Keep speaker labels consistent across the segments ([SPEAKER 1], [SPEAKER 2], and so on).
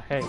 [SPEAKER 1] Hey.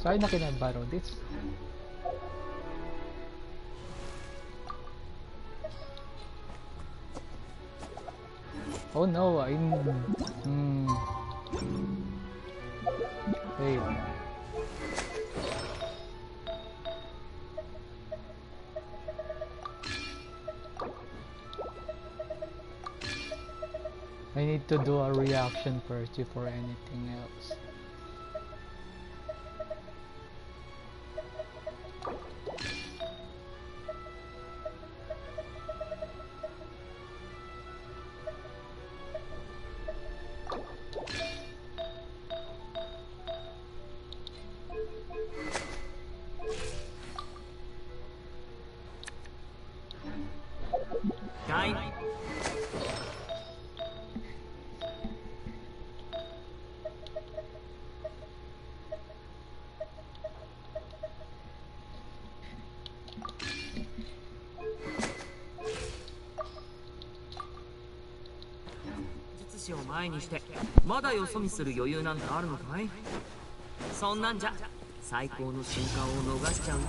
[SPEAKER 1] Saan na kinabaro this? Oh no, wait. I need to do a reaction first before anything else.
[SPEAKER 2] を前にしてまだよそ見する余裕なんてあるのかい？そんなんじゃ最高の瞬間を逃しちゃうよ。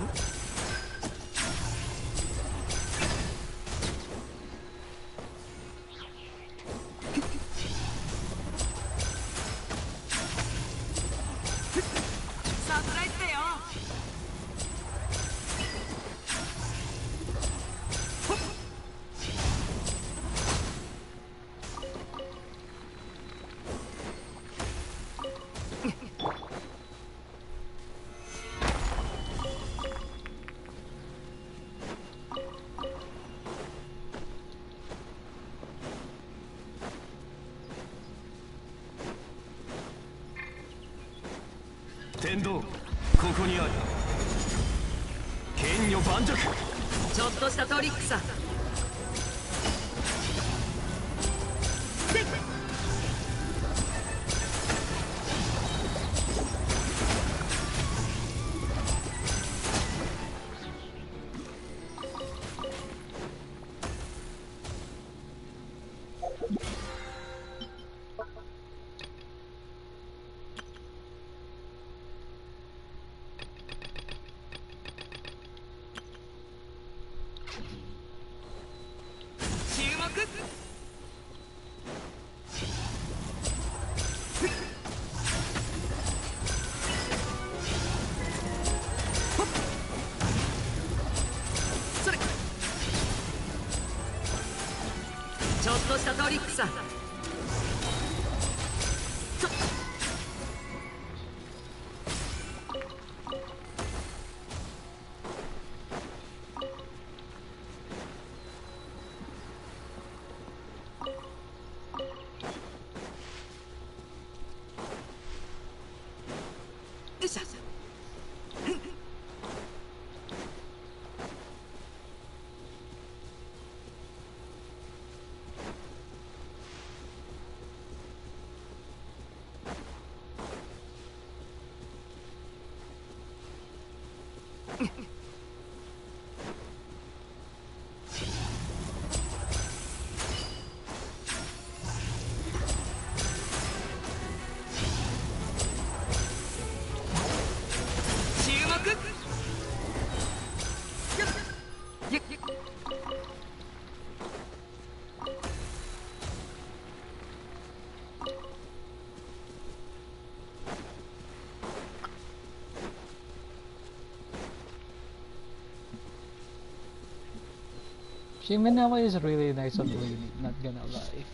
[SPEAKER 2] サプライズだよ。
[SPEAKER 3] 天道、ここにある。剣女盤石。
[SPEAKER 2] ちょっとしたトリックさ。ちょっとしたトリックさ。よいしょ。
[SPEAKER 1] Shimenawa is really nice on Lyney, not gonna lie.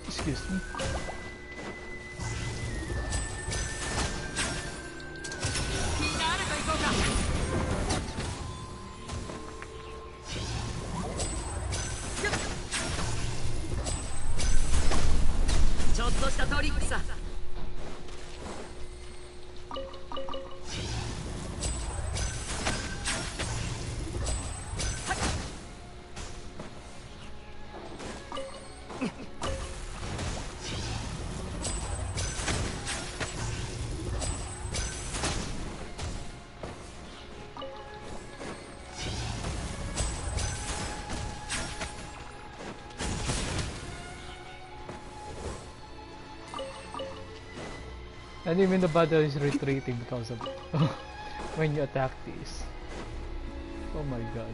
[SPEAKER 1] Excuse me. And even the battle is retreating because of it. When you attack these. Oh my god.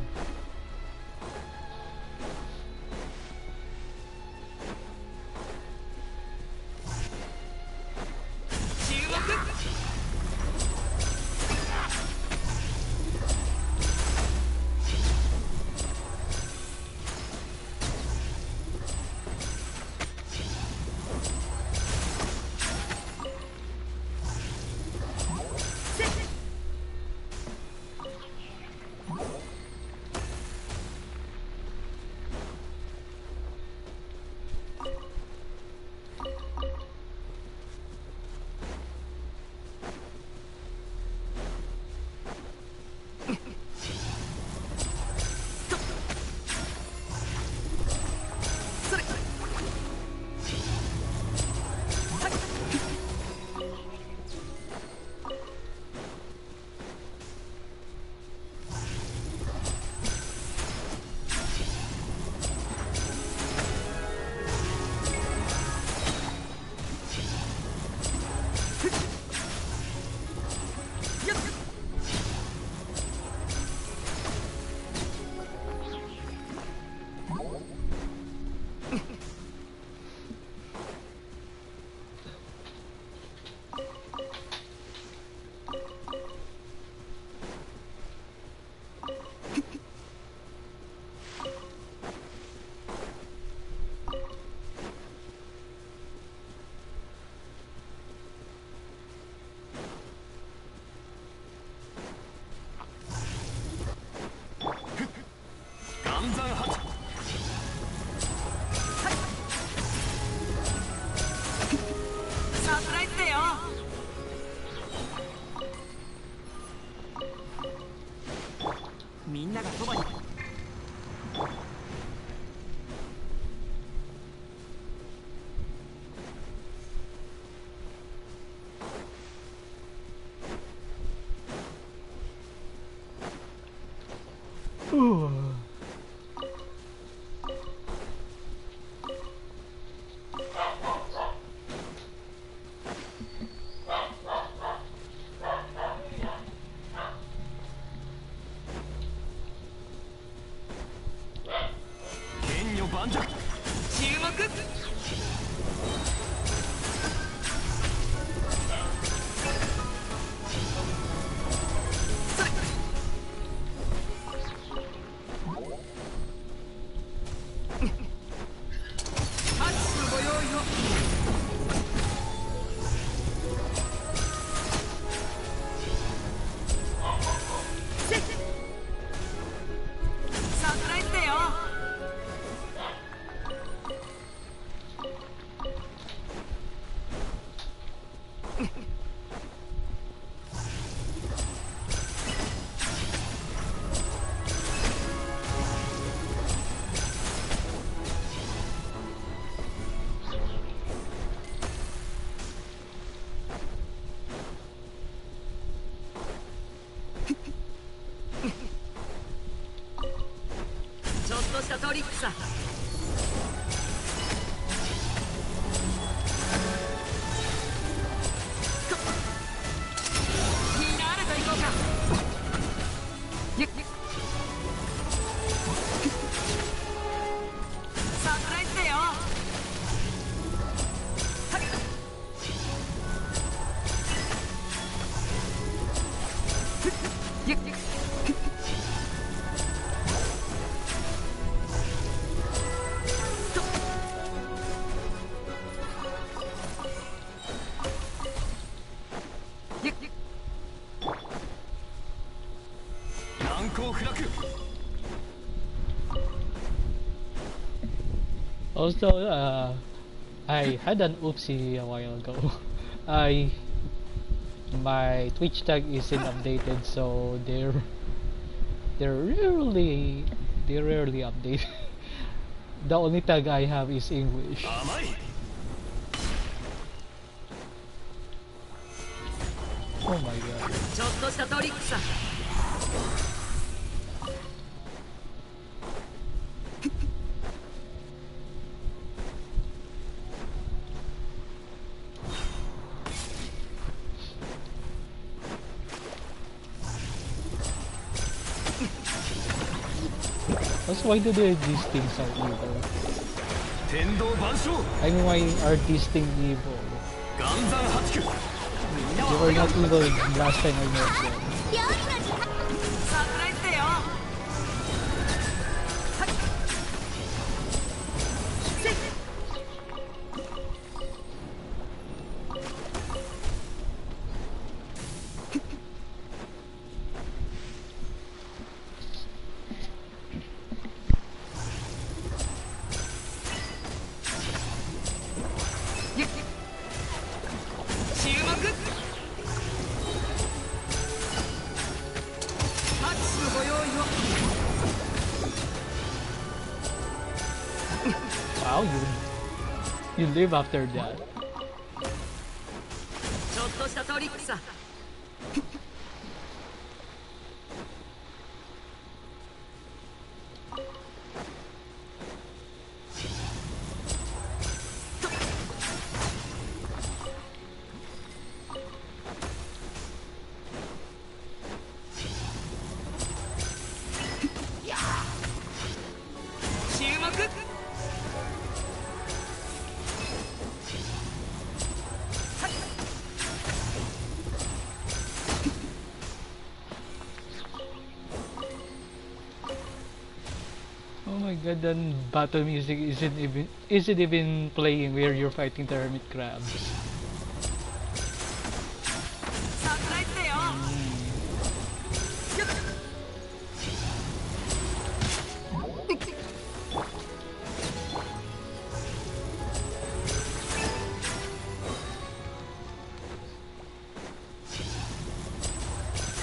[SPEAKER 2] トリックさ。フィナーレといこうか。サプライズだよ。
[SPEAKER 3] 難攻不落。
[SPEAKER 1] Also, I had an oopsie a while ago. I my Twitch tag isn't updated, so they rarely update. The only tag I have is English.
[SPEAKER 3] 甘い。
[SPEAKER 1] Oh my god.
[SPEAKER 2] ちょっとしたトリックさ。
[SPEAKER 1] Also, why do these things are evil?
[SPEAKER 3] 天道万象。
[SPEAKER 1] I mean, why are these things evil?
[SPEAKER 3] 岩山八九。
[SPEAKER 1] They were not evil last time I met them.
[SPEAKER 2] サプライズだよ。注目。拍手のご用意を。
[SPEAKER 1] Wow, you live after that.
[SPEAKER 2] ちょっとしたトリックさ。注目。
[SPEAKER 1] Oh my god, then battle music isn't even playing where you're fighting the hermit crabs.
[SPEAKER 2] サプライズだよ。よっ。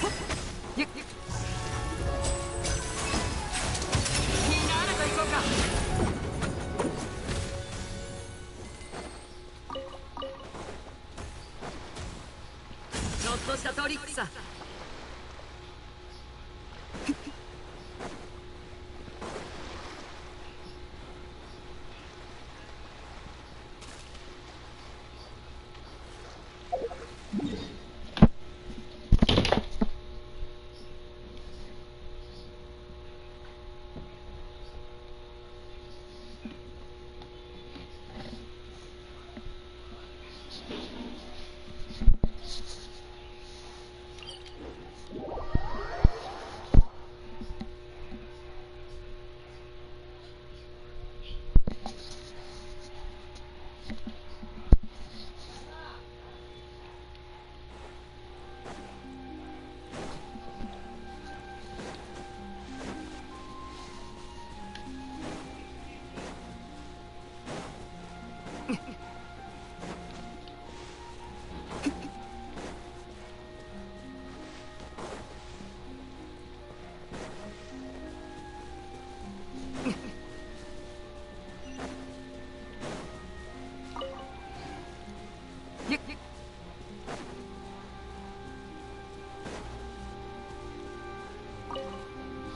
[SPEAKER 2] ほっ。よっ。フィナーレといこうか。ちょっとしたトリックさ。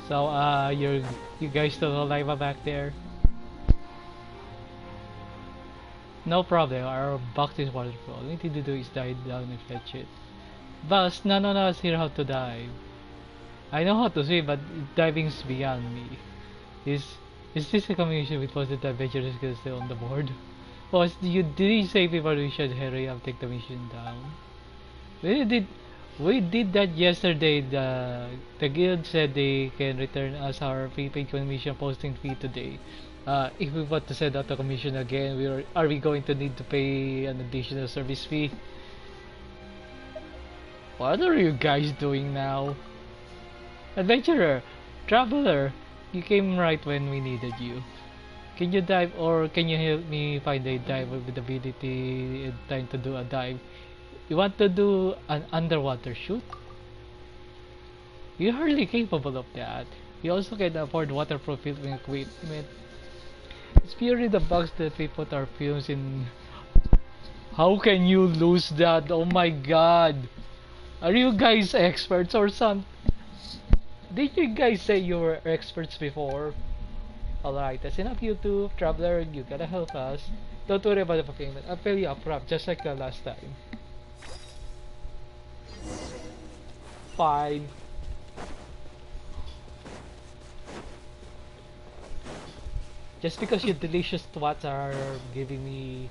[SPEAKER 1] So, you guys still alive back there? No problem, our box is waterfall. All you need to do is dive down and fetch it. Boss, none of us here how to dive. I know how to swim, but diving's beyond me. Is is this a combination with positive adventurous skills still on the board? Boss, did you say before we should hurry up take the mission down? We did we did that yesterday. The guild said they can return us our prepaid commission posting fee today. If we want to send out the commission again, are we going to need to pay an additional service fee? What are you guys doing now? Adventurer, traveler, you came right when we needed you. Can you dive or can you help me find a dive with ability and time to do a dive? You want to do an underwater shoot? You're hardly capable of that. You also can afford waterproof filming equipment. It's purely the box that we put our films in. How can you lose that? Oh my god. Are you guys experts or something? Did you guys say you were experts before? Alright, that's enough YouTube. Traveler, you gotta help us. Don't worry about the payment. I'll pay you upfront just like the last time. Fine. Just because you delicious twats are giving me...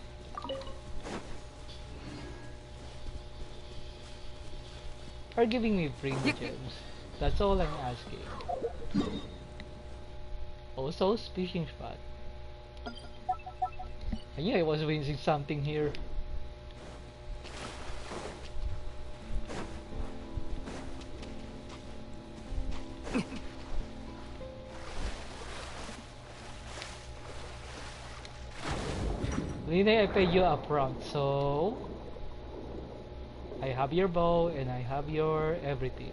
[SPEAKER 1] free gems. That's all I'm asking. Also, fishing spot. I knew I was missing something here. Lyney, I pay you upfront, so I have your bow and I have your everything.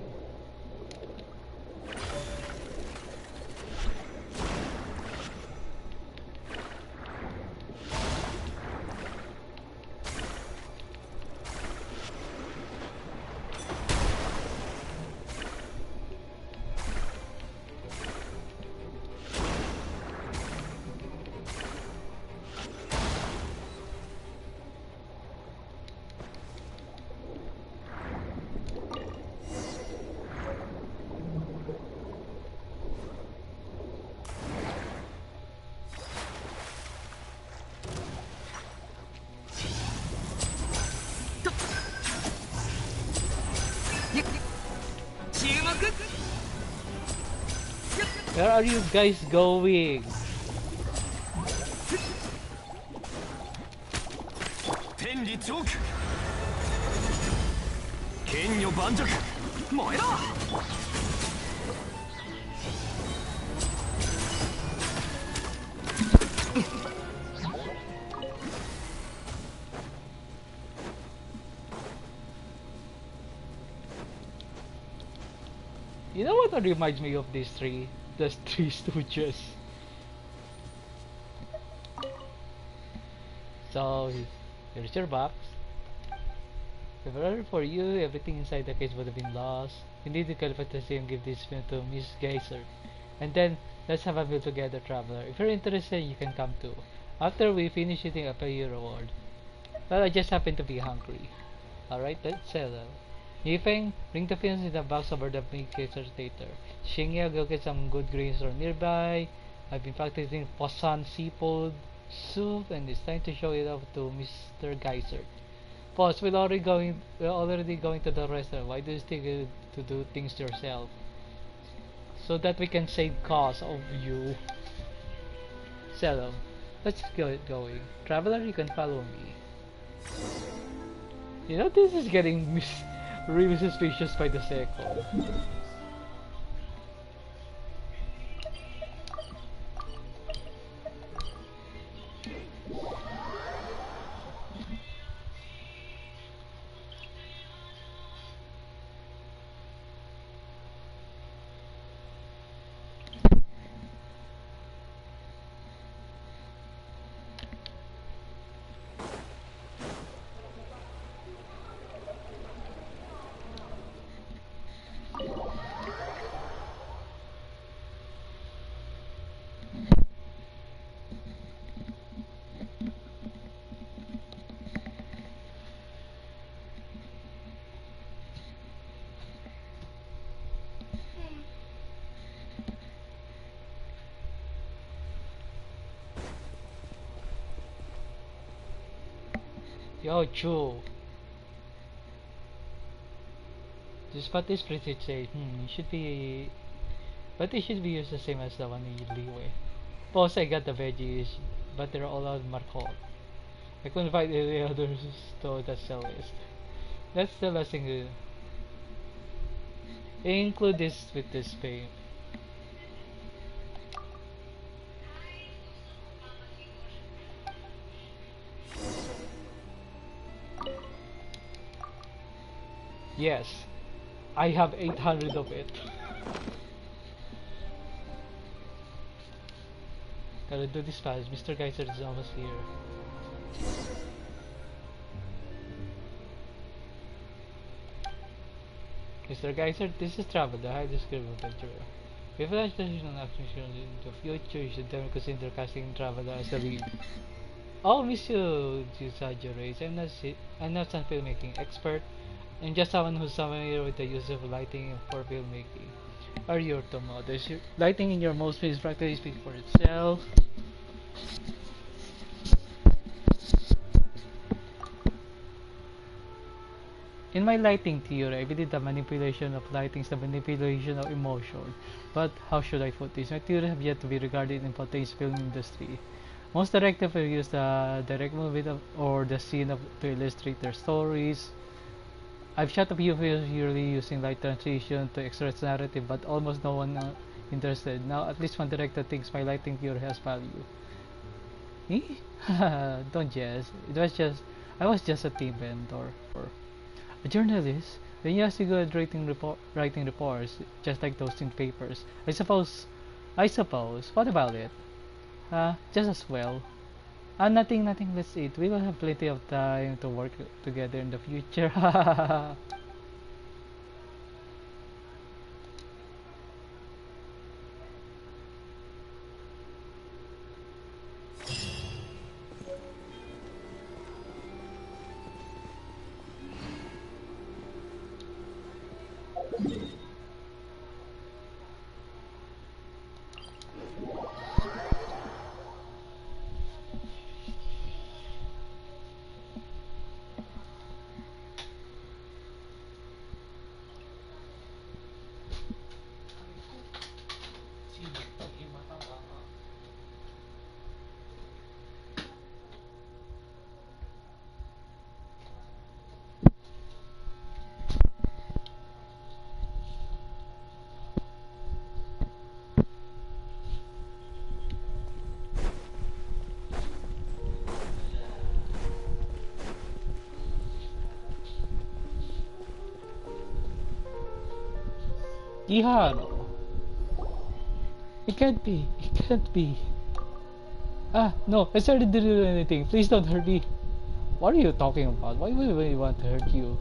[SPEAKER 1] Where are you guys going? You know what reminds me of these three? The three stooges. So, here's your box. If it weren't for you, everything inside the case would have been lost. You need to collect the same, give this film to Miss Geyser. And then, let's have a meal together, traveler. If you're interested, you can come too. After we finish eating, I'll pay you a reward. Well, I just happen to be hungry. Alright, let's settle. Yifeng, bring the films in the box over the main cases later. Xingya, go get some good green store nearby. I've been practicing Poisson seafood soup and it's time to show it off to Mr. Geyser. Boss, we're already going to the restaurant. Why do you stick to do things yourself? So that we can save costs of you. Settle. Let's get going. Traveler, you can follow me. You know, this is getting really suspicious by the second. Yo, Chu. This spot is pretty safe. It should be... But it should be used the same as the one in Leeway. Plus, I got the veggies, but they're all out Marcol. I couldn't find any other store that sell it. That's the last thing to include this with this pay. Yes, I have 800 of it. Gotta do this fast. Mr. Geyser is almost here. Mr. Geyser, this is Travel, the highest skill adventurer. If that's the an action in the future, you should definitely consider casting Traveler as the lead. Oh, Monsieur exaggerates. I'm not some filmmaking expert. I'm just someone who's familiar with the use of lighting for filmmaking. Are you to models? Lighting in your most films practically speaks for itself. In my lighting theory, I believe the manipulation of lighting is the manipulation of emotion. But how should I put this? My theory have yet to be regarded in today's film industry. Most directors will use the direct movement or the scene to illustrate their stories. I've shot a few films usually using light transition to express narrative, but almost no one interested. Now, at least one director thinks my lighting theory has value. Me? Don't jest. I was just a team mentor. A journalist? Then you have to go at writing reports, just like those in papers. I suppose. What about it? Just as well. Nothing, let's eat. We will have plenty of time to work together in the future. Iharo. It can't be. No, I started to do anything. Please don't hurt me. What are you talking about? Why would we want to hurt you?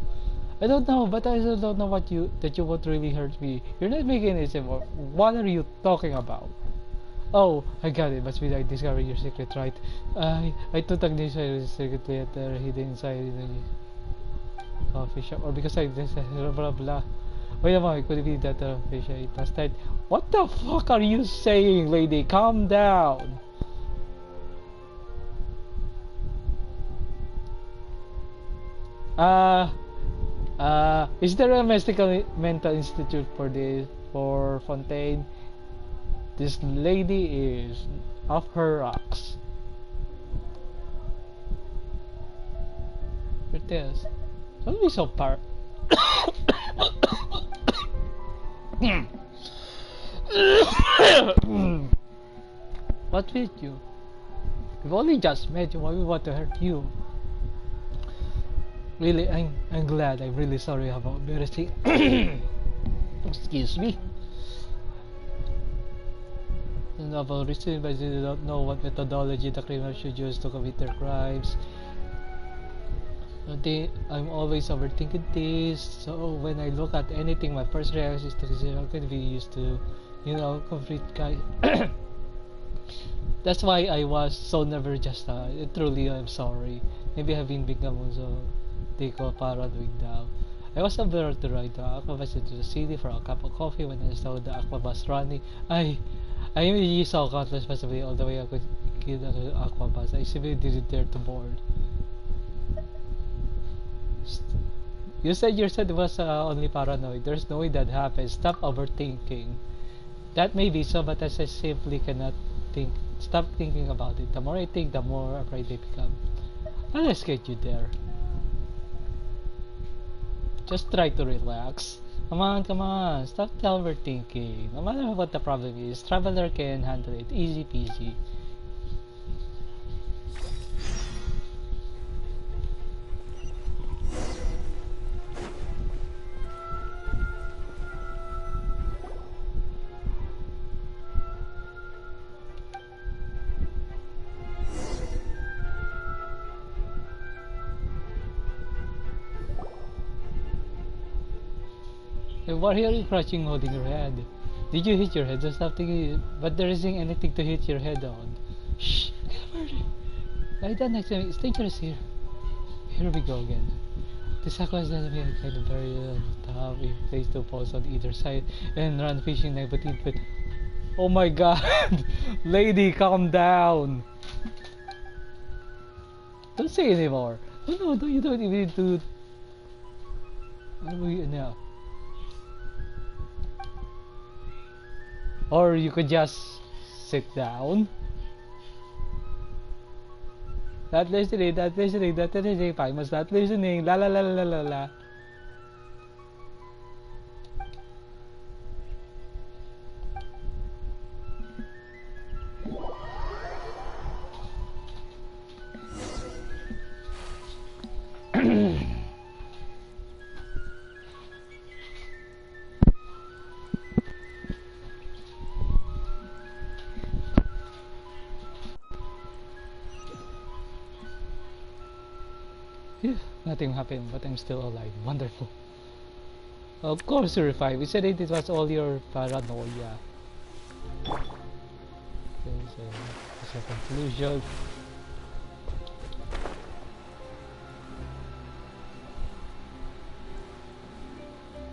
[SPEAKER 1] I don't know, but I also don't know that you won't really hurt me. You're not making it simple. What are you talking about? Oh, I got it. Must be I discovered your secret, right? I took Agni's secret letter hidden inside the coffee shop, or because I just blah blah blah. Wait a moment, could it be that fish I ate last night? What the fuck are you saying, lady? Calm down. Is there a mental institute for Fontaine? This lady is off her rocks. It is. Don't be so What with you? We've only just met you. Why we want to hurt you? Really, I'm glad. I'm really sorry about embarrassing. Excuse me. About reason, but they do not know what methodology the criminals should use to commit their crimes. I'm always overthinking this, so when I look at anything, my first reaction is to consider how can be used to, complete guys. That's why I was so never just truly I'm sorry. Maybe I've been biglang so di ko paranoid daw. I was about to ride the Aquabus into the city for a cup of coffee when I saw the Aquabus running. I immediately saw countless possibly all the way I could get the Aquabus. I simply didn't dare to board. You said yourself it was only paranoid. There's no way that happens. Stop overthinking. That may be so, but as I simply cannot think. Stop thinking about it. The more I think, the more afraid I become. Now let's get you there. Just try to relax. Come on, come on. Stop overthinking. No matter what the problem is, Traveler can handle it. Easy peasy. Hey, why are you crouching holding your head? Did you hit your head or something? But there isn't anything to hit your head on. Shh! Come on! Lie down next to me. It's dangerous here. Here we go again. The second is that we are kind of very tough. We place two poles on either side and run fishing like but oh my god! Lady, calm down! Don't say anymore. No, you don't even need to. What are we now? Or you could just sit down. Not listening, not listening, not listening. Paimos not listening. La la la la la la. Nothing happened, but I'm still alive. Wonderful. Of course you're revived. We said it was all your paranoia. There's a conclusion.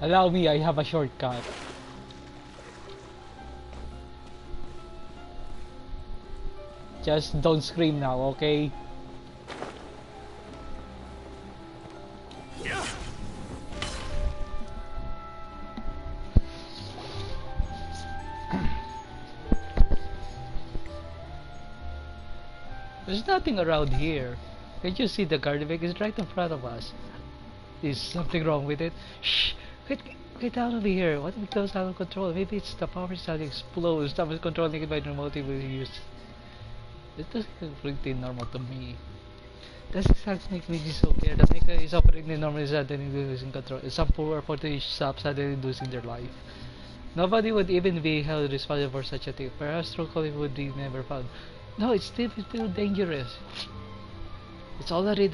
[SPEAKER 1] Allow me, I have a shortcut. Just don't scream now, okay? There's nothing around here. Can't you see the garden bag is right in front of us? Is something wrong with it? Shh! Get out of here! What if it goes out of control? Maybe it's the power cell explodes. Someone's controlling it by the remote we use. This doesn't look pretty normal to me. That's exactly make me so clear. The mecha is operating normally suddenly losing control. Some poor footage stop suddenly losing their life. Nobody would even be held responsible for such a thing. Perhaps true calling would be never found. No, it's still dangerous. It's already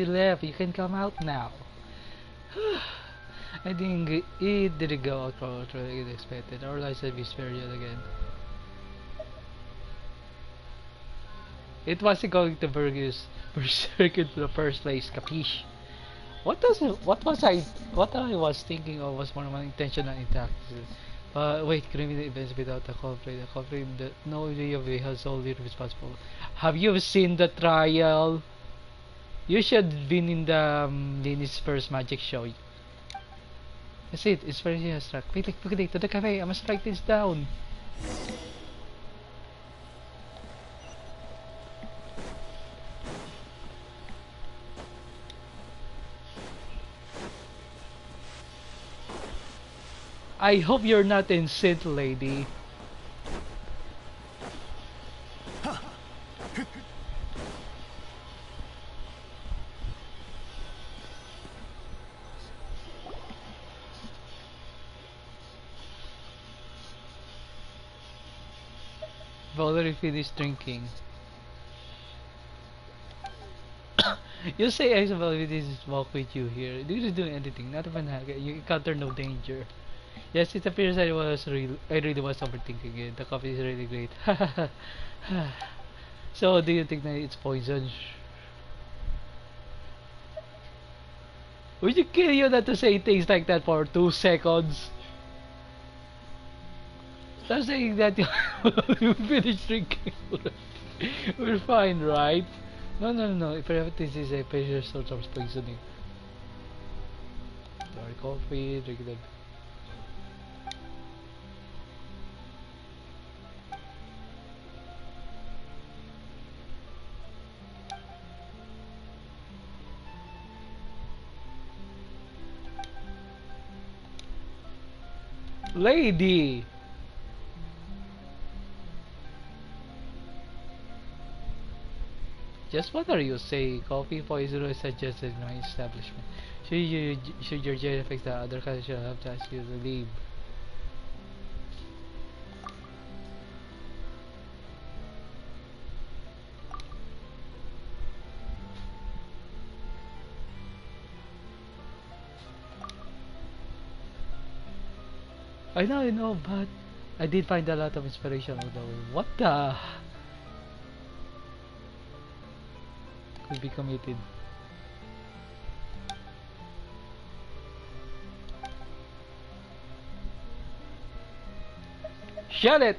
[SPEAKER 1] left. You can come out now. I think it didn't go out for what I expected. Our lives will be spared yet again. It wasn't going to berserk in the first place, capiche? What I was thinking of was more of an intentional attack. Wait, criminal events without a culprit. A culprit that no idea of it has solely responsible. Have you seen the trial? You should have been in the Lyney's first magic show. That's it, it's very abstract. Quickly, to the cafe, I must write this down. I hope you're not in synth, lady. I've already finished drinking. You say I will just walk with you here. Do you do anything? Not even you encounter no danger. Yes, it appears I really was overthinking it. The coffee is really great. So, do you think that it's poison? Would you kill you not to say things like that for 2 seconds? Stop saying that you finished drinking. We're fine, right? No. If this is a pressure source of poisoning. Or coffee, regular. Lady! Just what are you saying? Coffee poison is suggested in my establishment. Should your jail affect the other country, I'll have to ask you to leave. I know, but I did find a lot of inspiration on the way. What the? Could be committed. Shut it!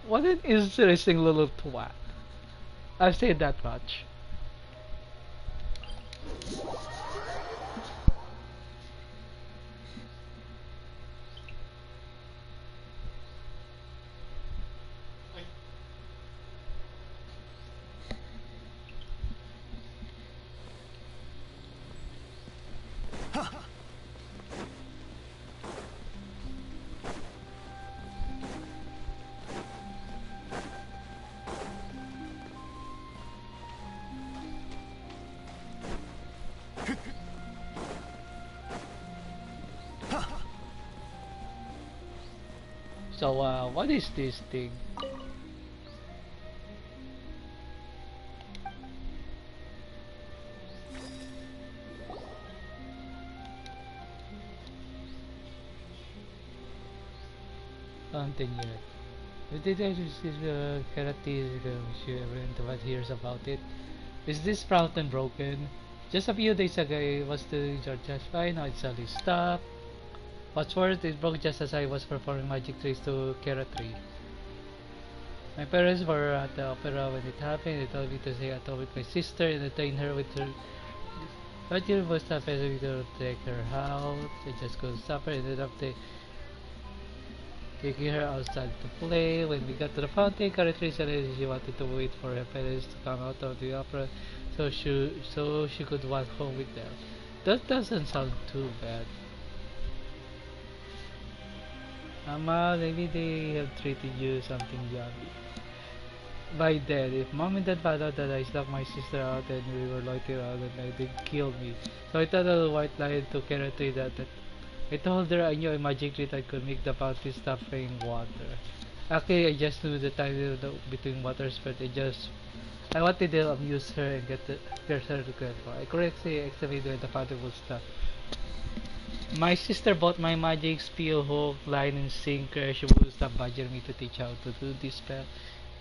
[SPEAKER 1] What an interesting little twat. I've said that much. So, what is this thing? Fountain yet. But did I receive karate? Sure, everyone hears about it. Is this fountain broken? Just a few days ago, I was doing Georgia's fine. Now it's suddenly stopped. What's worse, it broke just as I was performing magic tricks to karate. My parents were at the opera when it happened. They told me to stay at home with my sister and entertain her with her. But you must have me to take her out. I just couldn't stop her. Ended up taking her outside to play. When we got to the fountain, karate said she wanted to wait for her parents to come out of the opera so she could walk home with them. That doesn't sound too bad. Mama, maybe they have treated you something yummy. By then, if mom and dad found out that I snuck my sister out and we were loitering around at night, they'd kill me. So I told the white lion to karate that I told her I knew a magic trick that could make the fountain stop raining water. Actually, I just knew the time between waters, but I wanted to amuse her and get her to get for. I correctly estimated when the fountain would stop. My sister bought my magic spiel hook, line, and sinker. She would stop badgering me to teach how to do this spell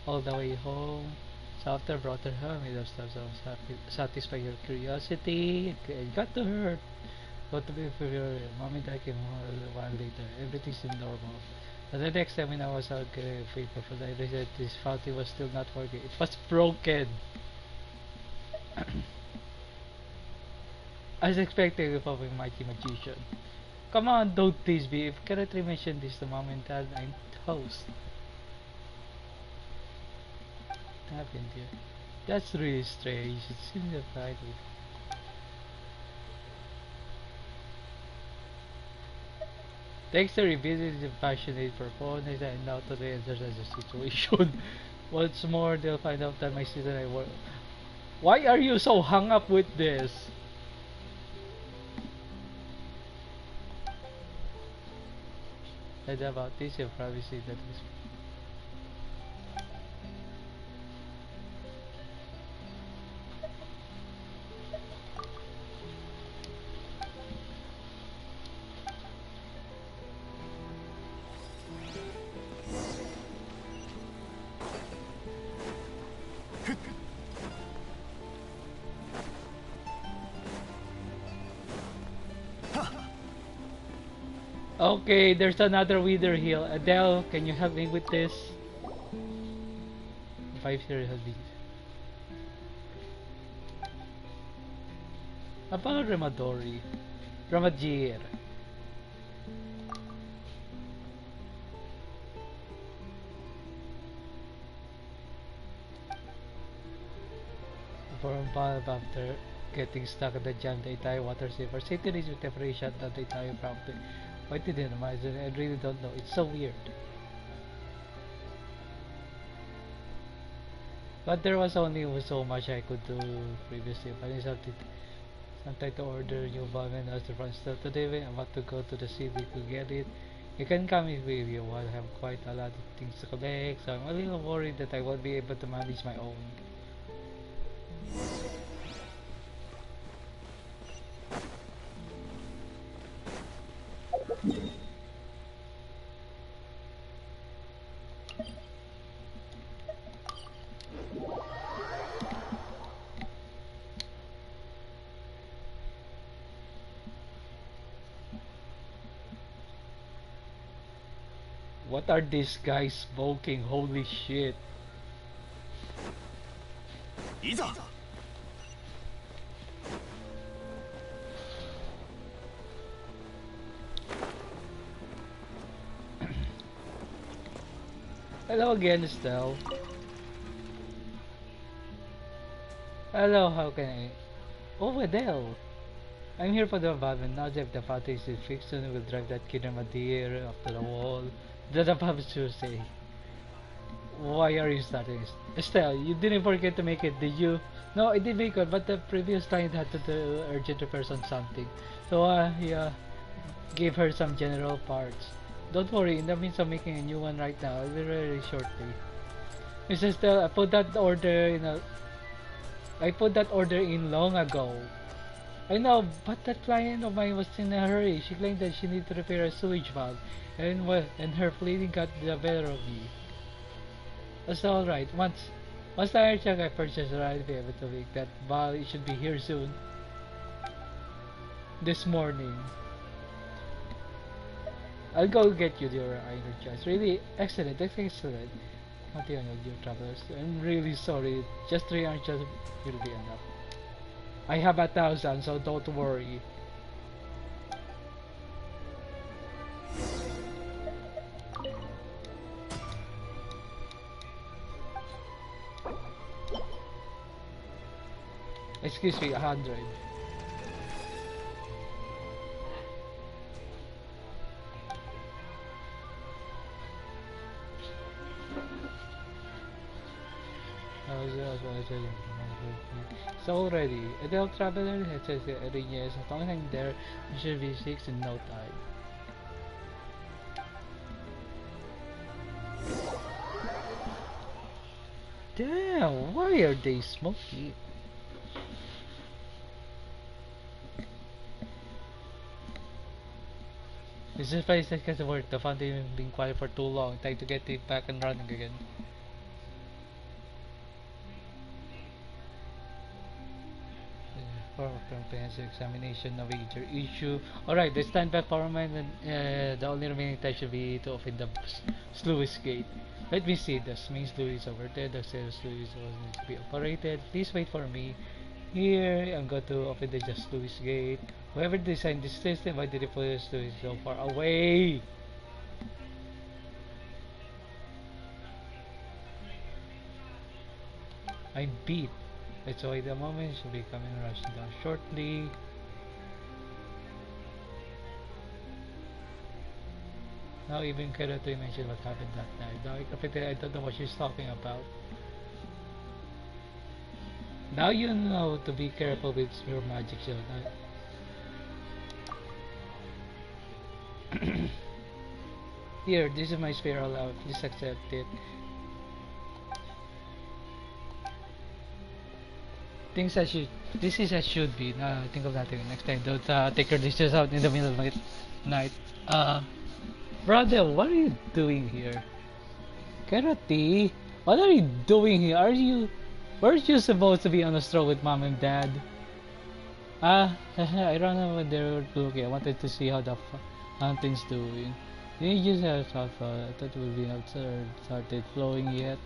[SPEAKER 1] all the way home. So after I brought her home, I just satisfy your curiosity. It got to her. Got to be for your mom and dad came home a while later. Everything seemed normal. But the next time when I was out getting a paper for the realized this fountain was still not working. It was broken. I was expecting a fucking mighty magician. Come on, don't tease me. If Karate mentioned this to mom and dad, I'm toast. What happened here? That's really strange. It seems a Friday. Thanks to revisiting the passionate proponents, I now to the answers as a situation. What's more, they'll find out that my sister and I were. Why are you so hung up with this? And about this, you'll probably see that this. Okay, there's another wither here. Adele, can you help me with this? 5-0 has been. About Ramadori. Ramajir. For a while after getting stuck at the jam, the entire water saver. Safety needs with temporary shut down the entire property. Why didn't imagine? I really don't know. It's so weird. But there was only so much I could do previously. But I sometimes to order new volume as the front store today. When I'm about to go to the city to get it. You can come with you. I have quite a lot of things to collect, so I'm a little worried that I won't be able to manage my own. What are these guys smoking? Holy shit.
[SPEAKER 3] いざ
[SPEAKER 1] Hello again, Estelle. Hello, how can I? Oh, Adele. I'm here for the abandonment. Now that the fountain is fixed, soon we'll drive that kid Madeir up to the wall. The above to say. Why are you starting? Estelle, you didn't forget to make it, did you? No, I did make it, but the previous client had to do urgent repairs on something. So, yeah, gave her some general parts. Don't worry, in the means of making a new one right now, I'll be ready shortly. Miss Estelle, I put that order in long ago. I know, but that client of mine was in a hurry. She claimed that she needed to repair a sewage valve, and her pleading got the better of me. That's alright. Once I check, I purchased the right way to make that valve. It should be here soon. This morning. I'll go get you your energize. Really excellent, excellent. Continue with your travelers. I'm really sorry. Just 3 archers will be enough. I have 1,000, so don't worry. Excuse me, 100. So ready. Adele Traveler has said yes, as long as I'm there, we should be 6 in no time. Damn, why are they smoky? This is place that gets work. The fountain been quiet for too long. Time to get it back and running again. For comprehensive examination of each issue. Alright, the standby power mine and the only remaining time should be to open the sluice gate. Let me see, the main sluice is over there, the sales sluice needs to be operated. Please wait for me. Here, I'm going to open the sluice gate. Whoever designed this system, why did they put the sluice so far away? I'm beat. Let's wait a moment, she'll be coming rushing down shortly. Now even Karato mentioned what happened that night. Now I don't know what she's talking about. Now you know to be careful with your magic shield. Here, this is my spiral out. Please accept it. This is as should be. Think of that next time. Don't take your dishes out in the middle of the night. Brother, what are you doing here? Karate, what are you doing here? Weren't you supposed to be on a stroll with mom and dad? I ran over when they were looking. I wanted to see how Hunting's doing. Didn't you have alpha? I thought it would be outside started flowing yet.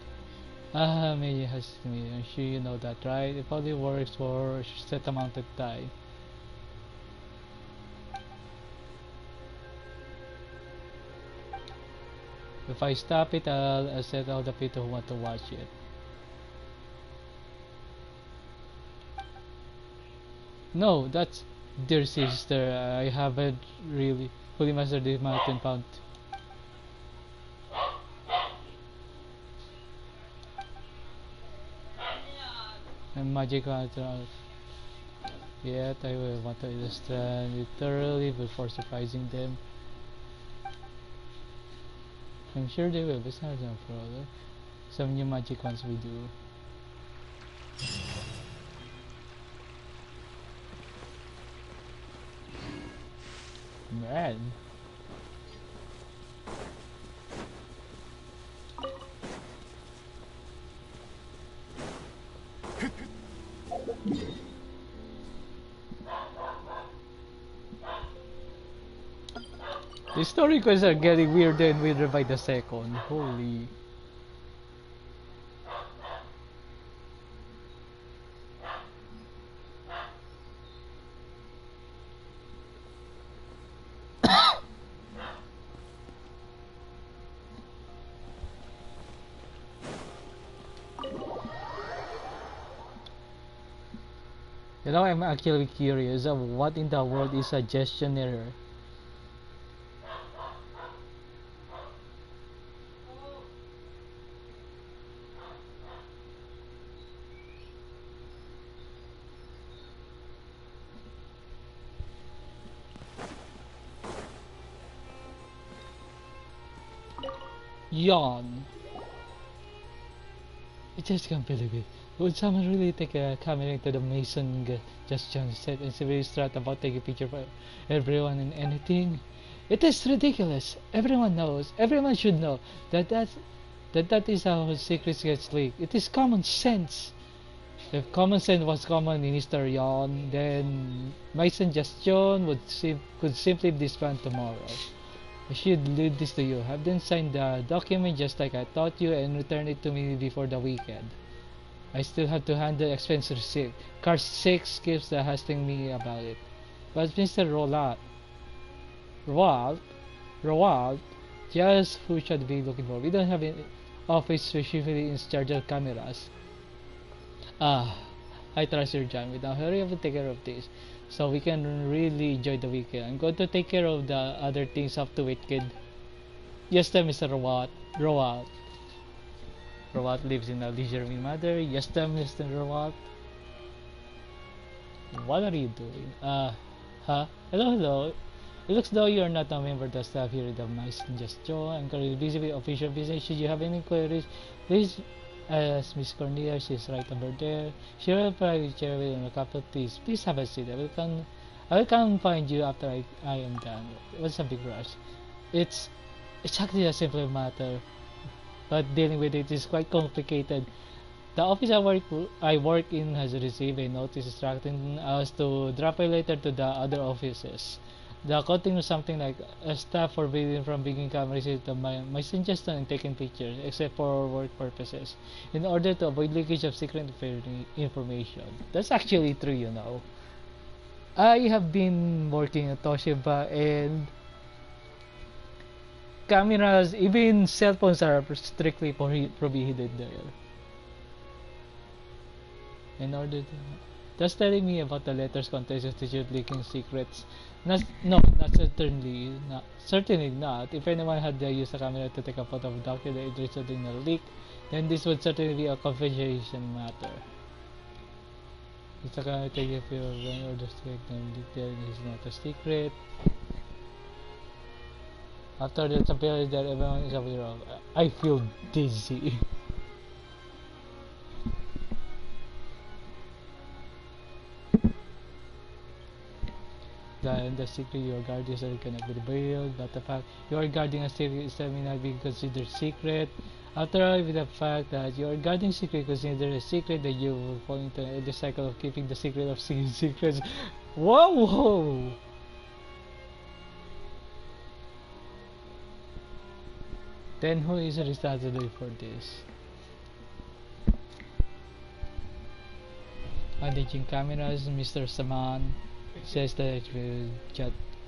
[SPEAKER 1] Ah, maybe it has to me. I'm sure you know that, right? It only works for a set amount of time. If I stop it, I'll set all the people who want to watch it. No, that's dear sister. I haven't really fully mastered the mountain pound. And magic control. Yet I will want to understand it thoroughly before surprising them. I'm sure they will, but it's not enough for all. Some new magic ones we do. Man. The story quests are getting weirder and weirder by the second. Holy. You know, I'm actually curious of what in the world is a gestion error. Yawn. I just can't believe it. Would someone really take a camera into the Mason Justin set and simply start about taking picture of everyone and anything? It is ridiculous. Everyone knows. Everyone should know that is how secrets get leaked. It is common sense. If common sense was common in Mr. Yon, then my suggestion could simply disband tomorrow. I should leave this to you. Have them sign the document just like I taught you and return it to me before the weekend. I still have to handle expense receipt. Car 6 keeps asking me about it. But Mr. Roald, just who should be looking for? We don't have an office specifically in charge of cameras. Ah, I trust your judgment. Now hurry up and take care of this, so we can really enjoy the weekend. I'm going to take care of the other things up to it, kid. Yes, then, Mr. Roald. Roald lives in a leisurely manner. Yes, then, Mr. Roald. What are you doing? Huh? Hello. It looks though you are not a member of the staff here at the Nice Gesture. I'm currently busy with official business. Should you have any queries, please ask Miss Cornelia. She's right over there. She will probably share with you a cup of tea. Please have a seat. I will come find you after I am done. What's a big rush? It's actually a simple matter, but dealing with it is quite complicated. The office I work in has received a notice instructing us to drop a letter to the other offices. The content was something like a staff forbidden from bringing cameras into my suggestion and taking pictures, except for work purposes, in order to avoid leakage of secret information. That's actually true, you know. I have been working at Toshiba and cameras, even cell phones are strictly prohibited there. In order to... That's telling me about the letters contains institute leaking secrets. Certainly not. If anyone had used a camera to take a photo of a document interested in a leak, then this would certainly be a confidential matter. It's a camera take if you have orders to make them detail is not a secret. After that appears that everyone is aware of. I feel dizzy. The secret you are guarding is cannot be revealed, but the fact you are guarding a secret is may not be considered secret. After all, with the fact that you are guarding secret considered a secret, that you will fall into the cycle of keeping the secret of secrets. Whoa! Then who is responsible for this? Managing cameras, Mr. Saman says that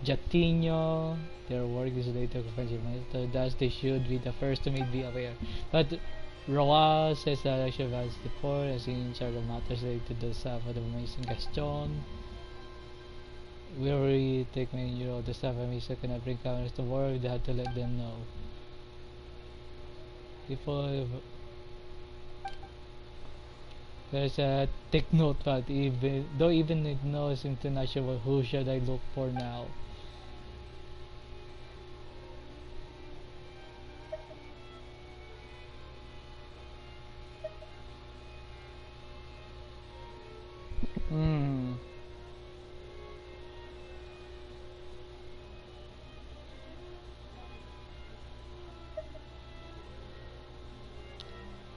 [SPEAKER 1] Jatinho, their work is later confidential, thus they should be the first to be aware. But Roa says that I should have asked before, as in charge of matters related to the staff of the amazing Gaston. We already take manager of the staff, and we cannot bring cameras to work, they have to let them know. Before there's a take note, but even though even it knows international, who should I look for now?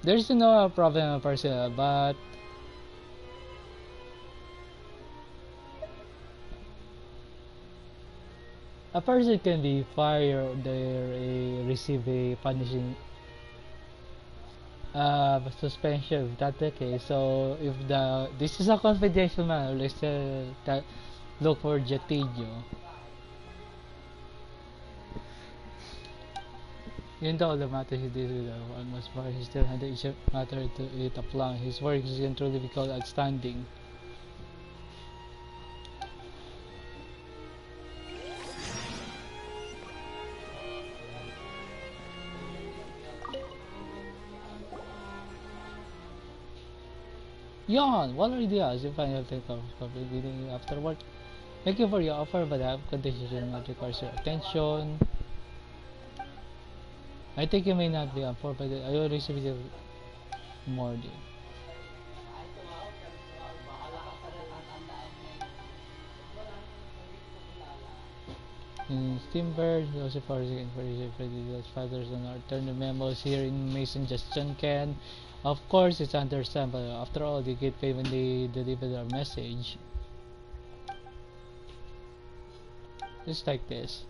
[SPEAKER 1] There's no problem per se, but a person can be fired or receive a punishing suspension if that's the case. So if this is a confidential matter, let's that look for Jatinho. Even though the matter he did with almost far, he still had each matter to it apply. His work can truly be called outstanding. Yon, what are the odds if I have to come meeting afterward? Thank you for your offer, but I have conditions that requires your attention. I think you may not be up for, but I will receive it morning. In Steambird, also for the fathers and our turn the memos here in Mason Justin can. Of course, it's understandable. After all, they get paid when they deliver their message. Just like this.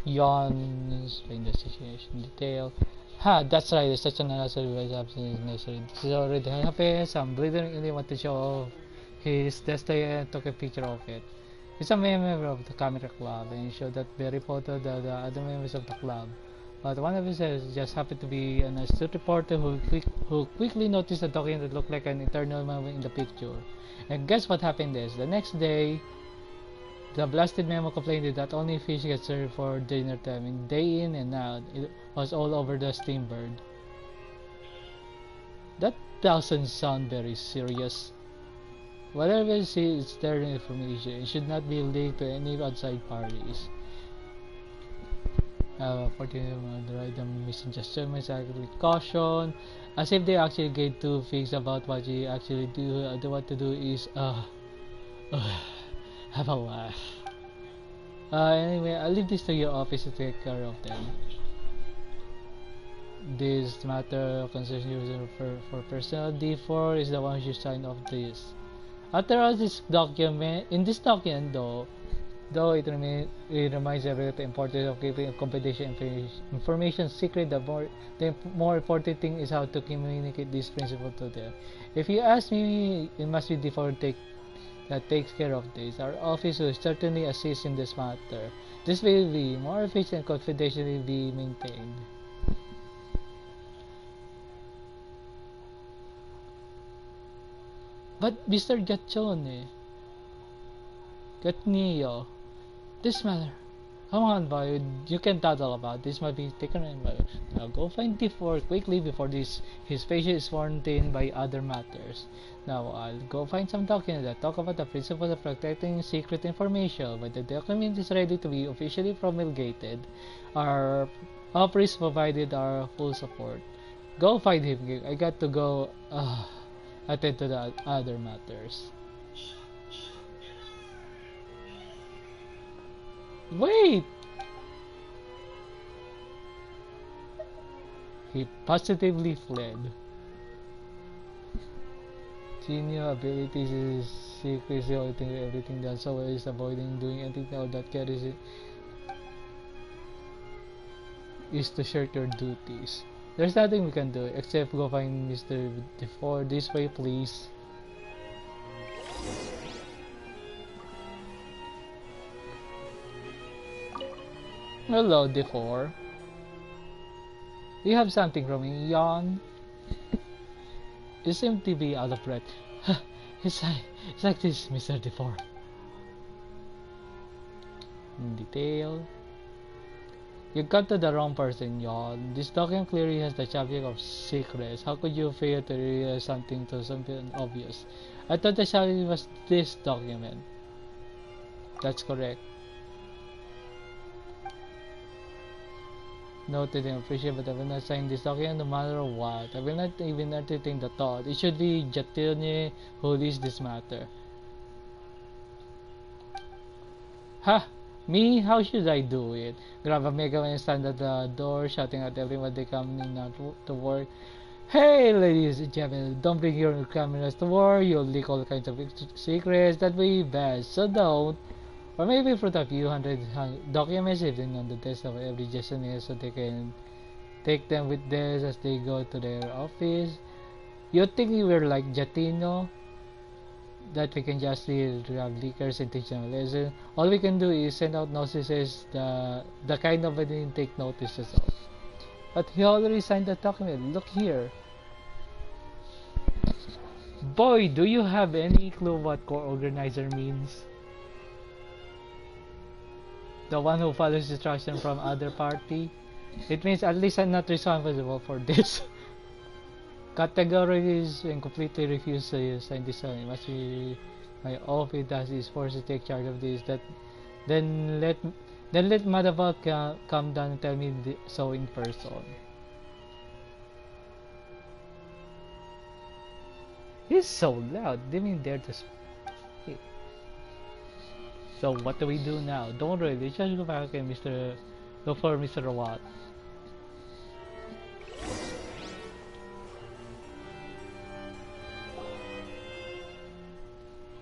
[SPEAKER 1] Yawn, explain the situation in detail. Ha, that's right, such an unnecessary was absolutely necessary. This is already happened. Some bleeder really want to show his destiny and took a picture of it. He's a member of the camera club and showed that very photo to the other members of the club. But one of his just happened to be an astute reporter who quickly noticed a document that looked like an eternal moment in the picture. And guess what happened is, the next day, the blasted memo complained that only fish get served for dinner time, and day in and out, it was all over the Steambird. That doesn't sound very serious. Whatever you see is their information. It should not be leaked to any outside parties. 14 right, the misingestion with caution, as if they actually get too fixed about what you actually do. What to do is have a laugh. Anyway, I'll leave this to your office to take care of them. This matter concerns you for personal. D4 is the one who signed off this. After all, this document, though it reminds everyone of the importance of keeping confidential information secret, the more important thing is how to communicate this principle to them. If you ask me, it must be D4 that takes care of this. Our office will certainly assist in this matter. This will be more efficient and confidentially be maintained. But Mr. Gaccione, Gatnio, this matter, come on boy, you can tattle about this might be taken in by. Now go find D4 quickly before his patient is sworn in by other matters. Now I'll go find some documents that talk about the principle of protecting secret information. When the document is ready to be officially promulgated, our office provided our full support. Go find him. I got to go attend to the other matters. Wait! He positively fled. Genial abilities is secrecy, everything done so well is avoiding doing anything that carries it. is to shirk your duties. There's nothing we can do except go find Mr. Before. This way, please. Hello, D4. Do you have something from me, Yawn? You seem to be out of breath. it's like this, Mr. D4. In detail. You got to the wrong person, Yawn. This document clearly has the subject of secrets. How could you fail to realize something obvious? I thought the subject was this document. That's correct. Noted and appreciate, but I will not sign this document no matter what. I will not even entertain the thought. It should be Jatilne who leads this matter. Ha! Me? How should I do it? Grab a mega and stand at the door, shouting at everyone they come in to work. Hey, ladies and gentlemen, don't bring your cameras to work. You'll leak all kinds of secrets. That would be bad, so don't. Or maybe put a few hundred documents even on the desk of every Japanese so they can take them with them as they go to their office. You think we were like Jatino? That we can just grab leakers and teach them a lesson? All we can do is send out notices, the kind of didn't take notices of. But he already signed the document. Look here. Boy, do you have any clue what co-organizer means? The one who follows instruction from other party? It means at least I'm not responsible for this. Categories and completely refuse to sign this one. It must be my office that is forced to take charge of this. Then let Madhaval come down and tell me so in person. He's so loud. Didn't even dare to speak. So what do we do now? Don't worry, let's just go back and look for Mr. Rawat.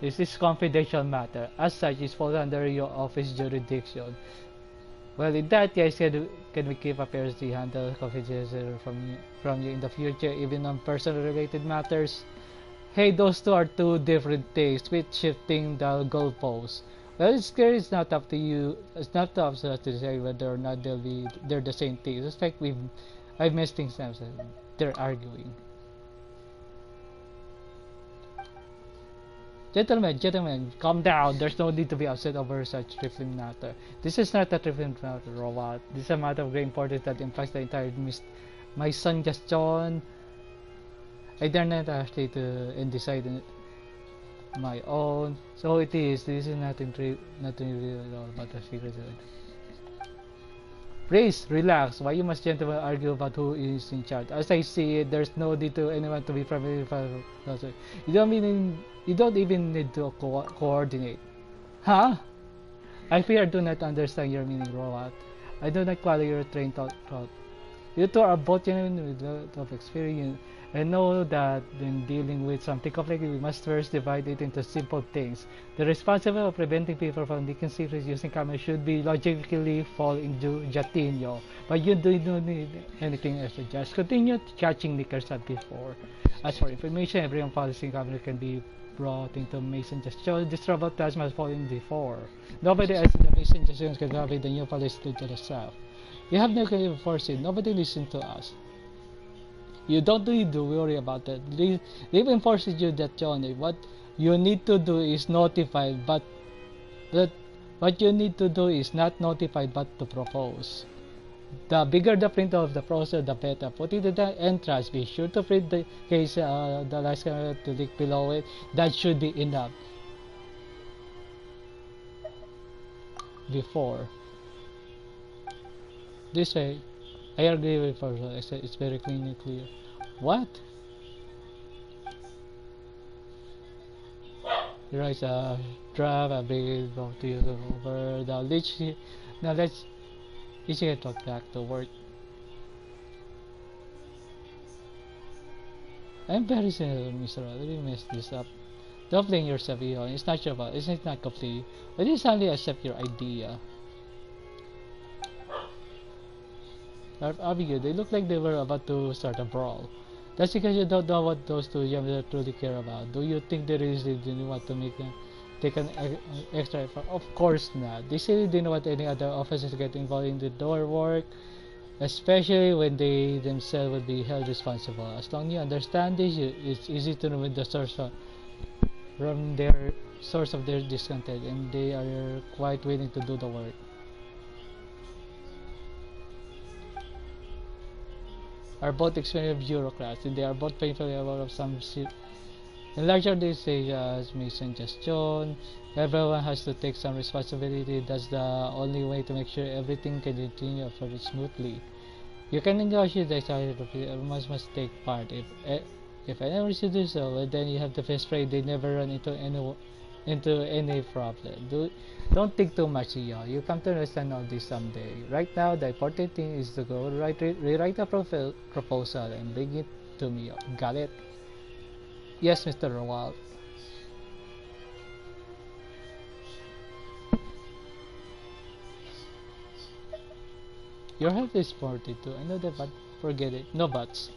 [SPEAKER 1] This is confidential matter. As such, it falls under your office jurisdiction. Well, in that case, can we keep apparently handle confidential from you in the future, even on personal related matters? Hey, those two are two different things. Quit shifting the goalposts. Well, it's clear it's not up to you. It's not up to us to decide whether or not they're the same things. It's like I've missed things now. So they're arguing. Gentlemen, calm down. There's no need to be upset over such trifling matter. This is not a trifling matter, Robot. This is a matter of great importance that impacts the entire my son Gaston. I dare not actually to decide my own. So it is. This is nothing really at all about the secret. Please relax. Why you must gentlemen argue about who is in charge? As I see it, there's no need to anyone to be primary. You don't even need to coordinate. Huh? I fear I do not understand your meaning, Robot. I do not follow your train thought. You two are both genuine with a lot of experience and know that when dealing with something complex, we must first divide it into simple things. The responsibility of preventing people from leaking secrets using cameras should be logically fall into Jatinho. But you do not need anything else. Just continue catching leakers as before. As for information, everyone following camera can be brought into Mason just show this robot task must fall in before. Nobody else in the Mason just can copy the new policy to the staff. You have no way of forcing. Nobody listen to us. You don't need to worry about that. They've enforced you that, Johnny. What you need to do is notify, but what you need to do is not notify, but to propose. The bigger the print of the process, the better. Put it in the entrance. Be sure to print the case, the last camera to link below it. That should be enough. Before. This way, I agree with Farsa. I said it's very clean and clear. What? Here is a draft. I bring it back to you over the leech. Now let's get back to work. I'm very sorry, Mr. I really messed this up. Don't blame yourself, Ion. It's not your fault. It's not complete. I just only accept your idea. Abigail, they look like they were about to start a brawl. That's because you don't know what those two young truly care about. Do you think they really didn't want to take an extra effort? Of course not. They simply didn't want any other officers to get involved in the door work, especially when they themselves would be held responsible. As long as you understand this, it's easy to remove the from their source of their discontent, and they are quite willing to do the work. Are both experienced bureaucrats, and they are both painfully aware of some in larger organizations, mission gestion. Everyone has to take some responsibility. That's the only way to make sure everything can continue very smoothly. You can negotiate the salary, but everyone must take part. If anyone wants to do so, well, then you have to face pray they never run into any problem. Don't think too much, yo. You come to understand all this someday. Right now, the important thing is to go rewrite a proposal and bring it to me. Got it? Yes, Mr. Rowald. Your health is 42. I know that, but forget it. No buts.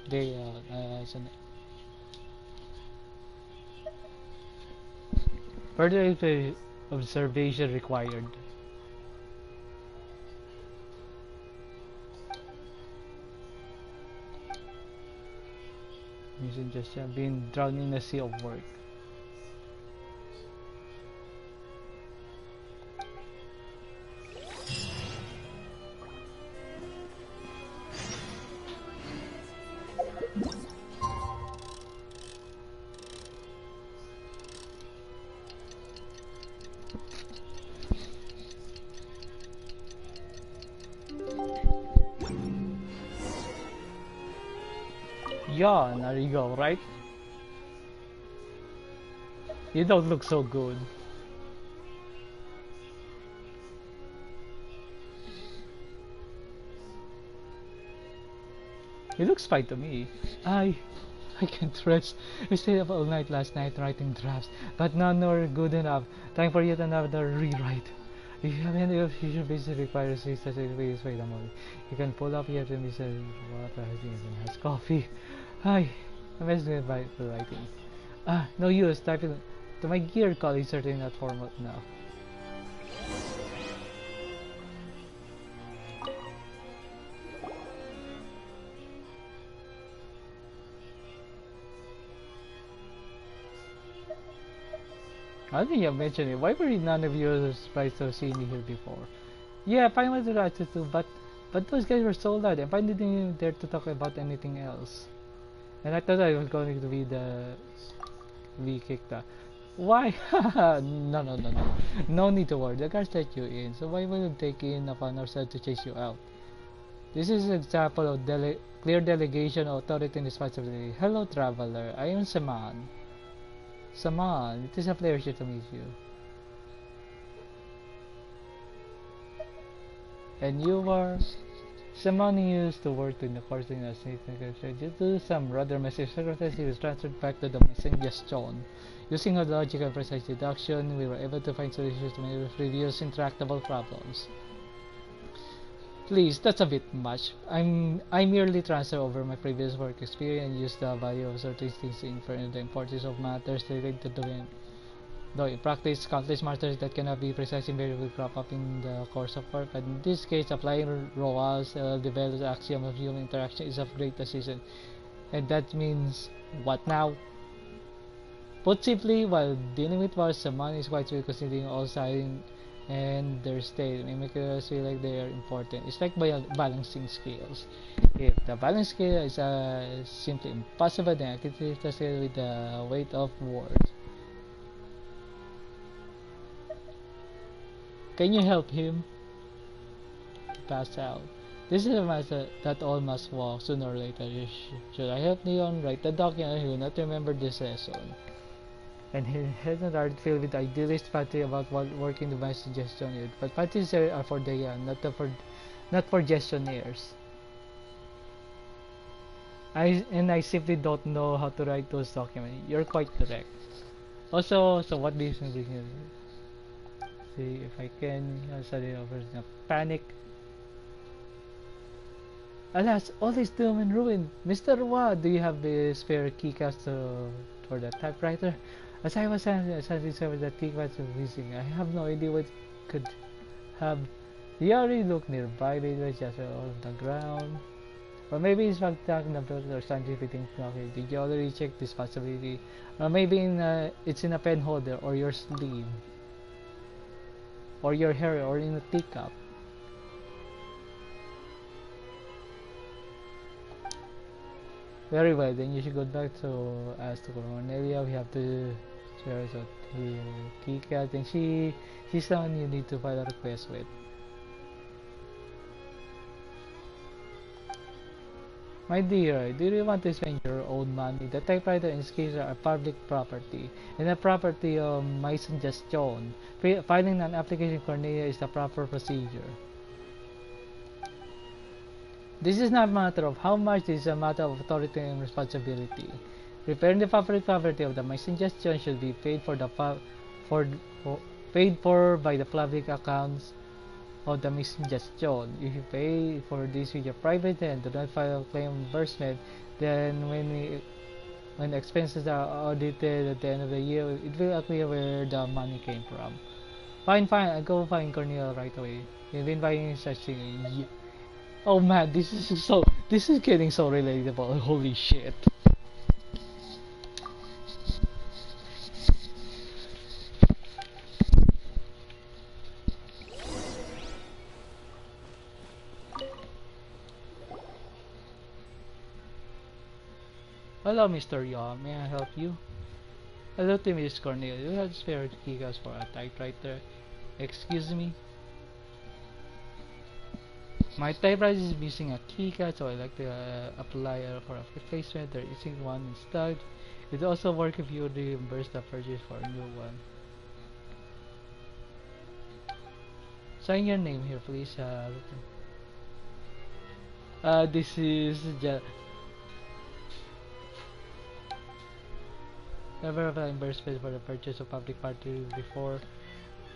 [SPEAKER 1] They, further observation required. Mission just being drowned in a sea of work. Yeah, there you go, right? You don't look so good. He looks fine to me. I can't rest. We stayed up all night last night writing drafts, but none were good enough. Time for yet another rewrite. If you have any future business requires such a please wait a moment. You can pull up here to Mr. Water has coffee. Hi, I'm messing by the writing. No use typing to my gear call is certainly not formal now. I think you mentioned it. Why were none of you surprised to see me here before? Yeah, I finally tried to too, but those guys were so loud and I didn't even dare to talk about anything else. And I thought I was going to be kicked out. Why? No. No need to worry. The guards let you in, so why would we take in upon ourselves to chase you out? This is an example of clear delegation of authority and responsibility. Hello, traveler. I am Saman. Saman, it is a pleasure to meet you. And you are? Saman used to work in the course in a state due to some rather messy circumstances. He was transferred back to the suggestion. Using a logic and precise deduction, we were able to find solutions to many previous intractable problems. Please, that's a bit much. I merely transfer over my previous work experience and use the value of certain things to infer the importance of matters related to the wind. Though in practice, countless matters that cannot be precise invariably crop up in the course of work, but in this case, applying Roal's developed axiom of human interaction is of great assistance. And that means, what now? Put simply, while dealing with wars, someone is quite well considering all sides and their state, make us feel like they are important. It's like balancing scales. If the balance scale is simply impossible, then I can take the scale with the weight of words. Can you help him? Pass out. This is a matter that all must walk sooner or later. Should I help Leon write the document? He will not remember this lesson. And he has an art filled with idealist fantasy about what working the my suggestion is. But fantasies are for the young, not for gestionnaires. I simply don't know how to write those documents. You're quite correct. Also, so what do you think? see if I can. Suddenly over the panic. Alas, all is doom and ruin. Mr. Wa, do you have the spare keycast for the typewriter? As I was suddenly discovered that keycast was missing. I have no idea what could have. You already looked nearby, maybe it's just on the ground. Or maybe it's fucked up in the building or scientific thing. Okay, did you already check this possibility? Or maybe it's in a pen holder or your sleeve. Or your hair or in a teacup. Very well, then you should go back to ask to Cornelia. We have to share out the keycard, and she's someone you need to file a request with. My dear, do you want to spend your own money? The typewriter and scissors are public property, and the property of my suggestion. Filing an application Cornelia is the proper procedure. This is not a matter of how much, this is a matter of authority and responsibility. Repairing the public property of my suggestion should be paid paid for by the public accounts of the suggestion. If you pay for this with your private and do not file a claim reimbursement, then when the expenses are audited at the end of the year, it will appear where the money came from. Fine, I'll go find Cornelia right away. You've been buying such thing. Oh man, this is getting so relatable. Holy shit. Hello, Mr. Yaw. May I help you? Hello to Miss Cornelia. You have spare keycaps for a typewriter. Excuse me? My typewriter is missing a keycap, so I'd like to apply for a replacement. There isn't one in stock. It will also work if you reimburse the purchase for a new one. Sign your name here, please. This is just never reimbursement for the purchase of public party before.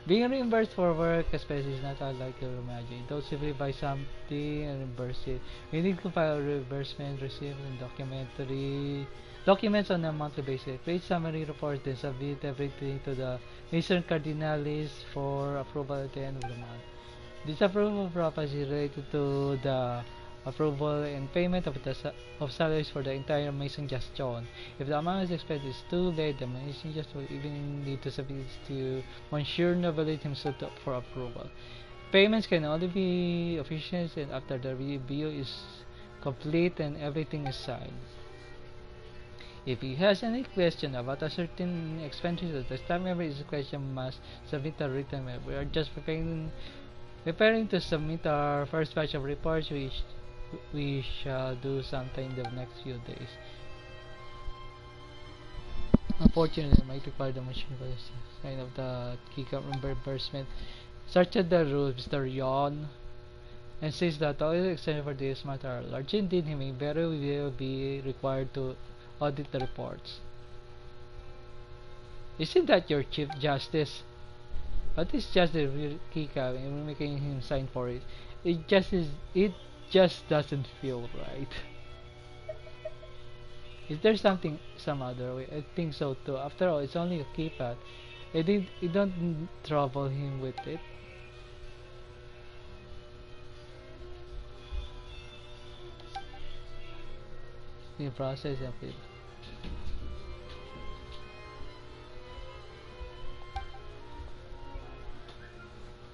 [SPEAKER 1] Being reimbursed for work especially is not unlike you imagine. Don't simply buy something and reimburse it. You need to file reimbursement receipt and documents on a monthly basis. Create summary reports, then submit everything to the Mission Cardinalis for approval at the end of the month. This approval process is related to the approval and payment of salaries for the entire Mason Gestion. If the amount is expected is too late, the Mason Gestion will even need to submit to Monsieur Novelit himself for approval. Payments can only be officials and after the review is complete and everything is signed. If he has any question about a certain expenditure, the staff member is question must submit a written memo. We are just preparing to submit our first batch of reports, which we shall do sometime in the next few days. Unfortunately, I might require the machine for the sign of the keycap reimbursement. Such are the rules, Mr. Yon. And since the total extension for this matter are large indeed, he may very well be required to audit the reports. Isn't that your Chief Justice? But it's just the real keycap and we're making him sign for it. It just doesn't feel right. Is there some other way? I think so too. After all, it's only a keypad. You don't trouble him with it. The process of it.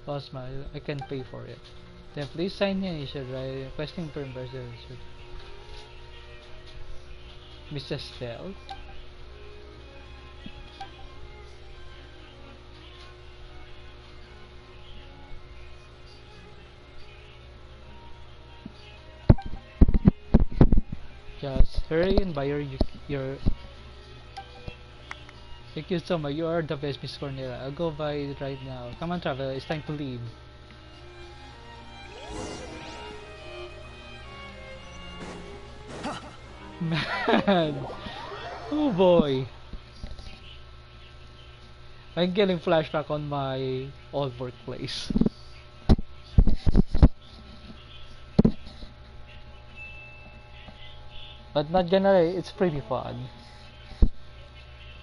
[SPEAKER 1] Boss, I can pay for it. Then please sign here. You should write requesting for reimbursement. Mr. Stell. Just hurry and buy your Thank you so much. You are the best, Miss Cornelia. I'll go buy it right now. Come on, traveler. It's time to leave. Man. Oh boy. I'm getting flashback on my old workplace. But not gonna lie, it's pretty fun.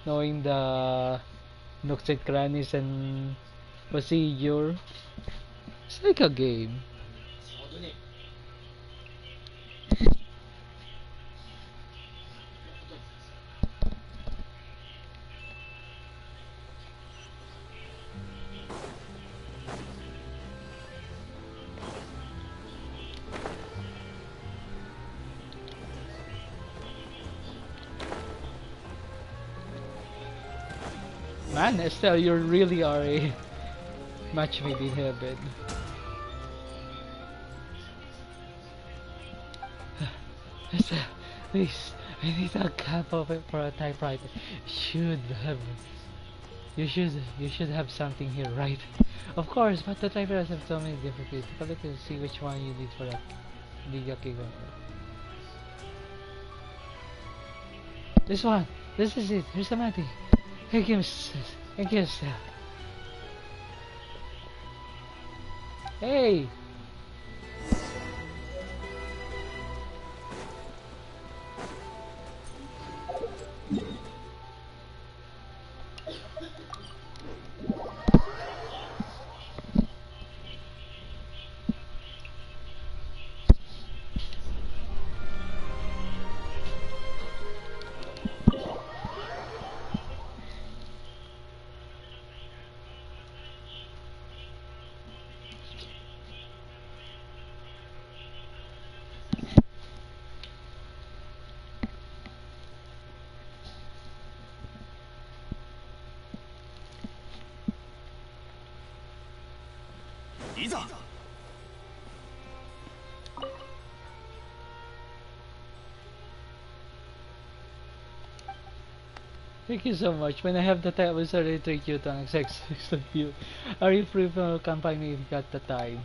[SPEAKER 1] Knowing the nooks and crannies and procedure. It's like a game. Man, Estelle, you really are a match made in heaven. Estelle, please, I need a cap of it for a typewriter. Should have, you should have something here, right? Of course, but the typewriters have so many different things. Take a look and see which one you need for that. This one. This is it. Here's the money. Thank you, thank you, Estelle. Hey! Thank you so much. When I have the time, I will certainly treat you to an excellent view. Are you free for campaign if you got the time?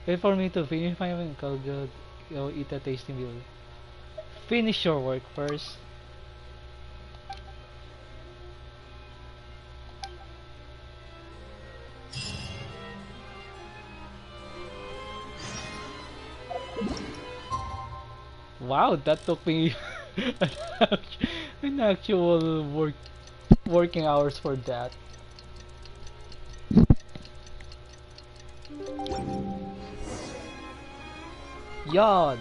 [SPEAKER 1] Wait for me to finish my work. I'll go eat a tasty meal. Finish your work first. Wow, that took me an actual working hours for that. Yawn.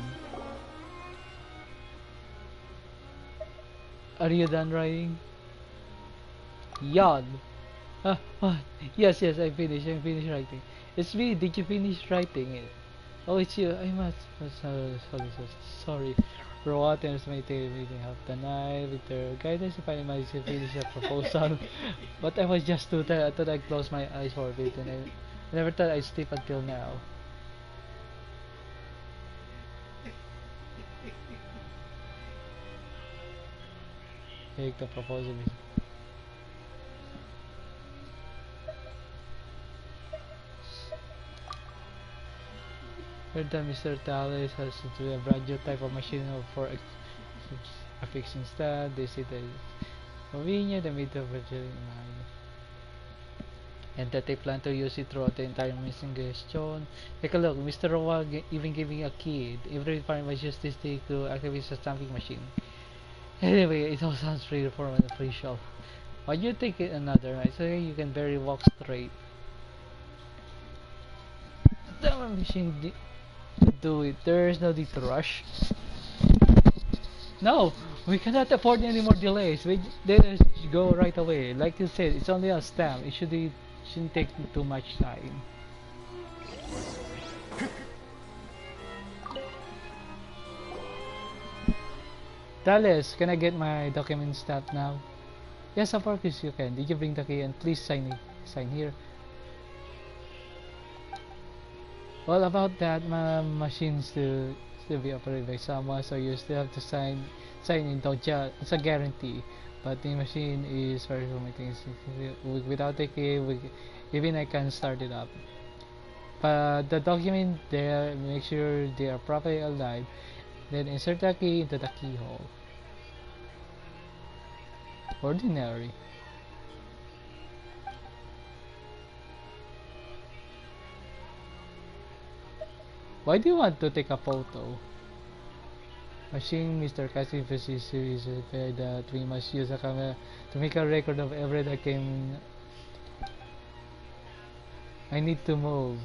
[SPEAKER 1] Are you done writing? Yawn. What? Yes, yes, I finished. I finished writing. It's me. Did you finish writing it? Oh, it's you. I must. Sorry. For what estimated meeting half the night with their guidance if I managed to finish a proposal. But I was just too tired. I thought I'd close my eyes for a bit and I never thought I'd sleep until now. Take the proposal. Heard that Mr. Tales has to do a brand new type of machine for affix instead. They say that it's convenient and made of virtually in mind. And that they plan to use it throughout the entire mission gestion. Take a look, Mr. Roa even giving a key. Every requirement was just this thing to activate the stamping machine. Anyway, it all sounds pretty formal and official. Why do you take it another night so you can barely walk straight? The machine do it. There is no need to rush. No, we cannot afford any more delays. Let's go right away. Like you said, it's only a stamp. It shouldn't take too much time. Dallas, can I get my document stamped now? Yes, of course you can. Did you bring the key? And please sign here. Well, about that, my machines still be operated by someone, so you still have to sign in. It's a guarantee, but the machine is very limiting. Without the key, even I can start it up. But the document there, make sure they are properly aligned. Then insert the key into the keyhole. Ordinary. Why do you want to take a photo? Machine Mr. Cassie series that we must use a camera to make a record of every that came. I need to move.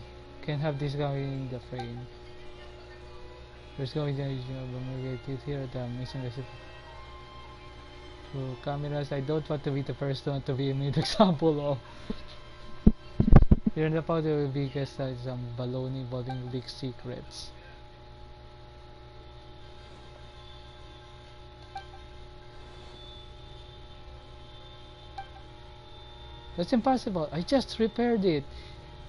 [SPEAKER 1] Can't have this going in the frame. There's going to here the mission to cameras. I don't want to be the first one to be made example of. Here in the powder will be guessed some baloney involving leak secrets. That's impossible. I just repaired it.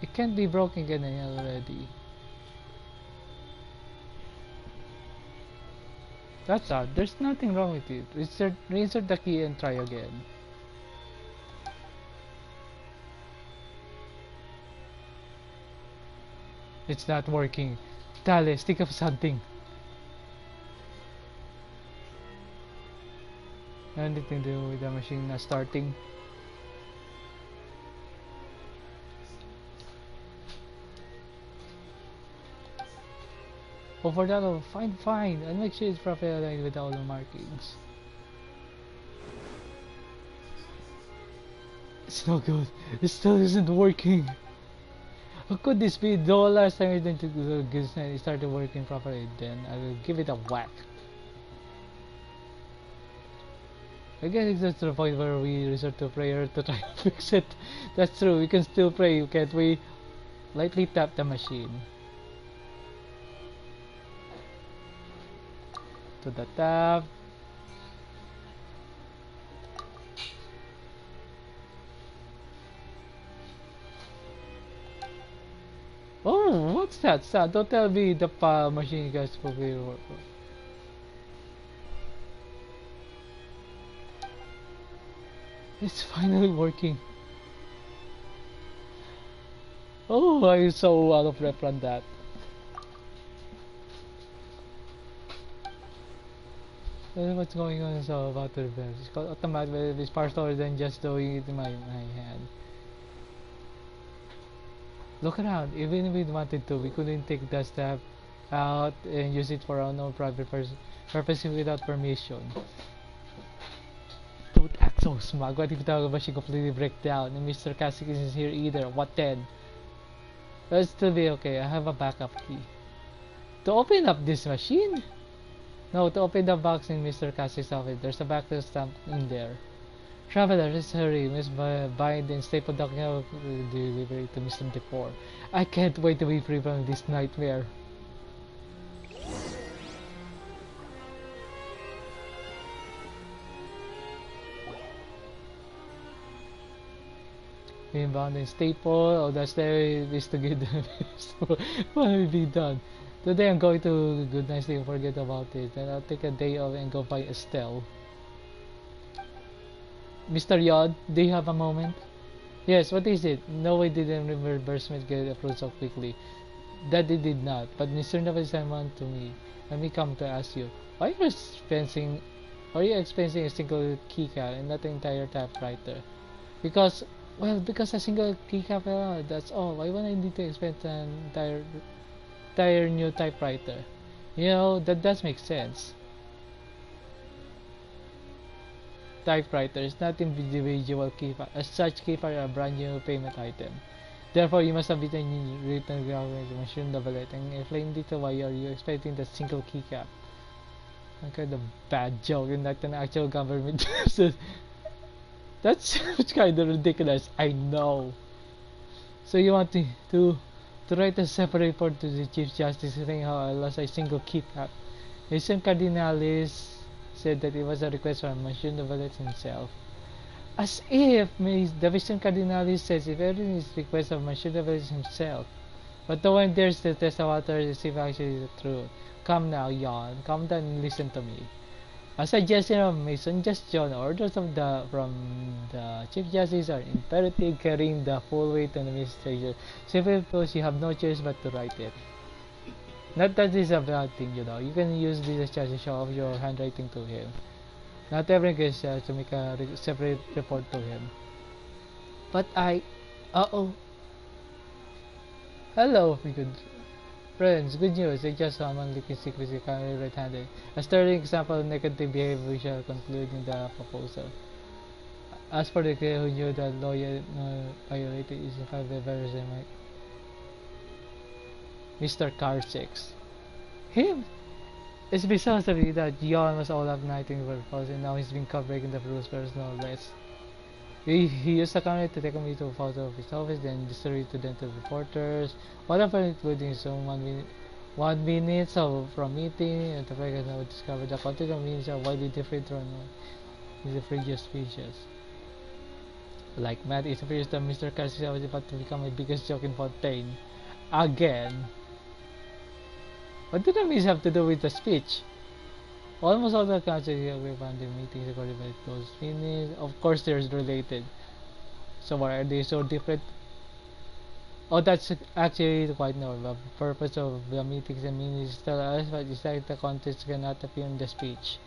[SPEAKER 1] It can't be broken again already. That's odd. There's nothing wrong with it. Reinsert the key and try again. It's not working. Dale, stick of something. Anything to do with the machine not starting. Over that, fine, and make sure it's properly aligned with all the markings. It's no good. It still isn't working. How could this be? The last time I didn't it started working properly, then I will give it a whack. I guess it's just the point where we resort to prayer to try to fix it. That's true, we can still pray, can't we? Lightly tap the machine. To the tap. Oh, what's that sound? Don't tell me the machine guys will be work. It's finally working. Oh, I'm so out of breath on that. What's going on so about the reverse? It's called automatic, but it's far slower than just doing it in my hand. Look around, even if we wanted to, we couldn't take the step out and use it for our own private purpose without permission. Don't act so smug. What if the machine completely breaks down and Mr. Kasich isn't here either? What then? That'll still be okay, I have a backup key. To open up this machine? No, to open the box in Mr. Kasich's office, there's a backup stamp in there. Traveler, let's hurry. We must bind and staple document delivery to Mr. Decor. I can't wait to be free from this nightmare. Being bound and staple. Oh, that's there is to get what will be done. Today I'm going to good night sleep and forget about it. Then I'll take a day off and go find Estelle. Mr. Yod, do you have a moment? Yes, what is it? No way didn't reimbursement get approved so quickly. That it did not, but Mr. Nova sent one to me. Let me come to ask you. Why are you expensing a single keycap and not the entire typewriter? Because a single keycap, that's all. Why would I need to expense an entire new typewriter? You know, that does make sense. Typewriters, not individual keypad. As such, keypad are a brand new payment item. Therefore, you must have written government machine double it and explain it why are you expecting the single keycap. Some kind of bad joke and not an actual government. That's kind of ridiculous. I know. So you want to write a separate report to the Chief Justice saying how I lost a single keycap. Jason Cardinalis said that it was a request from Monsieur Novalet himself. As if the Vision Cardinalis says if everything is request of Monsieur Novalet himself. But the one there's to test the water to see if actually is the truth. Come now, Jan. Come down and listen to me. A suggestion of my suggestion orders from the Chief Justice are imperative, carrying the full weight on the administration. Simply because you have no choice but to write it. Not that this is a bad thing, you know. You can use this as chance to show off your handwriting to him. Not everyone gets to make a separate report to him. But I... Uh-oh. Hello, we could... Friends, good news. They just summoned leaking secrecy currently right-handed. A sterling example of negative behavior we shall conclude in the proposal. As for the guy who knew that lawyer violated is in fact the virus, Mr. Car 6. Him! It's because of it that Yon was all up nighting for false and now he's been caught breaking the rules for no less. He used the camera to take me to a photo of his office, then distributed it to dental reporters. One of them including some 1 minute from meeting, and the fact now discovered the content of meetings are widely different from the previous speeches. Like Matt, it appears that Mr. Garcia was about to become my biggest joke in Fontaine. Again. What did the miss have to do with the speech? Almost all the accounts here we found in meetings according to those minutes. Of course, they're related. So why are they so different? Oh, that's actually quite normal. The purpose of the meetings and minutes is to tell us what is like the context cannot appear in the speech.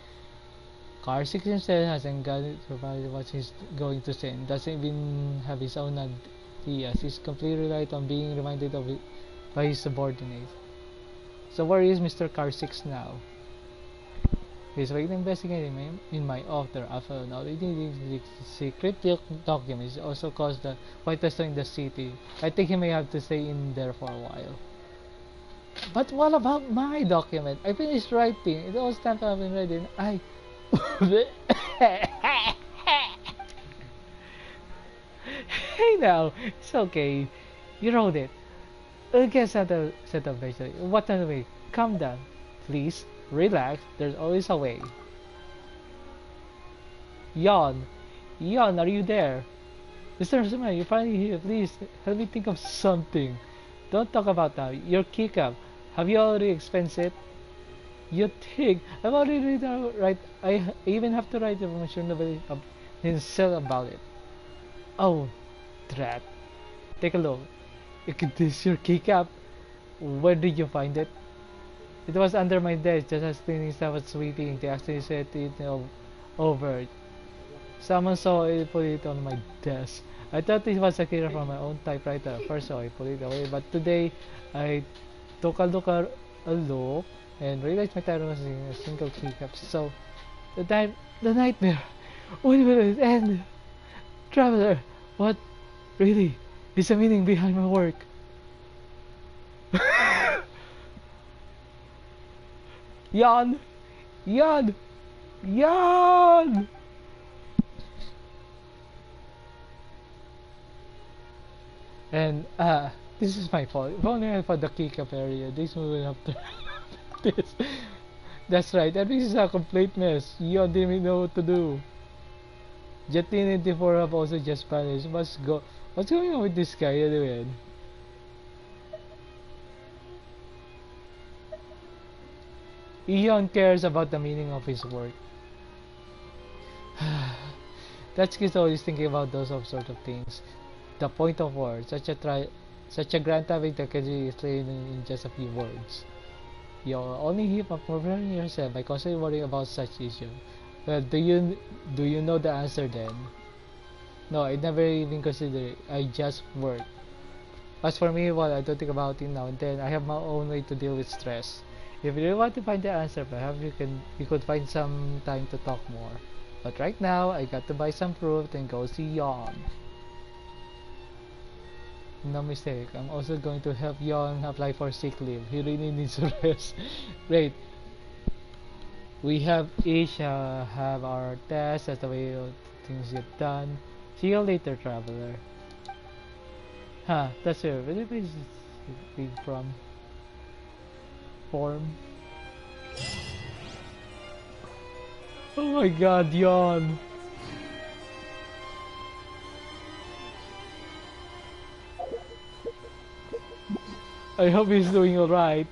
[SPEAKER 1] Car 6 himself hasn't got it provided what he's going to say and doesn't even have his own ideas. He's completely reliant on being reminded of it by his subordinates. So where is Mr. Car 6 now? He's waiting investigating in my office after now the secret documents also caused the protests in the city. I think he may have to stay in there for a while. But what about my document? I finished writing. It all stamped up and ready and I Hey now, it's okay. You wrote it. I'll get set up basically. What anyway? Calm down. Please, relax. There's always a way. Yawn. Yawn, are you there? Mr. Suma, you're finally here. Please, help me think of something. Don't talk about that. Your kick-up. Have you already expensed it? You think? I've already right. I even have to write information about himself about it. Oh, drat. Take a look. This your keycap? Where did you find it? It was under my desk, just as cleaning stuff was sweeping. They actually set it over. Someone saw it, put it on my desk. I thought it was a killer from my own typewriter. First, so I put it away. But today, I took a look and realized my typewriter was in a single keycap. So, the nightmare. When will it end? Traveler, what? Really? Is the meaning behind my work? Yawn! Yawn! Yawn! And, this is my fault. If only I found the kick-up area, this will have to this. That's right, and this is a complete mess. Yawn didn't even know what to do. Jetin and T4 have also just vanished. What's going on with this guy anyway? Eon cares about the meaning of his work. That's kid's always thinking about those sort of things. The point of words, such a grand topic that can be explained in just a few words. You only heap up preparing yourself by constantly worrying about such issues. Well, do you know the answer then? No, I never even considered it. I just work. As for me, well, I don't think about it now and then. I have my own way to deal with stress. If you really want to find the answer, perhaps you could find some time to talk more. But right now, I got to buy some fruit and go see Yon. No mistake, I'm also going to help Yon apply for sick leave. He really needs to rest. Great. We have each have our tests as the way things get done. See you later, traveler. Huh, that's it. Where is it from? Form. Oh my god, Yawn. I hope he's doing alright.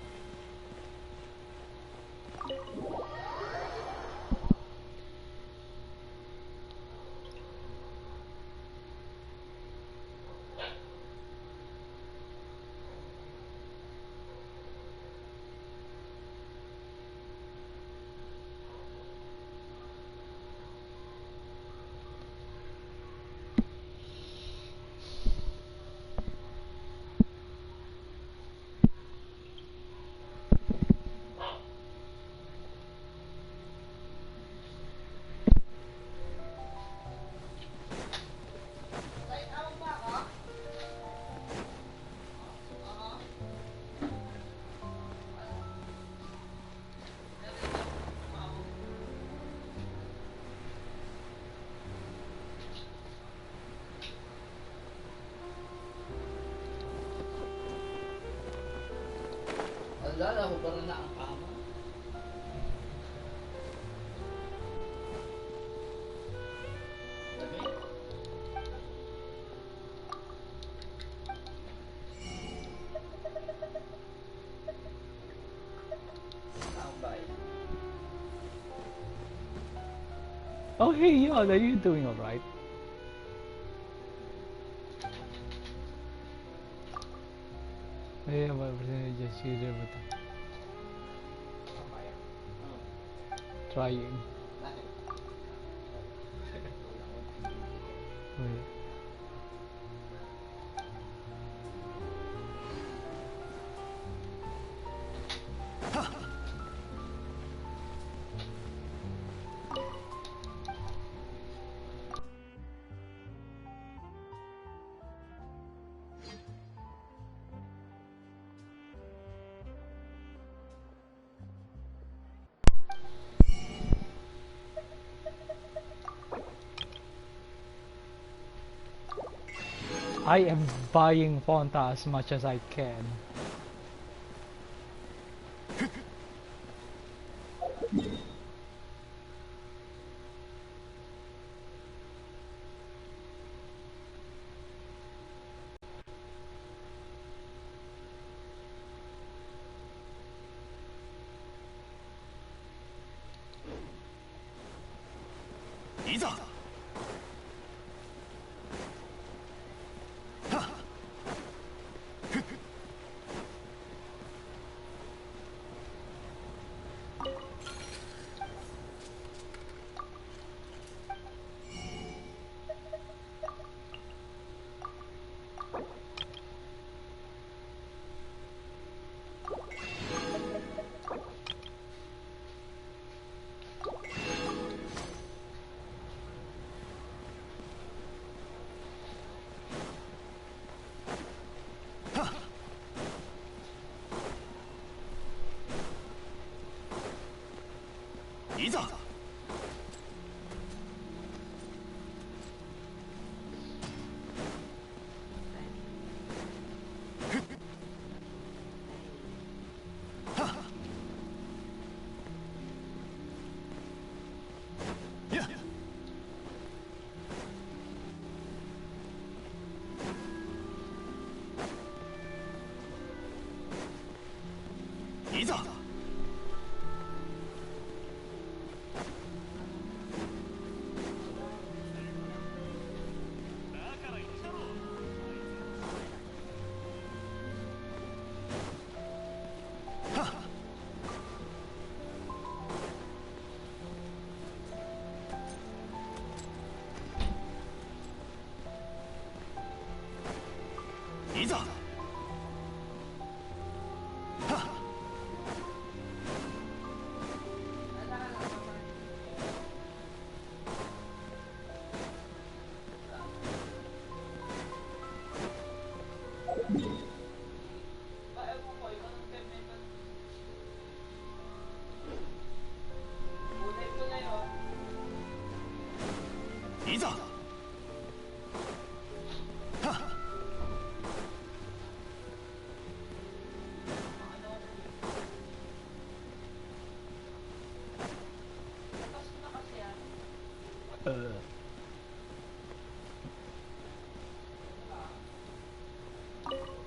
[SPEAKER 1] Oh hey Yon, are you doing alright? Yeah, my just user but trying. Wait. I am buying Fonta as much as I can.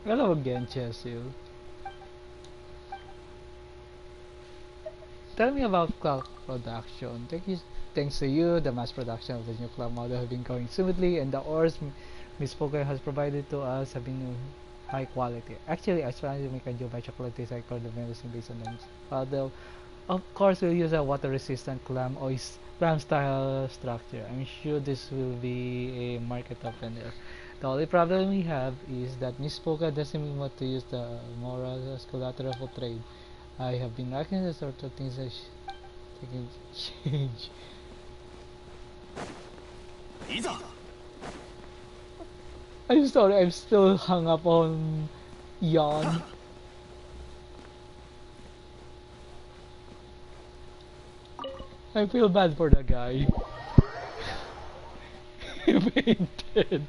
[SPEAKER 1] Hello again, Chesil. Tell me about cloud production. Thanks to you, the mass production of the new cloud model have been going smoothly, and the ores Miss Poker has provided to us have been high quality. Actually, I was trying to make a new batch of recycle the medicine based on them. Although, of course, we'll use a water-resistant clam style structure. I'm sure this will be a market opener. The only problem we have is that Miss Poker doesn't want to use the moral as collateral for trade. I have been lacking the sort of things I can change. I'm sorry, I'm still hung up on Yawn. I feel bad for the guy. He fainted.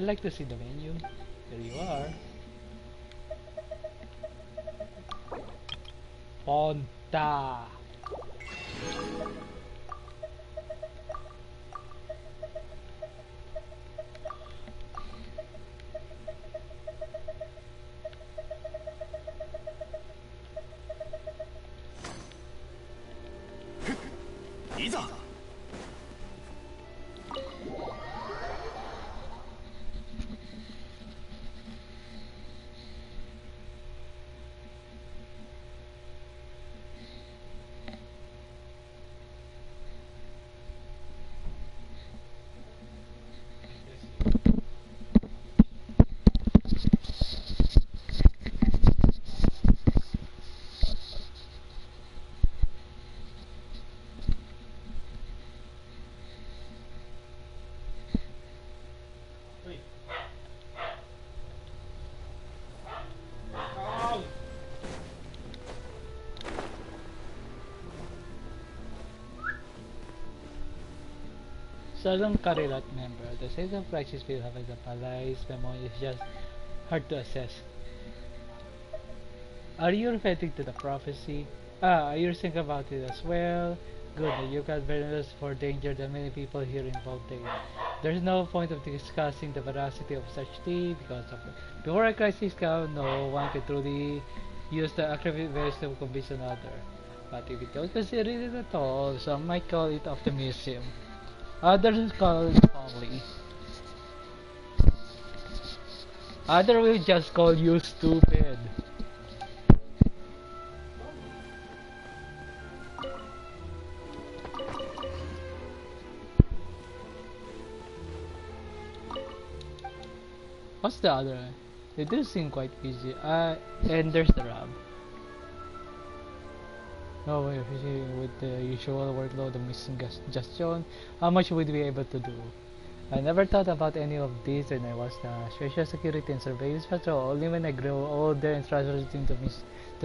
[SPEAKER 1] I'd like to see the menu. There you are. Ponta.
[SPEAKER 3] Iza.
[SPEAKER 1] Seldom Karilat member. The sense of crisis will have as a palace memory is just hard to assess. Are you referring to the prophecy? Ah, you think about it as well. Good, you got very for danger that many people here involved in. There's no point of discussing the veracity of such thing because of it. Before a crisis comes, no one can truly use the accurate ways to convince another. But if you don't consider it at all, some might call it optimism. Others call it folly. Others will just call you stupid. What's the other? They do seem quite busy. And there's the Rab. No way, with the usual workload of missing suggestion, how much would we be able to do? I never thought about any of this when I was the Special Security and Surveillance Patrol. Only when I grew older and transferred into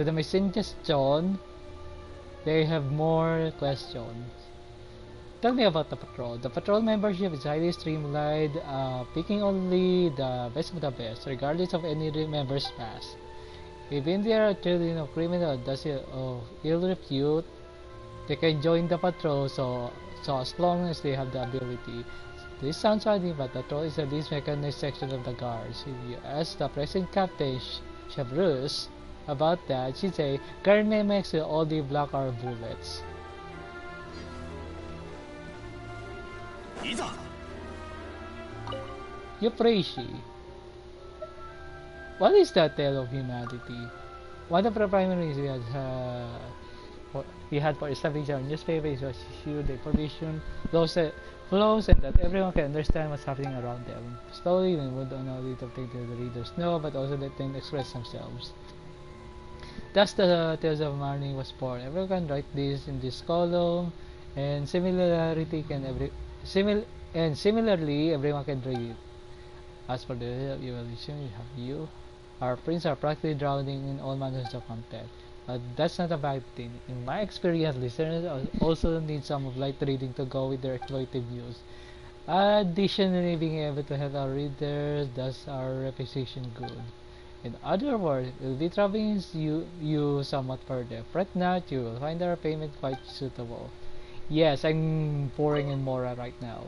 [SPEAKER 1] the missing suggestion, they have more questions. Tell me about the patrol. The patrol membership is highly streamlined, picking only the best of the best, regardless of any member's past. Even if they are children of criminal of ill repute, they can join the patrol so as long as they have the ability. This sounds funny, but the patrol is the least mechanized section of the guards. If you ask the present captain, Chevrus, about that, she'd say, guard mimics will only block our bullets.
[SPEAKER 3] Iza.
[SPEAKER 1] You praise she. What is the tale of humanity? One of the primary reasons we had for establishing our newspaper is to issue the information flows and that everyone can understand what's happening around them. Slowly, we would not only to think that the readers know, but also let them express themselves. Thus, the Tales of Marnie was born. Everyone can write this in this column, and similarly, everyone can read it. As for the evaluation, we have you. Our prints are practically drowning in all manners of content. But that's not a bad thing. In my experience, listeners also need some of light reading to go with their exploitive views. Additionally, being able to help our readers does our reputation good. In other words, we'll be traveling you somewhat further. Fret not, you will find our payment quite suitable. Yes, I'm pouring in Mora right now.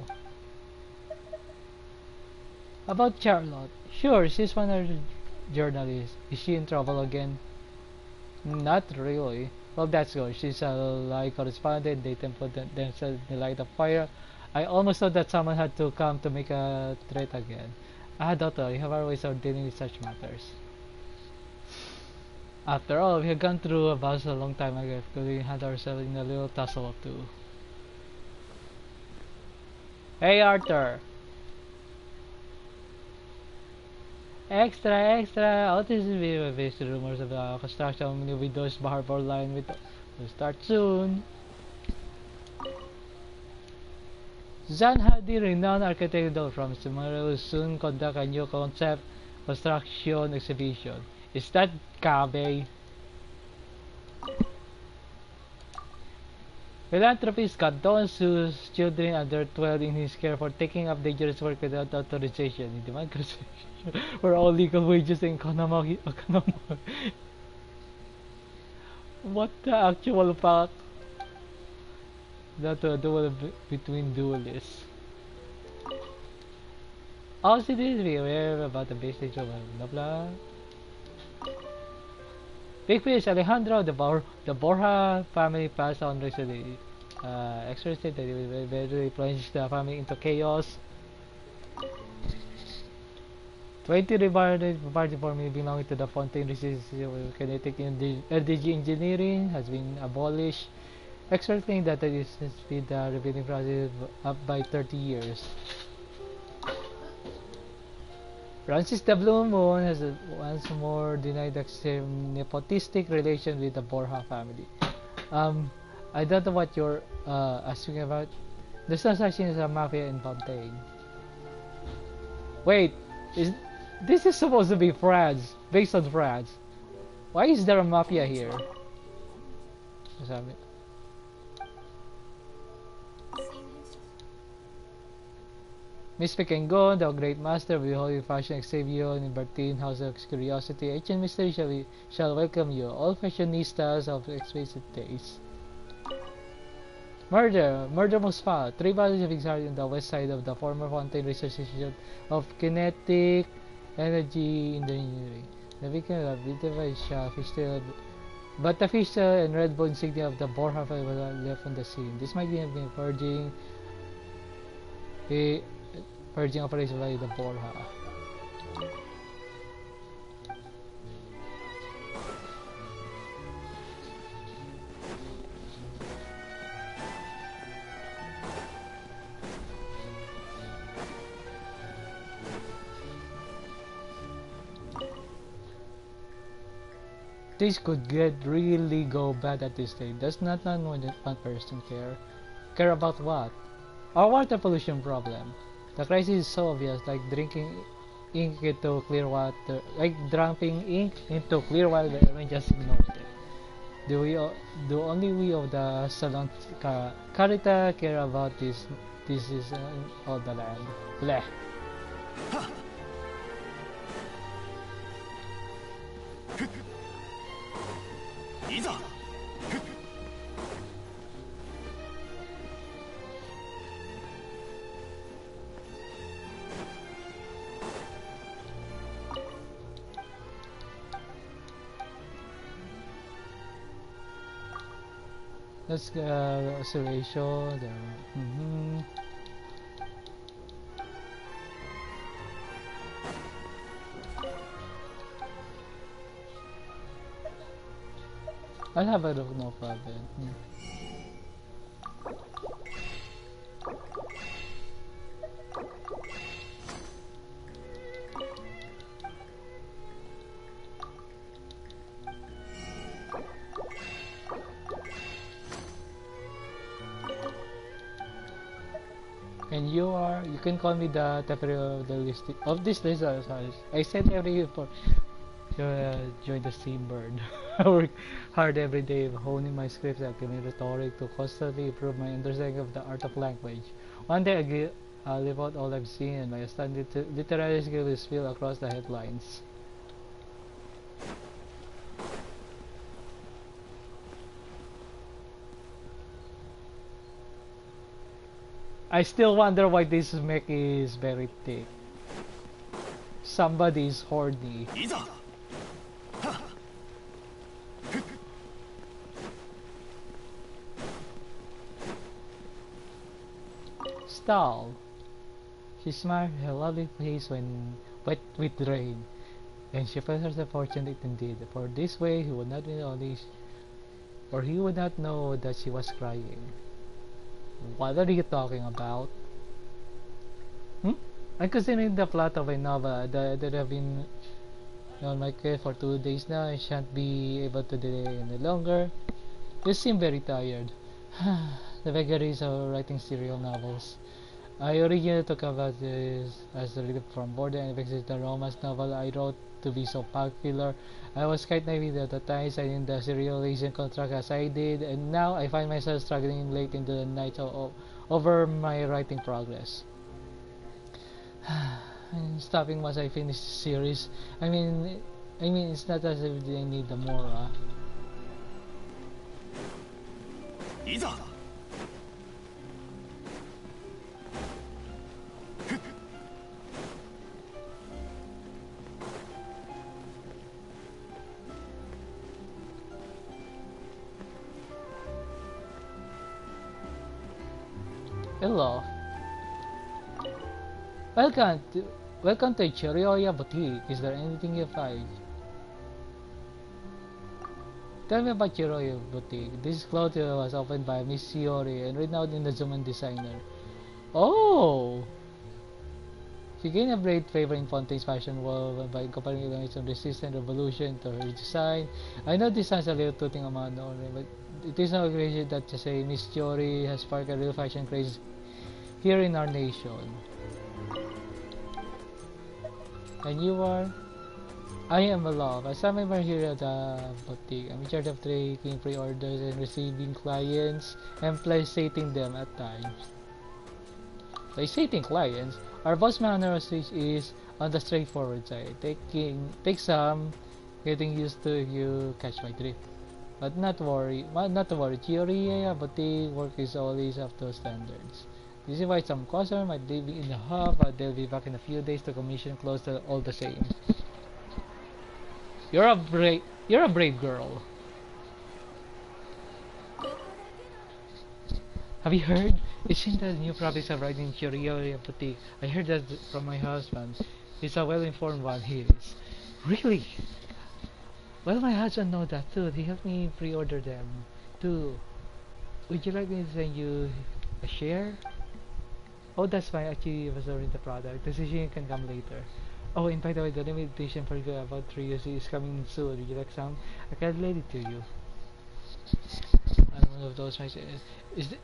[SPEAKER 1] About Charlotte. Sure, she's one of the journalists. Is she in trouble again? Not really. Well, that's good. She's a lie correspondent. They can put themselves in the light of fire. I almost thought that someone had to come to make a threat again. Doctor, you have our ways of dealing with such matters. After all, we have gone through a battle a long time ago. Could we had ourselves in a little tussle or two? Hey, Arthur! Extra, extra! All this is based on rumors of the construction of new Windows harbor line will start soon. Zan Hadi, renowned architect from tomorrow, will soon conduct a new concept construction exhibition. Is that Kabe? Philanthropist condones whose children under 12 in his care for taking up dangerous work without authorization. Hindi man kasi for all legal wages and economic. What the actual fact? Not a duel between duelists. All citizens be aware about the basics of blah blah. Big Fish Alejandro, the Borja family passed on recently. Exorcism that will eventually plunge the family into chaos. 20 rebarred party formula belonging to the Fontaine Resistance Kinetic LDG engineering has been abolished. Experts claim that it has speed the rebuilding process up by 30 years. Francis the Blue Moon has once more denied the nepotistic relation with the Borja family. I don't know what you're asking about. There's no such thing as a mafia in Fontaine. Wait, this is supposed to be France, based on France. Why is there a mafia here? Miss Pekengo, the great master of the holy fashion Xavier in Bertin, House of Curiosity, ancient mystery shall welcome you, all fashionistas of exquisite taste. Murder most foul. 3 bodies have been discovered on the west side of the former Fontaine Research Institute of Kinetic Energy Engineering. The victim of the fishtail, but the fishtail and red bone insignia of the Borja family were left on the scene. This might have been purging operation by the Borja. This could really go bad at this stage. Does not one person care about what? Our water pollution problem. The crisis is so obvious, like drinking ink into clear water, like dumping ink into clear water and just ignores it. Do only we of the Salon Carita care about this? This is all the land. Bleh. Let's acceleration. I'll have a look, no problem. And you can call me the temporary of the list of this list. I said every for join the Seabird. I work hard every day honing my scripts and rhetoric to constantly improve my understanding of the art of language. One day I'll live out all I've seen and my astounding literary skill will spill across the headlines. I still wonder why this mech is very thick. Somebody is horny. Stall. She smiled her lovely face when wet with rain, and she felt herself fortunate indeed, for this way he would not know that she was crying. What are you talking about? I'm considering the plot of a novel that have been on my case for 2 days now. I shan't be able to delay any longer. You seem very tired. The vagaries of writing serial novels. I originally took about this as a relief from boredom and because the romance novel I wrote to be so popular. I was quite naive at the time, signing the serialization contract as I did, and now I find myself struggling late into the night over my writing progress. I'm stopping once I finish the series. I mean, it's not as if they need the more.
[SPEAKER 3] いざ
[SPEAKER 1] Hello. Welcome to Chirioya Boutique. Is there anything you find? Tell me about Chirioya Boutique. This clothing was opened by Miss Shiori, and renowned Inazuman designer. Oh! She gained a great favor in Fontaine's fashion world by incorporating elements of resistance revolution to her design. I know this sounds a little tooting amount, but it is no occasion that to say Miss Shiori has sparked a real fashion craze here in our nation. And you are? I am Love. I am a member here at the boutique. I'm in charge of taking pre-orders and receiving clients and placating them at times. Placating clients? Our boss manner is on the straightforward side. Take some getting used to if you catch my drift. But not to worry. Theory boutique work is always up to standards. This is why some customer might leave in the hub, but they'll be back in a few days to commission clothes all the same. You're a brave girl. Have you heard? It seems that new products are arriving in Chirioya Boutique. I heard that from my husband. He's a well-informed one, he is. Really? Well, my husband knows that too. He helped me pre-order them too. Would you like me to send you a share? Oh, that's fine. Actually, I was ordering the product. The decision can come later. Oh, and by the way, the limited edition for about 3 years is coming soon. Would you like some? I can lend it to you. And one of those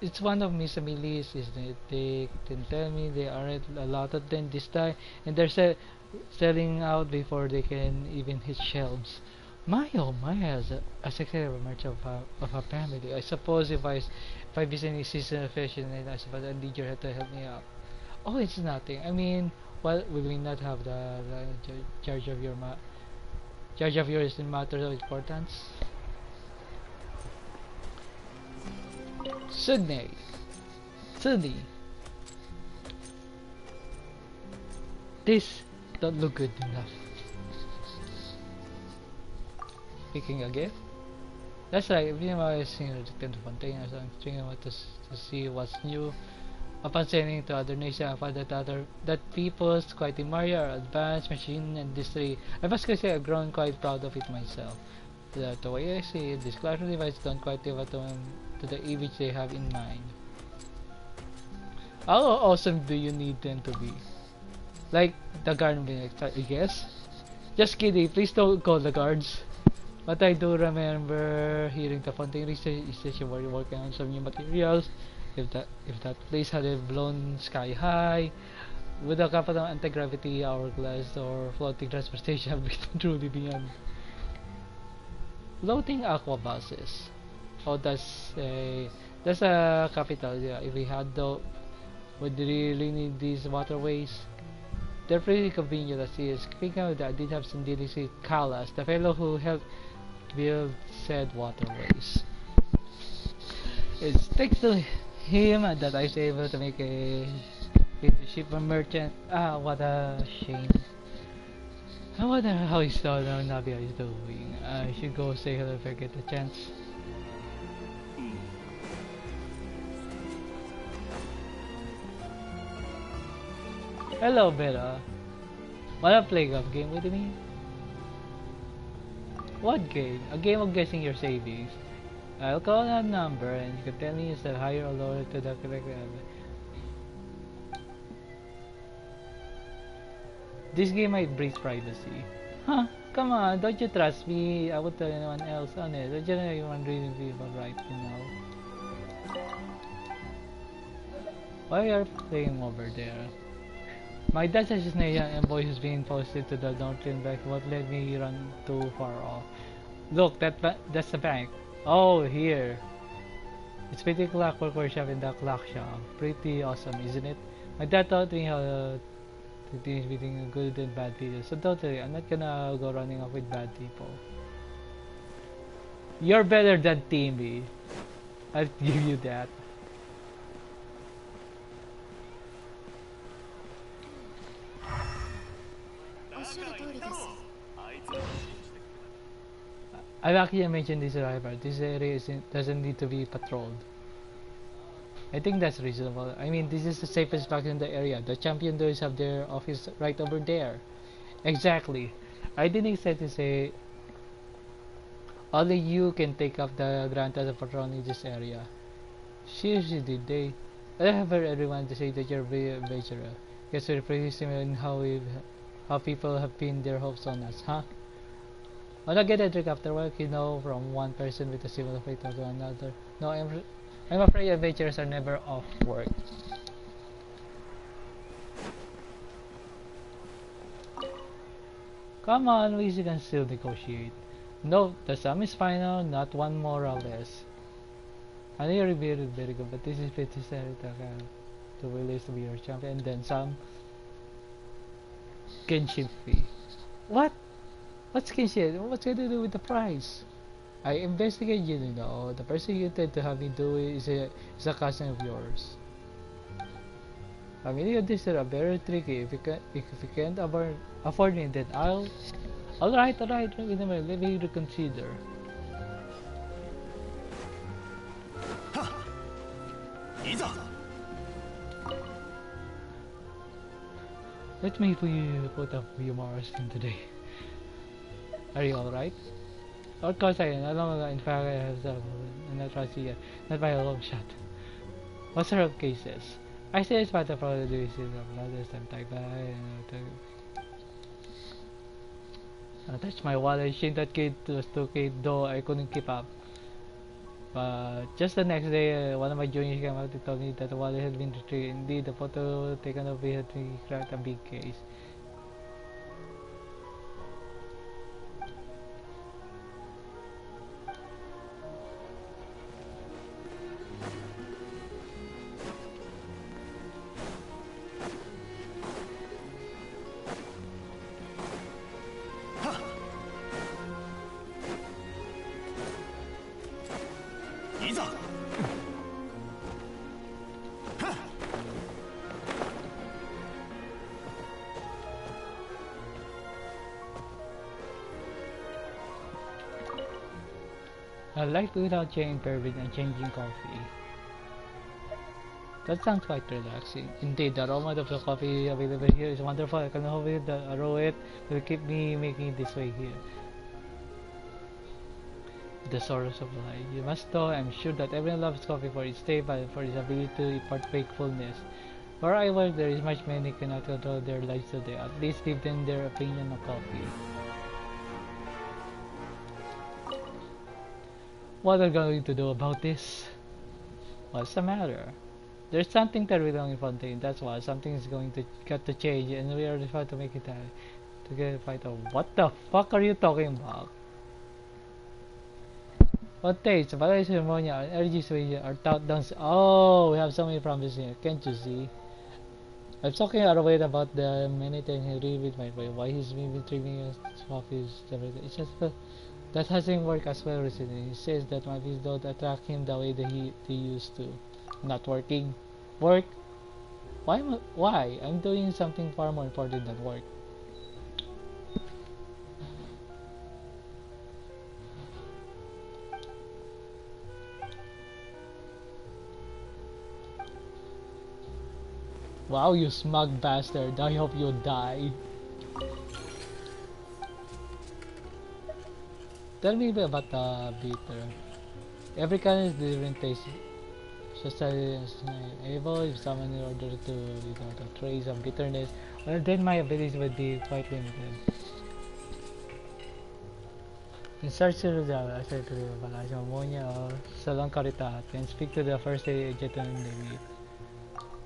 [SPEAKER 1] it's one of Miss Amelia's, isn't it? They can tell me there aren't a lot of them this time, and they're selling out before they can even hit shelves. My oh my, as a secretary merch of a family, I suppose if I visit any seasonal fashion, and I suppose I need your help to help me out. Oh, it's nothing. I mean, well, we will not have the charge of yours in matters of importance. Sydney. This don't look good enough. Picking a gift? That's right, every time I was seeing Return to Fontaine, I was thinking about to see what's new. Upon sailing to other nations, I found that peoples quite admire our advanced machine industry. I must say I've grown quite proud of it myself. The way I see it, these classroom devices don't quite live up to the image they have in mind. How awesome do you need them to be? Like the guard, I guess? Just kidding, please don't call the guards. But I do remember hearing the Fontaine station where you're working on some new materials. If that place had blown sky high, would a couple of anti-gravity hourglass or floating transportation have been truly beyond? Floating aqua buses. Oh, that's a capital. Yeah, if we had though, would really need these waterways. They're pretty convenient as is. Speaking of that, I did have some dealings with Callas, the fellow who helped build said waterways. It's thanks to him that I was able to make a ship a merchant. Ah, what a shame. I wonder how his daughter Navia is doing. I should go say hello if I get the chance. Hello, Bella. Wanna play a game with me? What game? A game of guessing your savings. I'll call that number and you can tell me is that higher or lower to the correct level. This game might breach privacy. Huh? Come on, don't you trust me? I would tell anyone else on it. Don't you know anyone reading people right, you know? Why are you playing over there? My dad says his name and voice is being posted to the northern bank won't let me run too far off. Look, that's the bank. Oh, here. It's pretty clockwork workshop in the clock shop. Pretty awesome, isn't it? My dad taught me how to distinguish between good and bad people. So don't worry, I'm not gonna go running off with bad people. You're better than Timmy. I'll give you that. I actually mentioned this earlier. This area doesn't need to be patrolled. I think that's reasonable. I mean, this is the safest spot in the area. The champion doors have their office right over there. Exactly. I didn't expect to say only you can take up the grant as a patrolling this area. Seriously, did they? I have heard everyone to say that you're very adventurous. Guess we're pretty similar in how people have pinned their hopes on us, huh? Wanna get a drink after work, you know, from one person with a similar fate to another. No, I'm afraid adventurers are never off work. Come on, we can still negotiate. No, the sum is final, not one more or less. I know you're very good, but this is pretty sad to release to be your champion, and then some Genshin fee. What? What's Genshin? What's going to do with the price? I investigate you, you know. The person you intend to have me do is a cousin of yours. I mean, this is very tricky. If you can't afford me, then Alright, wait a minute, let me reconsider. Let me put a few more in today. Are you alright? Of course I am. In fact, I have some. I'm not trying to see it. Not by a long shot. What sort of cases? I say it's part of the disease of others. I'm type by. I touched my wallet. Shame that kid was too kid, though I couldn't keep up. But just the next day, one of my juniors came out to tell me that the wallet had been retrieved. Indeed, the photo taken of it had cracked a big case. I like without changing bourbon and changing coffee. That sounds quite relaxing. Indeed, the aroma of the coffee available here is wonderful. I can hope the aroma will keep me making it this way here. The source of life. You must know, I'm sure that everyone loves coffee for its taste and for its ability to impart wakefulness. Where I work, there is much many cannot control their lives today. At least give them their opinion on coffee. What are we going to do about this? What's the matter? There's something terribly wrong in Fontaine, that's why something is going to got to change and we are trying to make it to get a fight out. What the fuck are you talking about? Fontaine, Valais Ceremonial and energy swing are taught down. Oh, we have so many promises here, can't you see? I'm talking out of it about the many times he read with my way, why he's been trimming his office, everything. It's just that hasn't worked as well recently. He says that my fees don't attract him the way that they used to. Not working. Work? Why? I'm doing something far more important than work. Wow, you smug bastard. I hope you die. Tell me about the bitter. Every kind is different taste. Just able if someone in order to to trace some bitterness, well then my abilities would be quite limited. In search to the asset to the Valais ammonia or Salon Carita and speak to the first aid agent when they meet.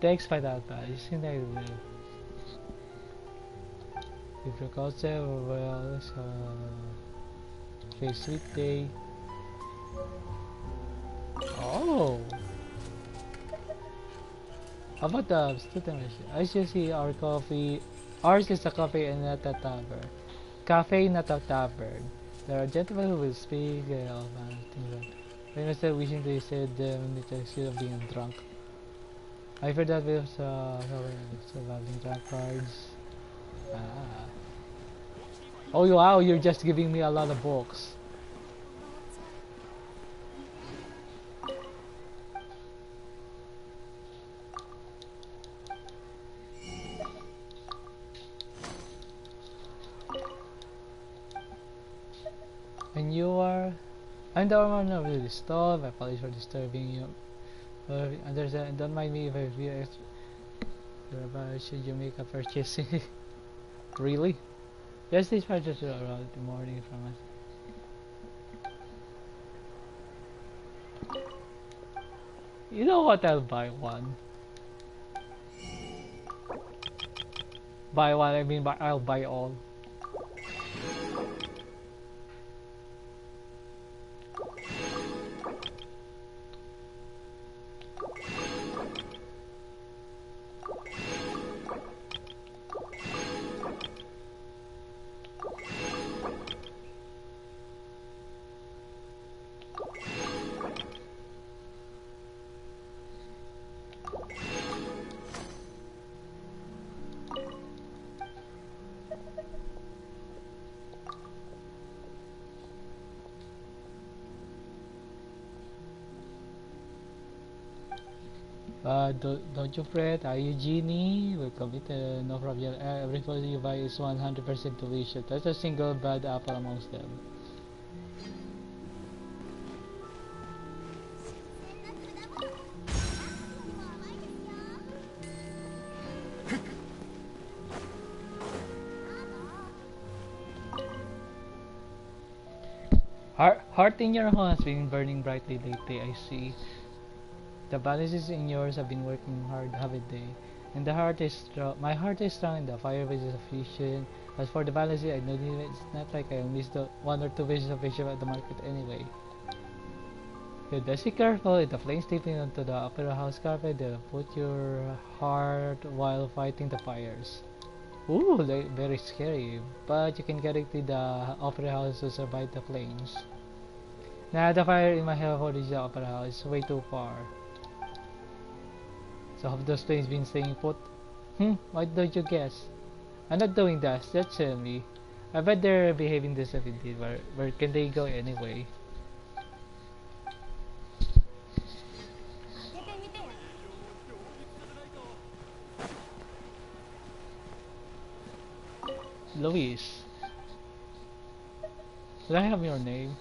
[SPEAKER 1] Thanks by that, you seem like If you call several wells, face sweet day. Oh! How about the student mission? I still see our coffee. Ours is a coffee and not a tavern. Cafe, not a tavern. There are gentlemen who will speak of things like when I said wishing they said them the excuse of being drunk. I heard that with surviving drunkards. Ah. Oh wow, you're just giving me a lot of books. And you are... I'm the owner of the stall. My apologies for disturbing you. Understand, don't mind me if I feel extra. Should you make a purchase? Really? Yes, these purchases are around the morning from us. You know what? I'll buy one. Buy one, I mean, I'll buy all. Don't you fret, are you Genie? We'll commit no problem. Every food you buy is 100% delicious. That's a single bad apple amongst them. Heart in your home has been burning brightly lately, I see. The balances in yours have been working hard, haven't they? And the heart is strong. My heart is strong and the fire is sufficient. As for the balances, I know it's not like I missed the 1 or 2 pieces of fish at the market anyway. You best be careful. If the flames slipping onto the opera house carpet, they'll put your heart while fighting the fires. Ooh, very scary. But you can guarantee the opera house will survive the flames. Nah, the fire in my head for the opera house is way too far. So have those planes been staying put? Why don't you guess? I'm not doing that, that's silly. I bet they're behaving this way indeed. Where can they go anyway? Luis. Should I have your name?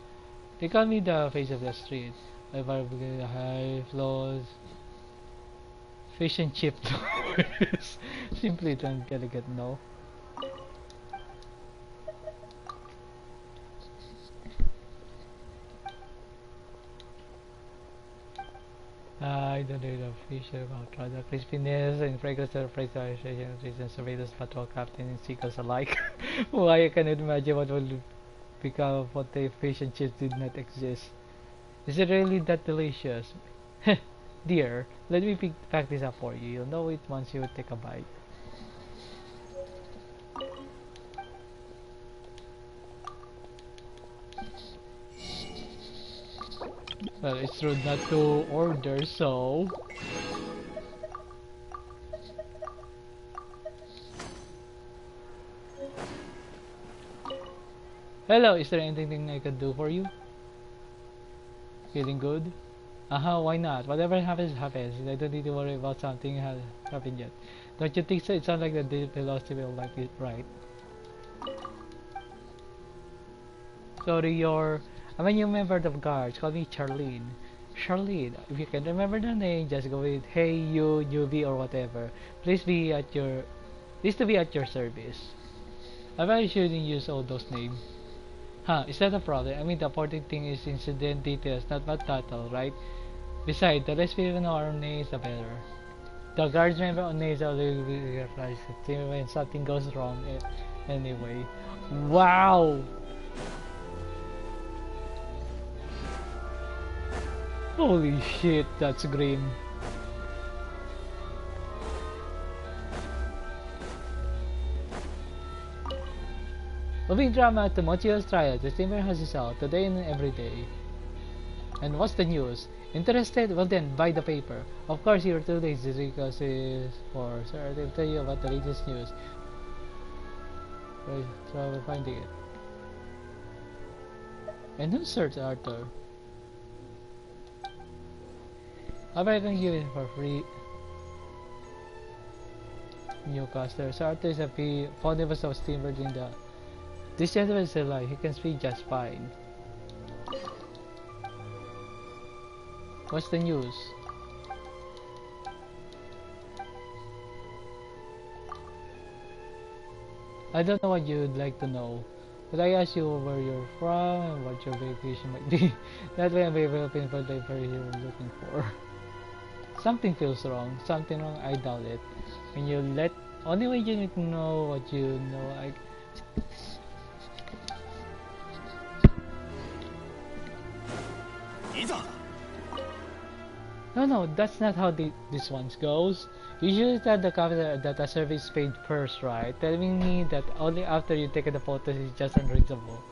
[SPEAKER 1] They call me the face of the street. I barbecue high floors. Fish and chip tours. Simply don't delegate, no. I don't know the fish about the crispiness and fragrance of preservation and surveillance patrol captain and seagulls alike. Why I cannot imagine what would become of what the fish and chips did not exist. Is it really that delicious? Dear, let me pack this up for you. You'll know it once you take a bite. Well, it's rude not to order, so... Hello, is there anything I can do for you? Feeling good? Why not? Whatever happens, happens. I don't need to worry about something has happened yet. Don't you think so? It sounds like the velocity will like it, right? Sorry, I'm a new member of the guards. Call me Charlene. Charlene, if you can remember the name, just go with hey, you, newbie, or whatever. Please to be at your service. I probably shouldn't use all those names. Is that a problem? I mean, the important thing is incident details, not what title, right? Besides, the less people know our names, the better. The guards member on names are really realized when something goes wrong. Anyway, wow! Holy shit, that's grim. Moving drama to Mochio's trial. The steamer has its out today and every day. And what's the news? Interested? Well then, buy the paper. Of course, you're too lazy because it's for. So I'll tell you about the latest news. Right, trouble finding it. And who searched Arthur? How about I can give it for free? Newcaster. So Arthur is a fondness of steamer in the. This gentleman is alive. He can speak just fine. What's the news? I don't know what you'd like to know, but I asked you where you're from and what your vacation might be. That way I'm able to pinpoint the person you're looking for. Something feels wrong. Something wrong, I doubt it. When you let... Only way you need to know what you know, No, that's not how this one goes. You should tell the captain that a service is paid first, right? Telling me that only after you take the photos is just unreasonable.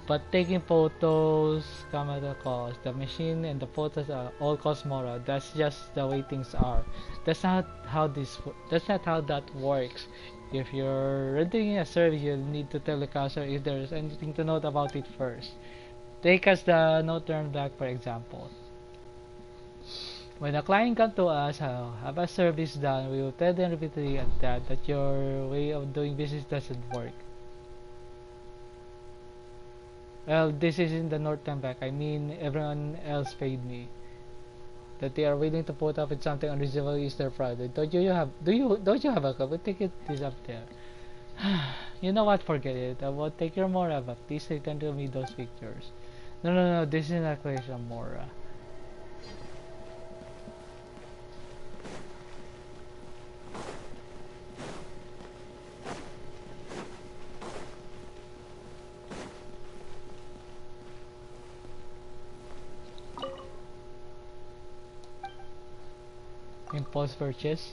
[SPEAKER 1] But taking photos come at a cost. The machine and the photos are all cost more. That's just the way things are. That's not how that works. If you're renting a service, you'll need to tell the customer if there's anything to note about it first. Take us the no turn back for example. When a client comes to us, have a service done, we will tell them repeatedly at that your way of doing business doesn't work. Well, this isn't the Northern back. I mean, everyone else paid me. That they are willing to put up with something unreasonable is their pride. Don't you have a cup? We'll take this up there. You know what? Forget it. I will take your Mora back. Please return to me those pictures. No. This is not question Mora. Impulse purchase.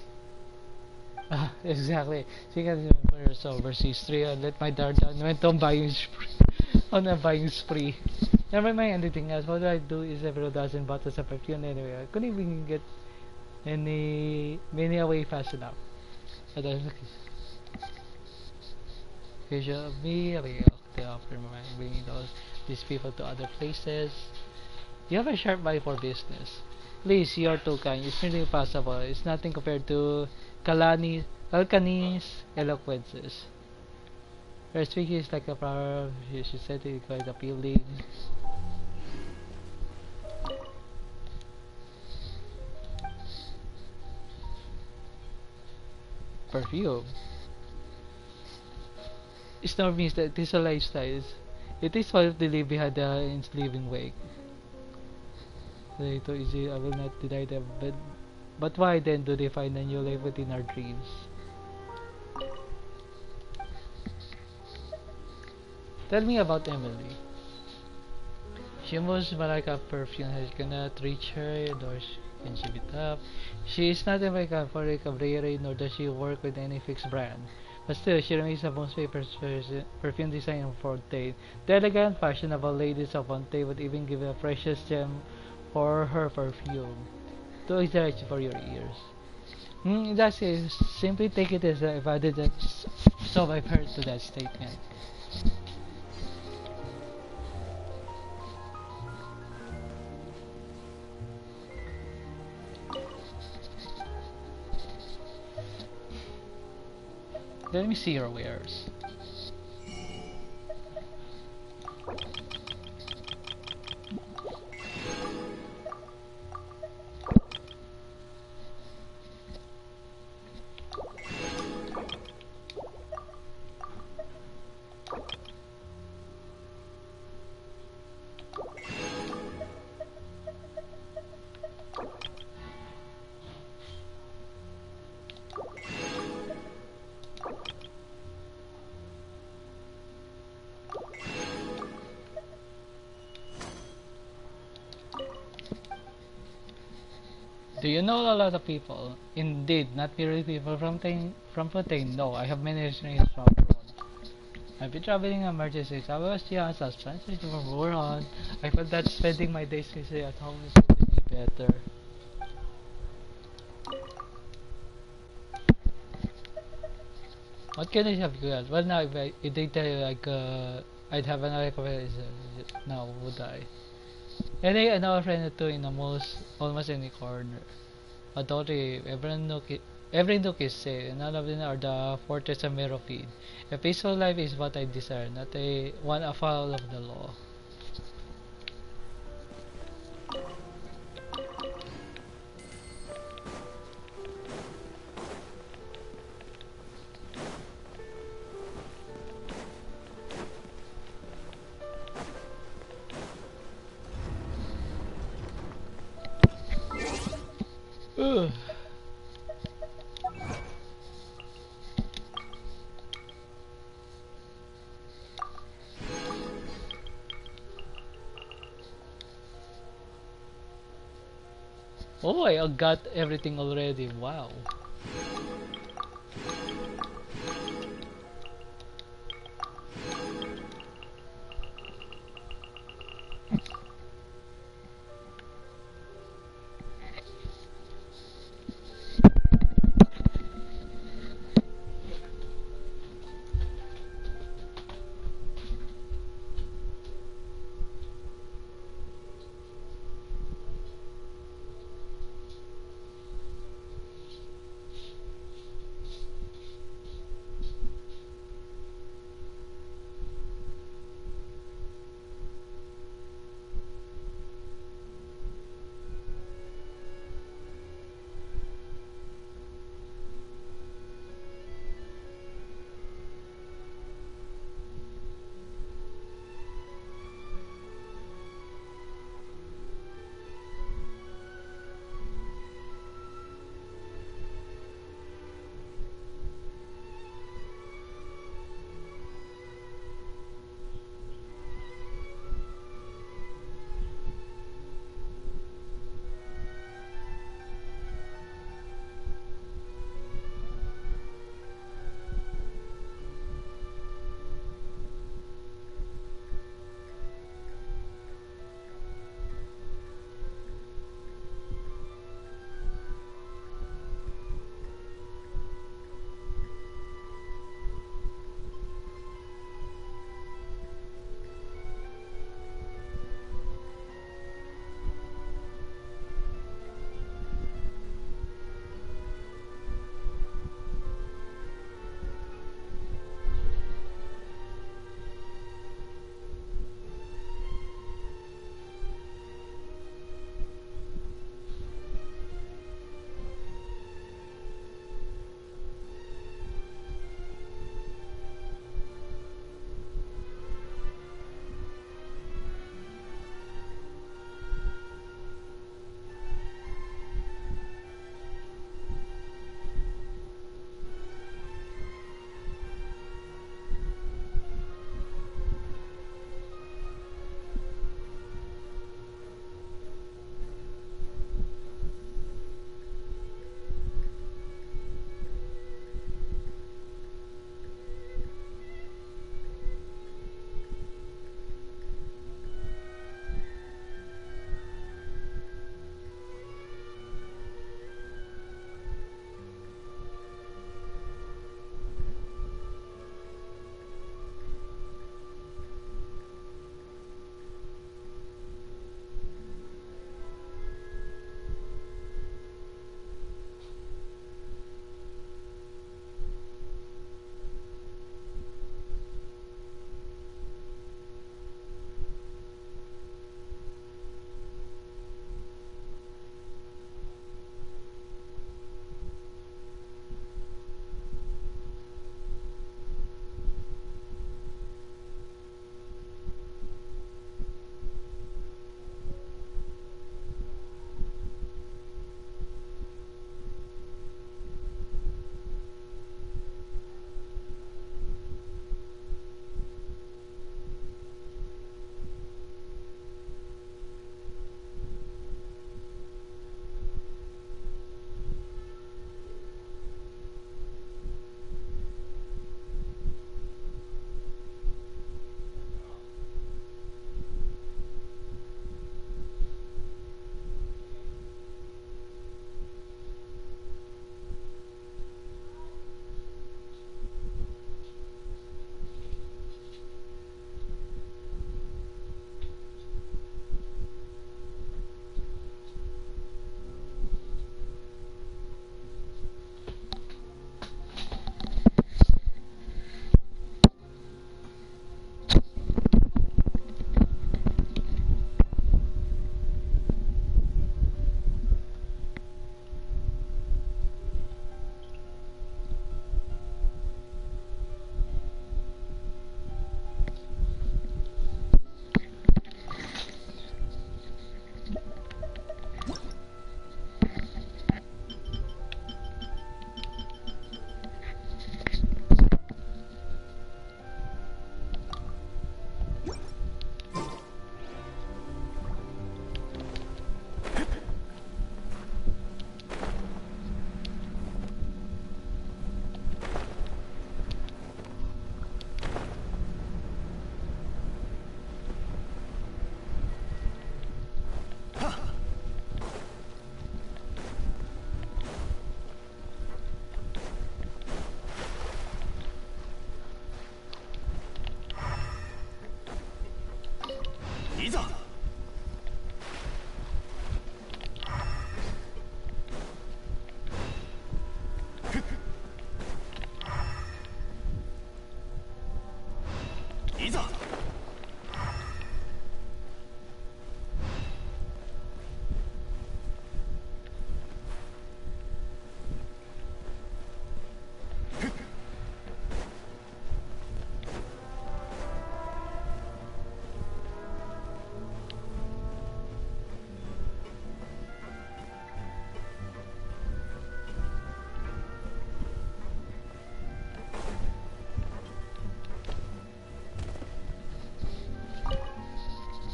[SPEAKER 1] Exactly. So you can remember yourself overseas 3 let my Dardan went on buying spree. On a buying spree. Never mind anything else. What I do is every dozen bottles of perfume anyway. I couldn't even get many away fast enough. But I look visual of me, they offer bringing these people to other places. You have a sharp eye for business. Please, you are too kind. It's nearly impossible. It's nothing compared to Kalkani's eloquences. Her speaking is like a flower. She said it quite appealing. Perfume. It's not means that it is a lifestyle. It is what they leave behind in living wake. Too easy, I will not deny them, but why then do they find a new life within our dreams? Tell me about Emily. She moves like a perfume has cannot reach her, nor can she beat up. She is not like a cabrera, nor does she work with any fixed brand. But still, she remains the most famous perfume designer of Fontaine. The elegant, fashionable ladies of Fontaine would even give a precious gem for her perfume. Too exaggerate for your ears. That's it. Simply take it as if I didn't. So I've heard to that statement. Let me see your wares. Do you know a lot of people? Indeed, not merely people from Putain. No, I have many strangers from abroad. I've been traveling in emergencies. I was young, suspension for more on. I felt that spending my days busy at home is suited me better. What can I have you got? Well, now if I did tell you like I'd have another recommendation now, would I? And I know a friend or two in almost any corner. But don't worry, every nook is safe, and none of them are the fortress of Meropid. A peaceful life is what I desire, not a one afoul of the law. Ugh. Oh, I got everything already. Wow.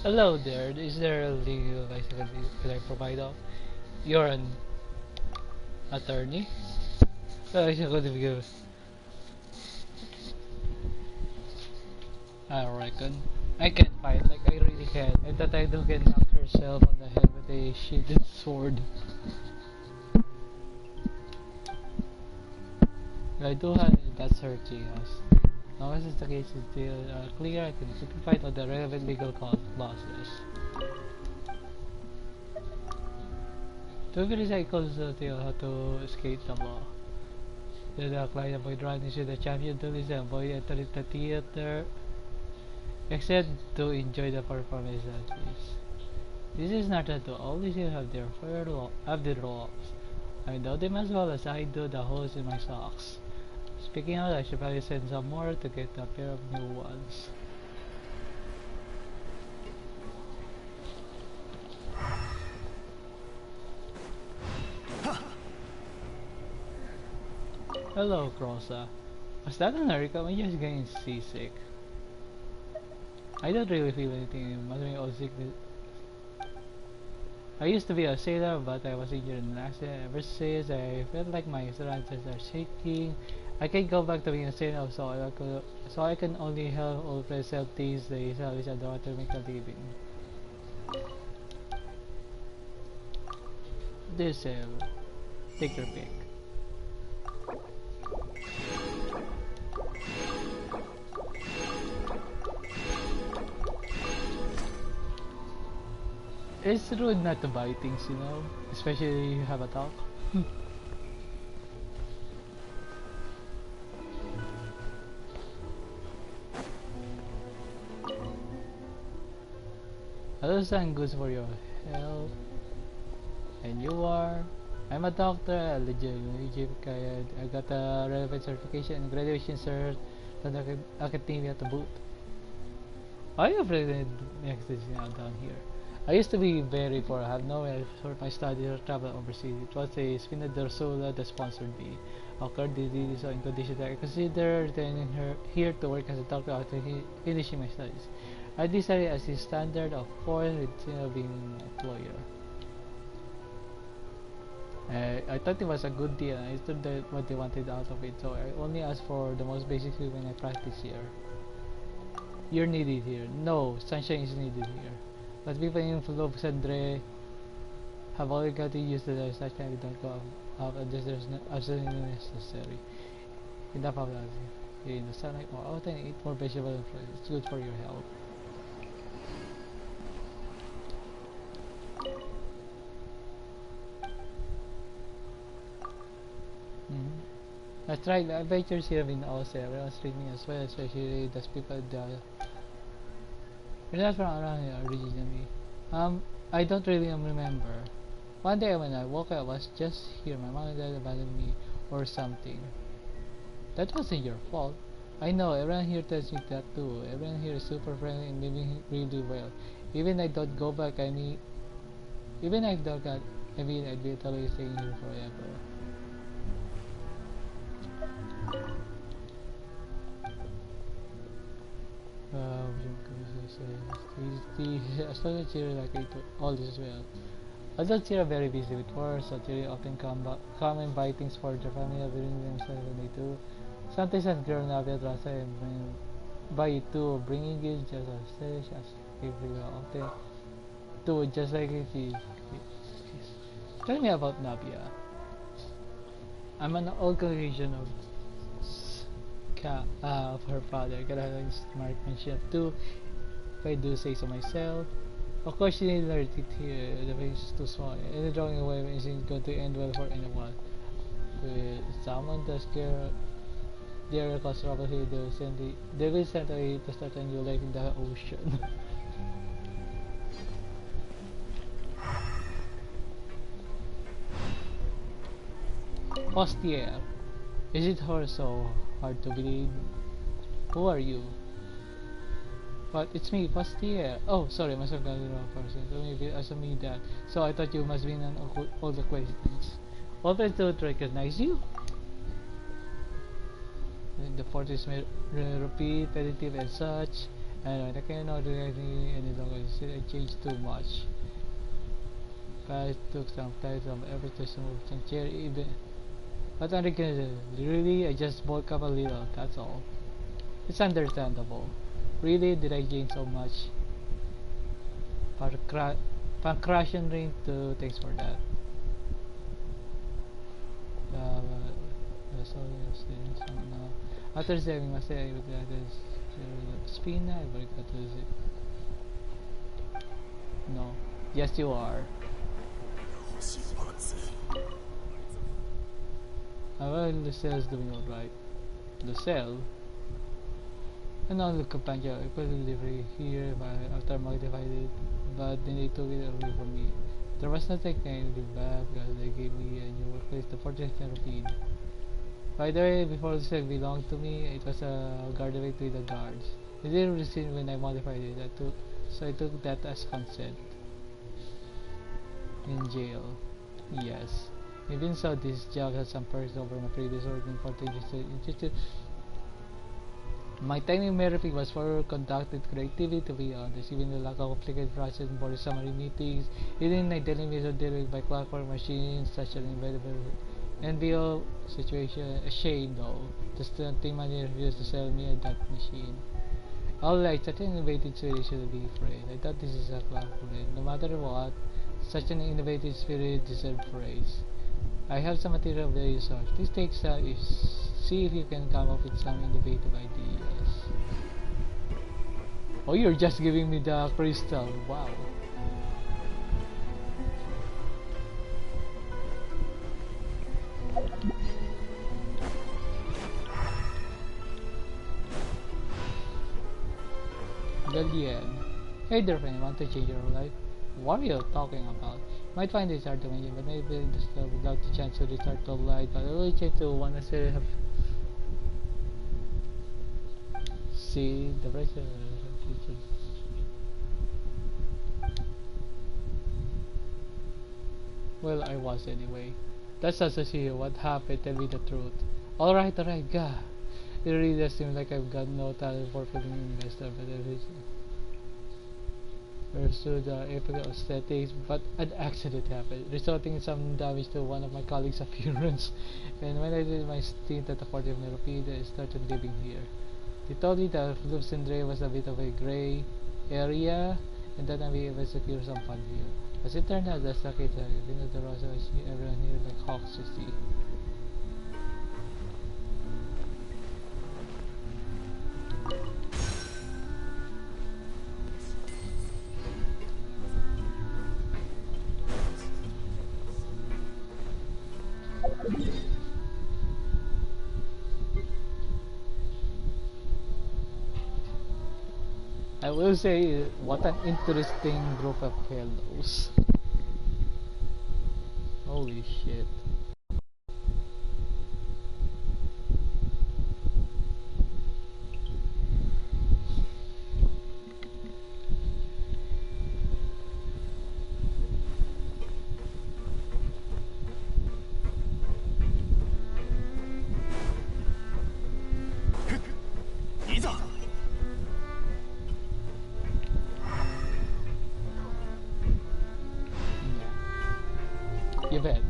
[SPEAKER 1] Hello there, is there a legal advice could I provide of? You're an attorney? I could give. I reckon. I can fight, like I really can. And that I do can knock herself on the head with a shielded sword. I do have that's her yes. As long as it's the case is still clear, I can fight on the relevant legal clauses. To be recycles how to escape the law. The client avoid running to the champion duties and avoid entering the theater except to enjoy the performance at least. This is not at all. These have their have their laws. I know them as well as I do the holes in my socks. Speaking of, I should probably send some more to get a pair of new ones. Hello, Crossa. Was that an hurricane? I'm just getting seasick. I don't really feel anything. Must be all sickness. I used to be a sailor, but I was injured in an accident. Ever since, I felt like my surroundings are shaking. I can't go back to being a sailor, so I can only help old friends sell things they salvage underwater to make a living. This take your pick. It's rude not to buy things, you know, especially if you have a talk. Hello, sound good for your health. And you are? I'm a doctor, a legit I got a relevant certification and graduation cert from the academia to boot. I have read next now down here. I used to be very poor. I had nowhere for my studies or travel overseas. It was a Spina Dorsala that sponsored me. Occurred disease in condition that I considered returning here to work as a doctor after finishing my studies. I decided as the standard of foreign with being an employer. I thought it was a good deal. I understood what they wanted out of it, so I only asked for the most basic thing when I practice here. You're needed here. No, sunshine is needed here. But people in Fulop have already got used to the such time we don't go out unless there's absolutely necessary. Enough of that. You're in the sunlight more often, eat more vegetable and fruit. It's good for your health. That's right, the adventures here have been awesome. Everyone's treating me as well, especially those people that we're not from around here originally. I don't really remember. One day when I woke up, I was just here. My mom and dad abandoned me or something. That wasn't your fault. I know, everyone here tells me that too. Everyone here is super friendly and living really well. Even I don't go back, even if I don't got, I'd be totally staying here forever. As long as you're like all this as well. Adults here are very busy with work, so they often come and buy things for their family, bring themselves when they do. Sometimes as grown up at Rasa and buy it too, bringing gifts just as such as everywhere often. Too, just like if you. Tell me about Nabia. I'm an old congregation of her father. Got a smart mention too, if I do say so myself. Of course, she didn't learn it here. The face is too small, and the drawing away isn't going to end well for anyone. With someone does care, their cause trouble here, they will send away to start a new life in the ocean. Postier, is it her so hard to believe? Who are you? But it's me, Postier. Oh, sorry, I must have gotten the wrong person. So maybe assuming that. So I thought you must be an old acquaintance. Always don't recognize you. The fortress may repetitive and such. Anyway, I cannot do anything any longer. I changed too much. Guys took some time, some effort to move some chair even. But I can really, I just bulk up a little. That's all. It's understandable. Really, did I gain so much? Pancration ring too. Thanks for that. Sorry, I was doing some now. After saving, must say I would that is spin. I would got to it. No. Yes, you are. Well, the cell is doing alright. The cell? Another companion, I put delivery here after modified it, but then they took it away from me. There was nothing I can give back because they gave me a new workplace, the 40th routine. By the way, before the cell belonged to me, it was guarded with the guards. They didn't receive when I modified it, so I took that as consent. In jail. Yes. Even so, this job has some perks over my previous work in Institute. My technical merit was for conducted creativity, to be honest. Even the lack of complicated process and boring summary meetings, even identities are dealt with by clockwork machines, such an enviable situation. A shame though, just the team manager refused to sell me that machine. Alright, such an innovative spirit should be afraid. I thought this is a clockwork. No matter what, such an innovative spirit deserves praise. I have some material of the research. This takes see if you can come up with some innovative ideas. Oh, you're just giving me the crystal. Wow. Galien. Hey there, friend. Want to change your life? What are you talking about? Might find this hard to imagine, but maybe just without the chance to restart the light. But I really try to want to have see the pressure. Well, I was anyway. That's also see what happened. Tell me the truth. Alright, God. It really does seem like I've got no talent for being an investor, but pursued the epic aesthetics, but an accident happened, resulting in some damage to one of my colleagues' appearance. And when I did my stint at the 40th Neuropedia, I started living here. They told me that Flupsindre was a bit of a grey area, and that I may even secure some fun here. As it turned out, that's the case. I think that the Rosa is everyone here like hawks to see. I will say, what an interesting group of fellows. Holy shit. You bet.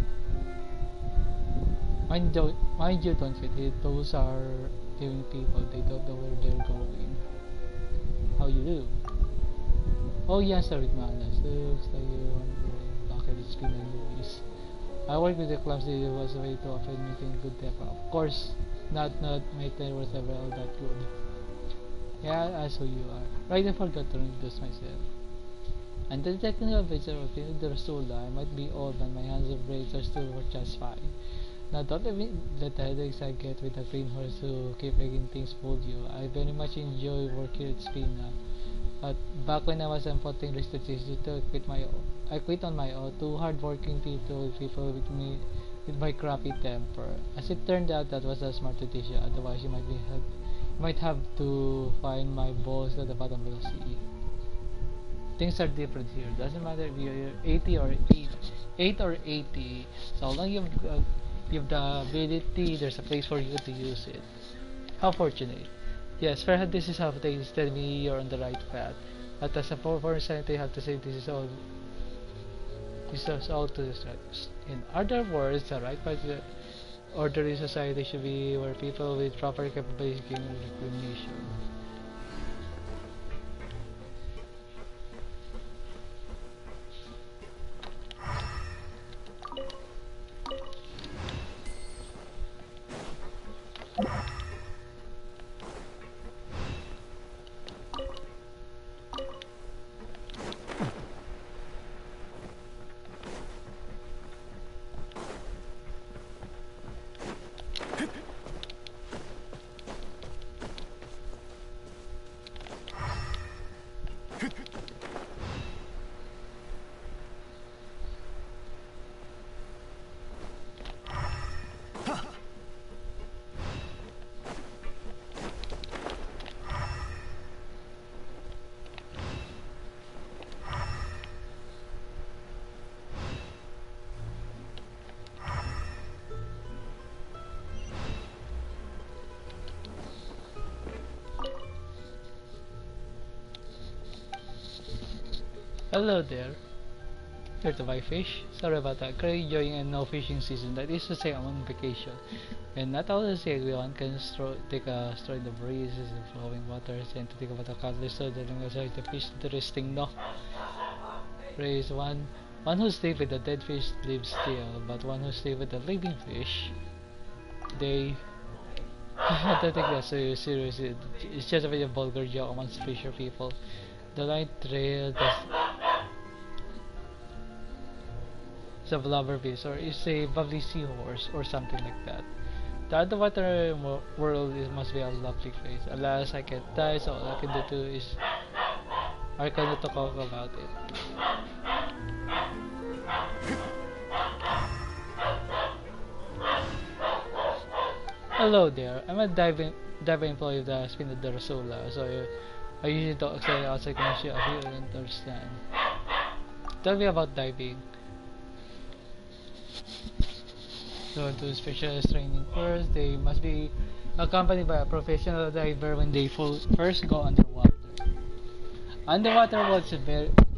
[SPEAKER 1] Mind you, don't get it. Those are living people. They don't know where they're going. How you do? Oh yes, sorry, Manas. Looks like you want to look at the screen anyways. I work with the clubs that was a way to offer making good temper. Of course, not my ten was ever all that good. Yeah, as who you are. Right, I forgot to introduce myself. And the technical advisor of the Rasula. I might be old, but my hands and brains are still work just fine. Now, don't let the headaches I get with the green horse who keep making things fool you. I very much enjoy working at Spina. But back when I was putting restrictions to I quit on my own. Two hard-working people with my crappy temper. As it turned out, that was a smart decision. Otherwise, you might have to find my balls at the bottom of the sea. Things are different here. Doesn't matter if you're 8 or 80. So long you've the ability, there's a place for you to use it. How fortunate. Yes, perhaps this is how things tell me you're on the right path. But as a foreign scientist, I have to say this is all to distract. In other words, the right path to orderly society should be where people with proper capabilities gain recognition. Hello there. Here to buy fish. Sorry about that. Currently enjoying a no fishing season. That is to say, I'm on vacation. And not all the say everyone can take a stroll in the breezes and flowing waters and to think about the countless so that I'm sorry the fish interesting no. Praise one who stays with the dead fish lives still, but one who stays with the living fish, they I don't take that so seriously. It's just a very vulgar joke amongst fisher people. The line trail does it's a blubberfish or it's a bubbly seahorse or something like that. The underwater world must be a lovely place. Alas, I can't die, so all I can do is I cannot talk about it. Hello there. I'm a diver employee of the Spin de Rosola, so I usually talk outside commercial if you don't understand. Tell me about diving. So to specialist training first, they must be accompanied by a professional diver when they first go underwater. Underwater world is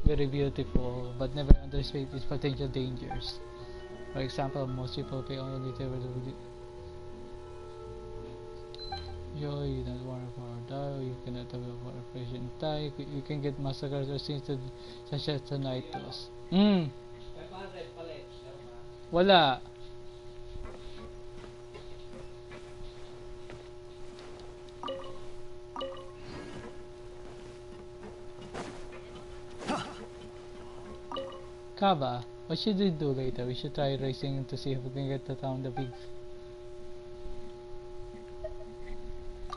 [SPEAKER 1] very beautiful, but never underestimate its potential dangers. For example, most people pay only to you don't want to die, you cannot have a operation die, you can get massacred or scenes such as tinnitus. Wala. Kaba, what should we do later? We should try racing to see if we can get to town the big.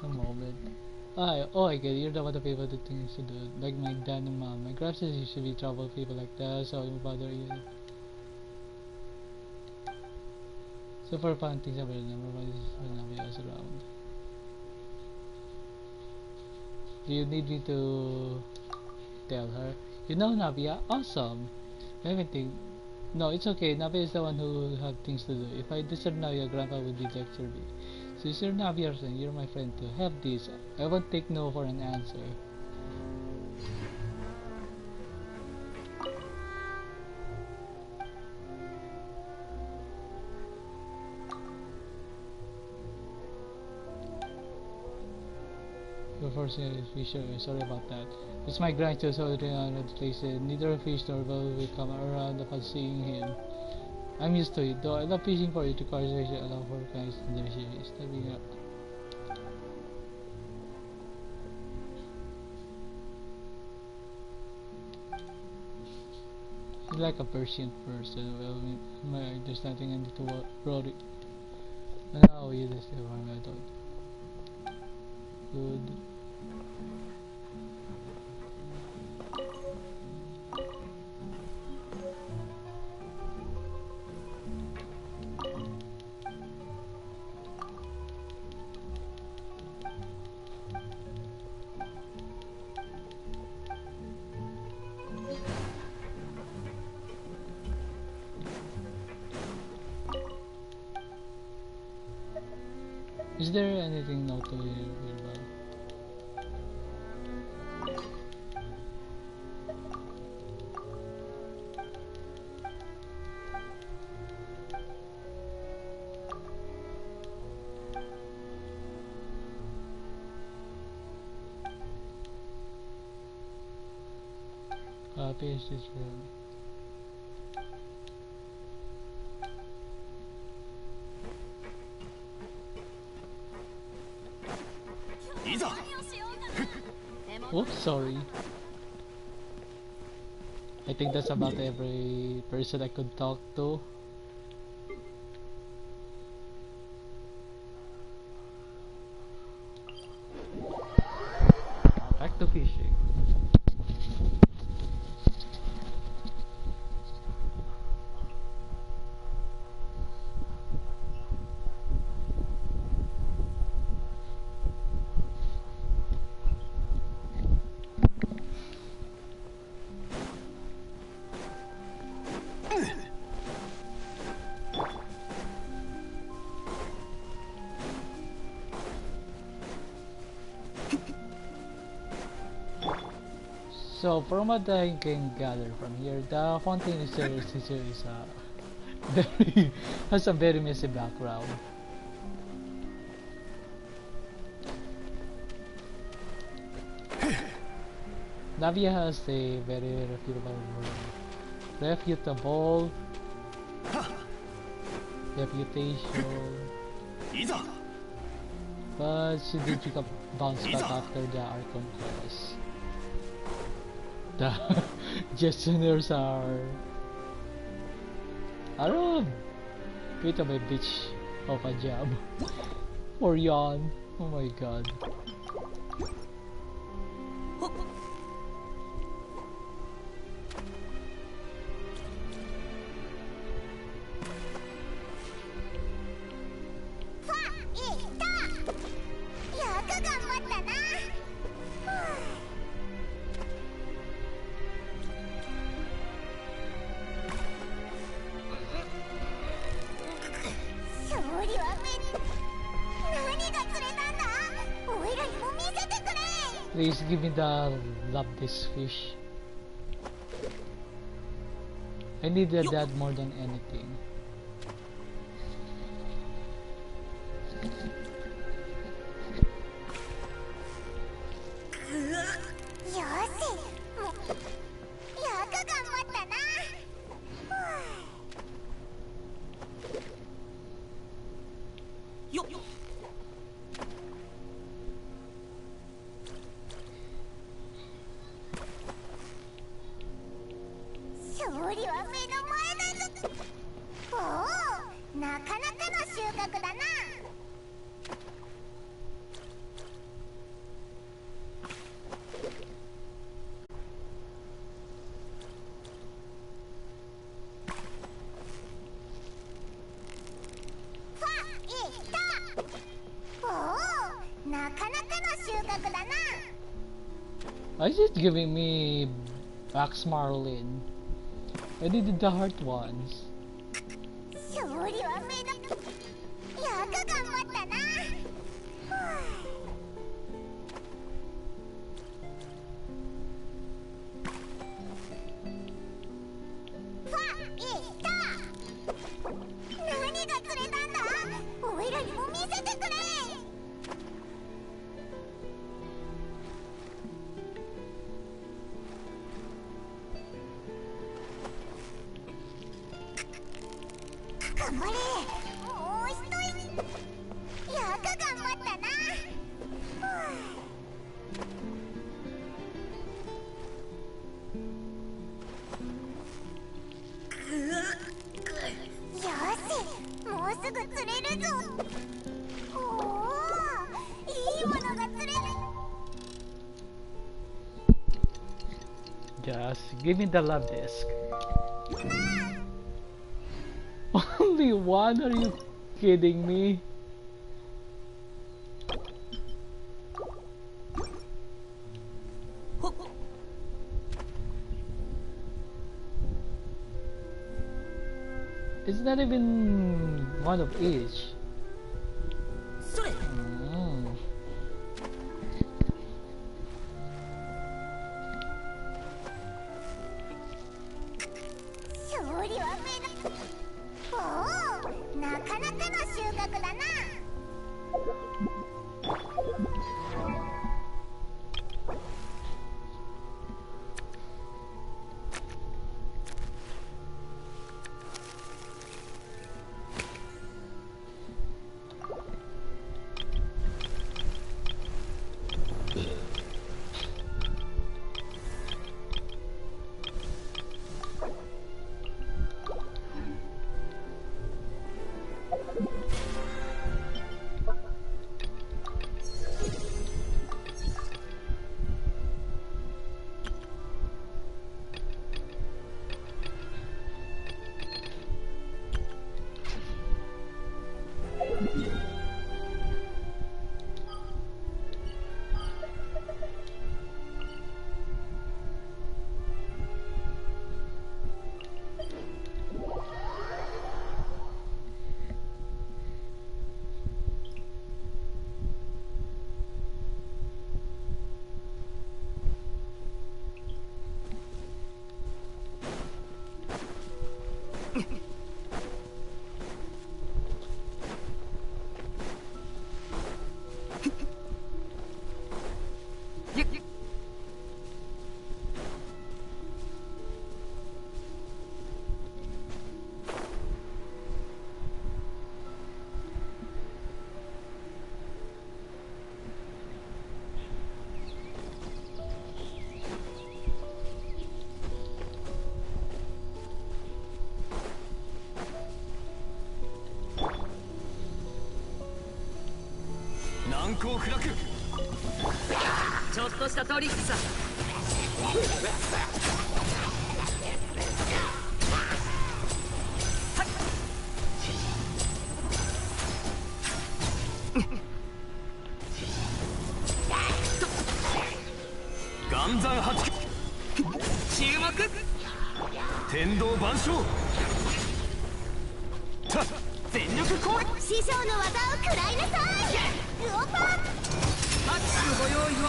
[SPEAKER 1] A moment. I get it. You're the one of the people that things to do. Like my dad and mom. My grandpa says you should be trouble people like that, so I won't bother you. So for fun things about number one is Navia's around. Do you need me to tell her? You know Navia? Awesome! Everything. No, it's okay. Navia is the one who have things to do. If I disturb Navia, Grandpa would be lecture me. Sister Navia, you're my friend too. Have this. I won't take no for an answer. Before saying Fisher, sorry about that. It's my grandchild, so they are not place. Neither fish nor will come around upon seeing him. I'm used to it, though I love fishing for it requires allow for kinds in the series. Stepping up. He's like a Persian person. Well, there's nothing I need to worry. Now you just I thought. Good. Is there anything not to hear about? finish this one.
[SPEAKER 3] いざ
[SPEAKER 1] Oops, sorry. I think that's about every person I could talk to. Back to fishing. So from what I can gather from here, the fountain is very has a very messy background. Navia has a very reputable reputation,
[SPEAKER 3] いざ
[SPEAKER 1] but she did pick up bounce back after the Archon quest. The Jesters are, I don't know, bit of a bitch of a job. Or yawn. Oh my god. Please give me the love this fish. I needed that more than anything. Why is it giving me Max Marlin? I needed the heart ones. Just give me the love disc. Only one? Are you kidding me? It's not even one of each.
[SPEAKER 3] 難攻不落。
[SPEAKER 2] ちょっとしたトリックさ。
[SPEAKER 3] 岩山八九。
[SPEAKER 2] 注目。
[SPEAKER 3] 天道万象。全力攻撃。
[SPEAKER 4] 師匠の技を食らいなさい。ルオパ
[SPEAKER 2] 拍手ご用意を。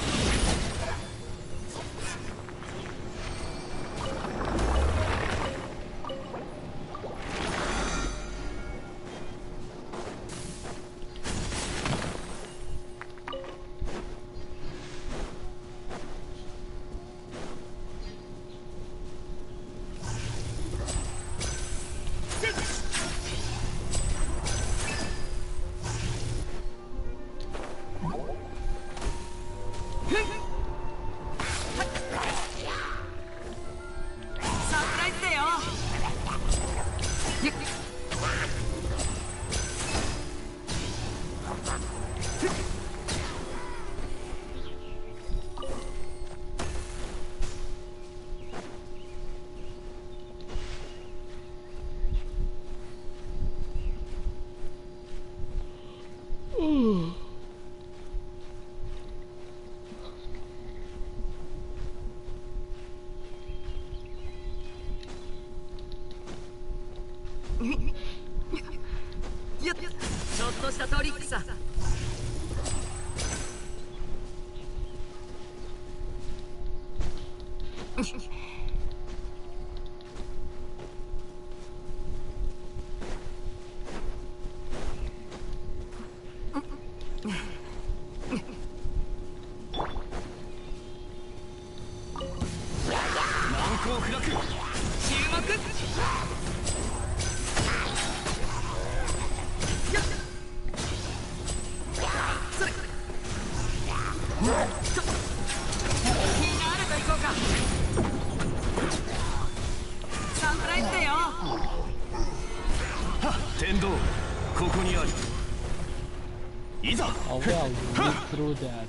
[SPEAKER 2] ちょっとしたトリックさ。
[SPEAKER 3] 難攻不落。
[SPEAKER 2] 注目。
[SPEAKER 3] 天道ここにあり。いざ。
[SPEAKER 1] Oh wow, you lived through that.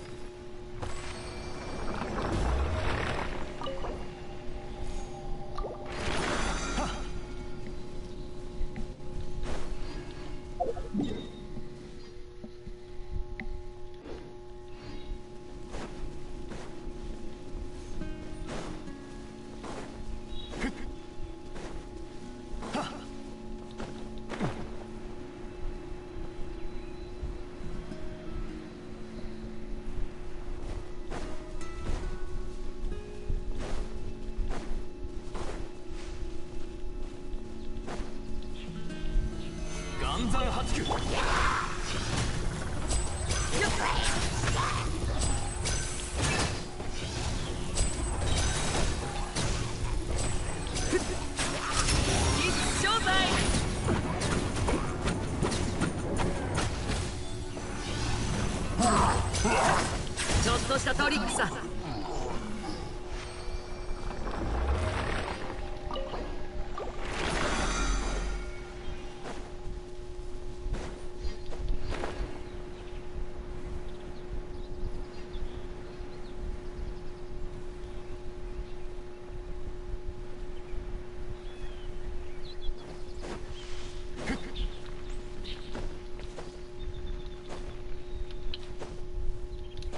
[SPEAKER 3] 岩山八九。
[SPEAKER 2] 一生罪。ちょっとしたトリックさ。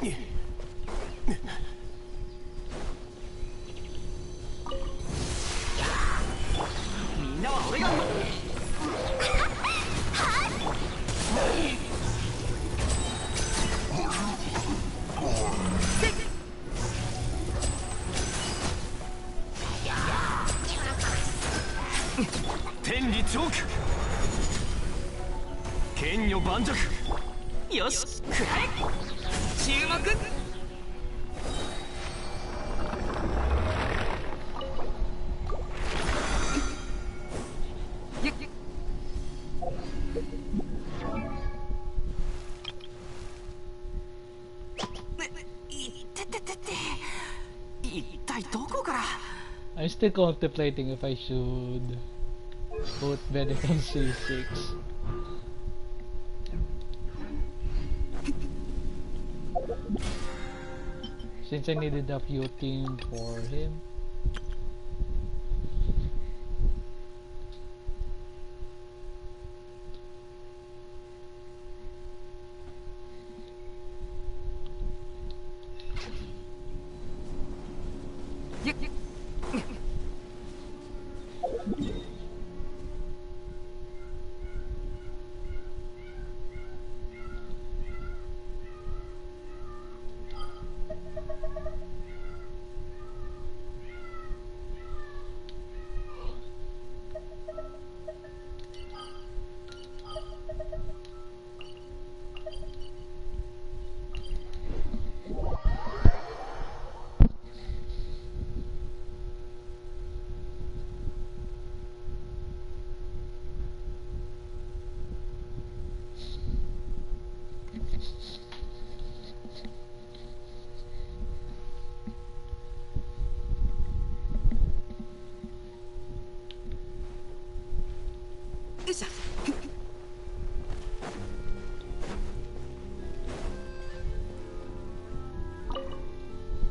[SPEAKER 3] みんなは俺が。天理チョーク。剣女盤石。
[SPEAKER 2] よし、くらえ。注目。一体どこから。
[SPEAKER 1] I'm still contemplating if I should put Bennett on C6. Since I needed a few team for him.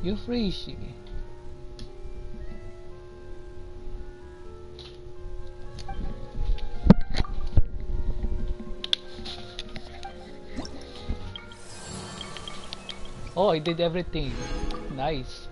[SPEAKER 1] You freezy. Oh, I did everything. Nice.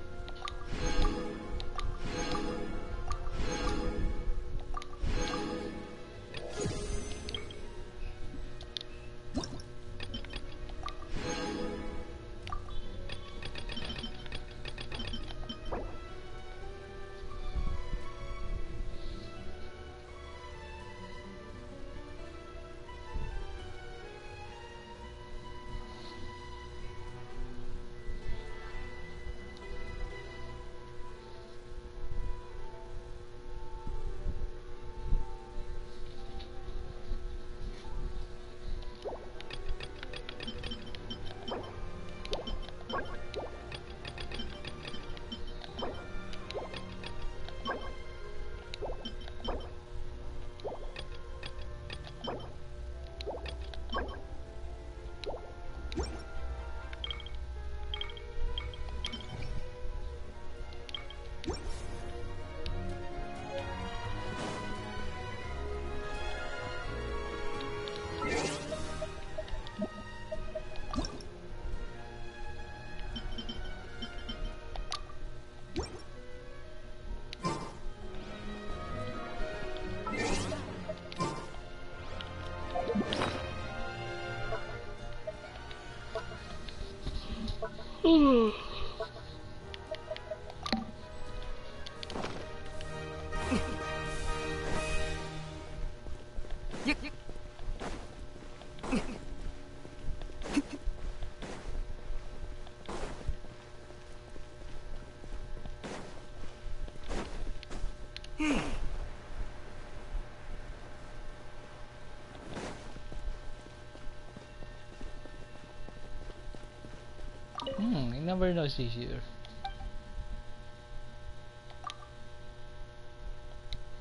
[SPEAKER 1] You never know this year.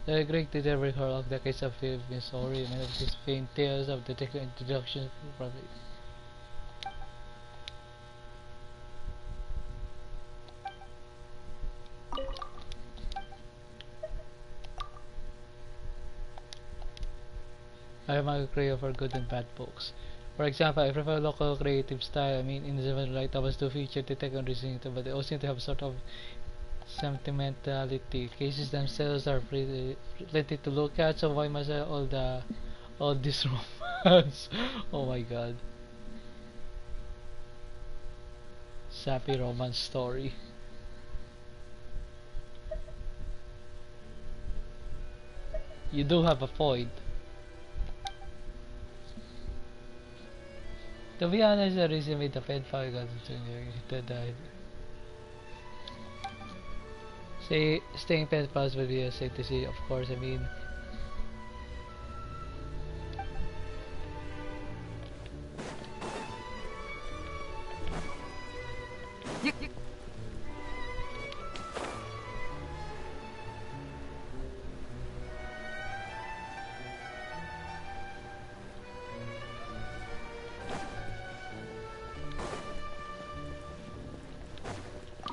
[SPEAKER 1] The great did every horror of the case of Philippine story and of these faint tales of the introduction probably. I am a creator for good and bad books. For example, I prefer local creative style. I mean, in the light I was to feature the technology, but they also need to have sort of sentimentality. Cases themselves are plenty to look at, so why must I all this romance? Oh my god. Sappy romance story. You do have a point. To be honest, the reason with the pen file got died. Say, staying pen files will be a safe to see, of course. I mean,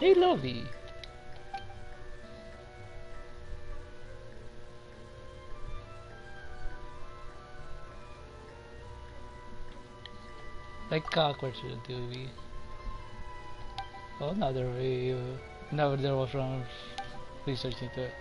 [SPEAKER 1] Hey, Lovey. Like cockroach, do we? Oh, another way. Another was from research into it.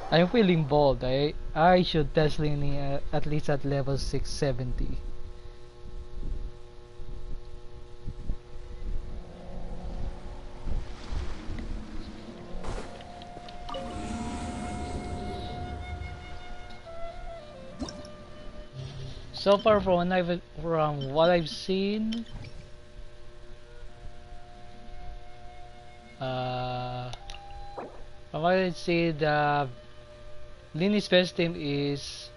[SPEAKER 1] I'm feeling bold. I should test Lyney at least at level 670. So far from what I've seen, from what I see, the Lyney's best team is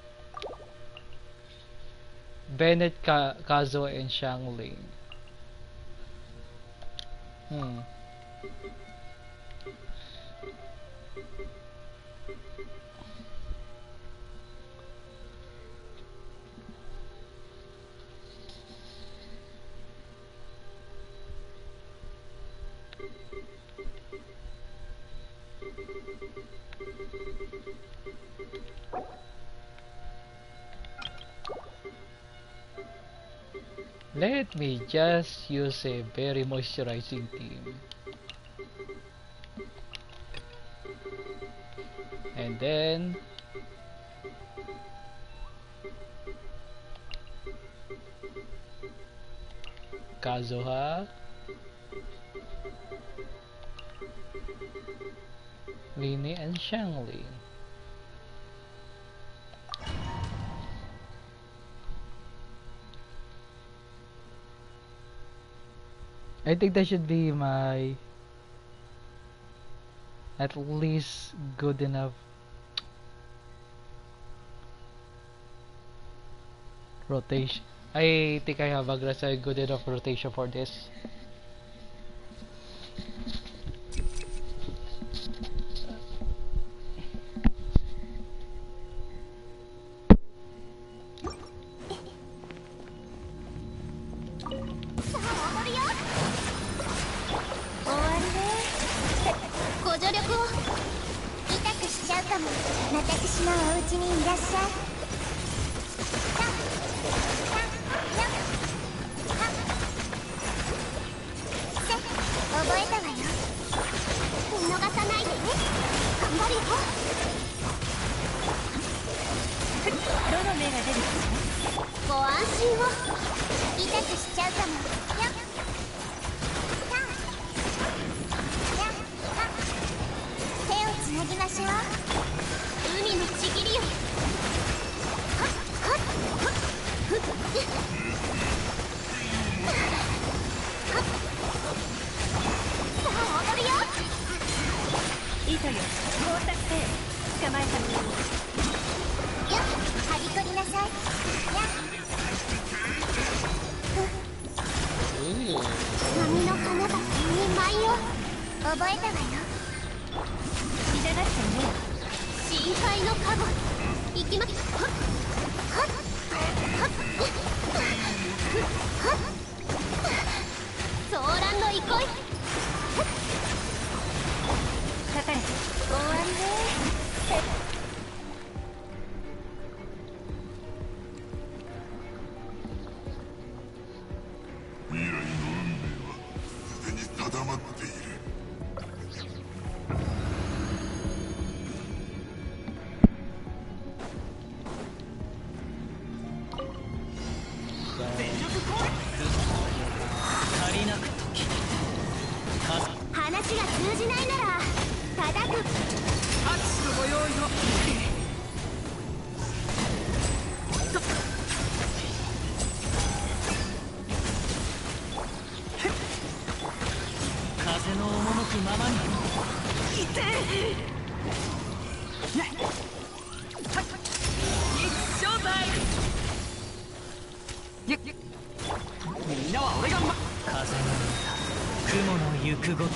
[SPEAKER 1] Bennett, Kazo, and Shangling. Let me just use a very moisturizing team. And then Kazuha, Lyney, and Shangling. I think that should be my at least good enough rotation. I think I have a good enough rotation for this.
[SPEAKER 4] が通じないなら叩く。
[SPEAKER 2] 拍手のご用意を。風の赴くままに。いて一生罪。みんなは俺が風の歌、雲の行くごと、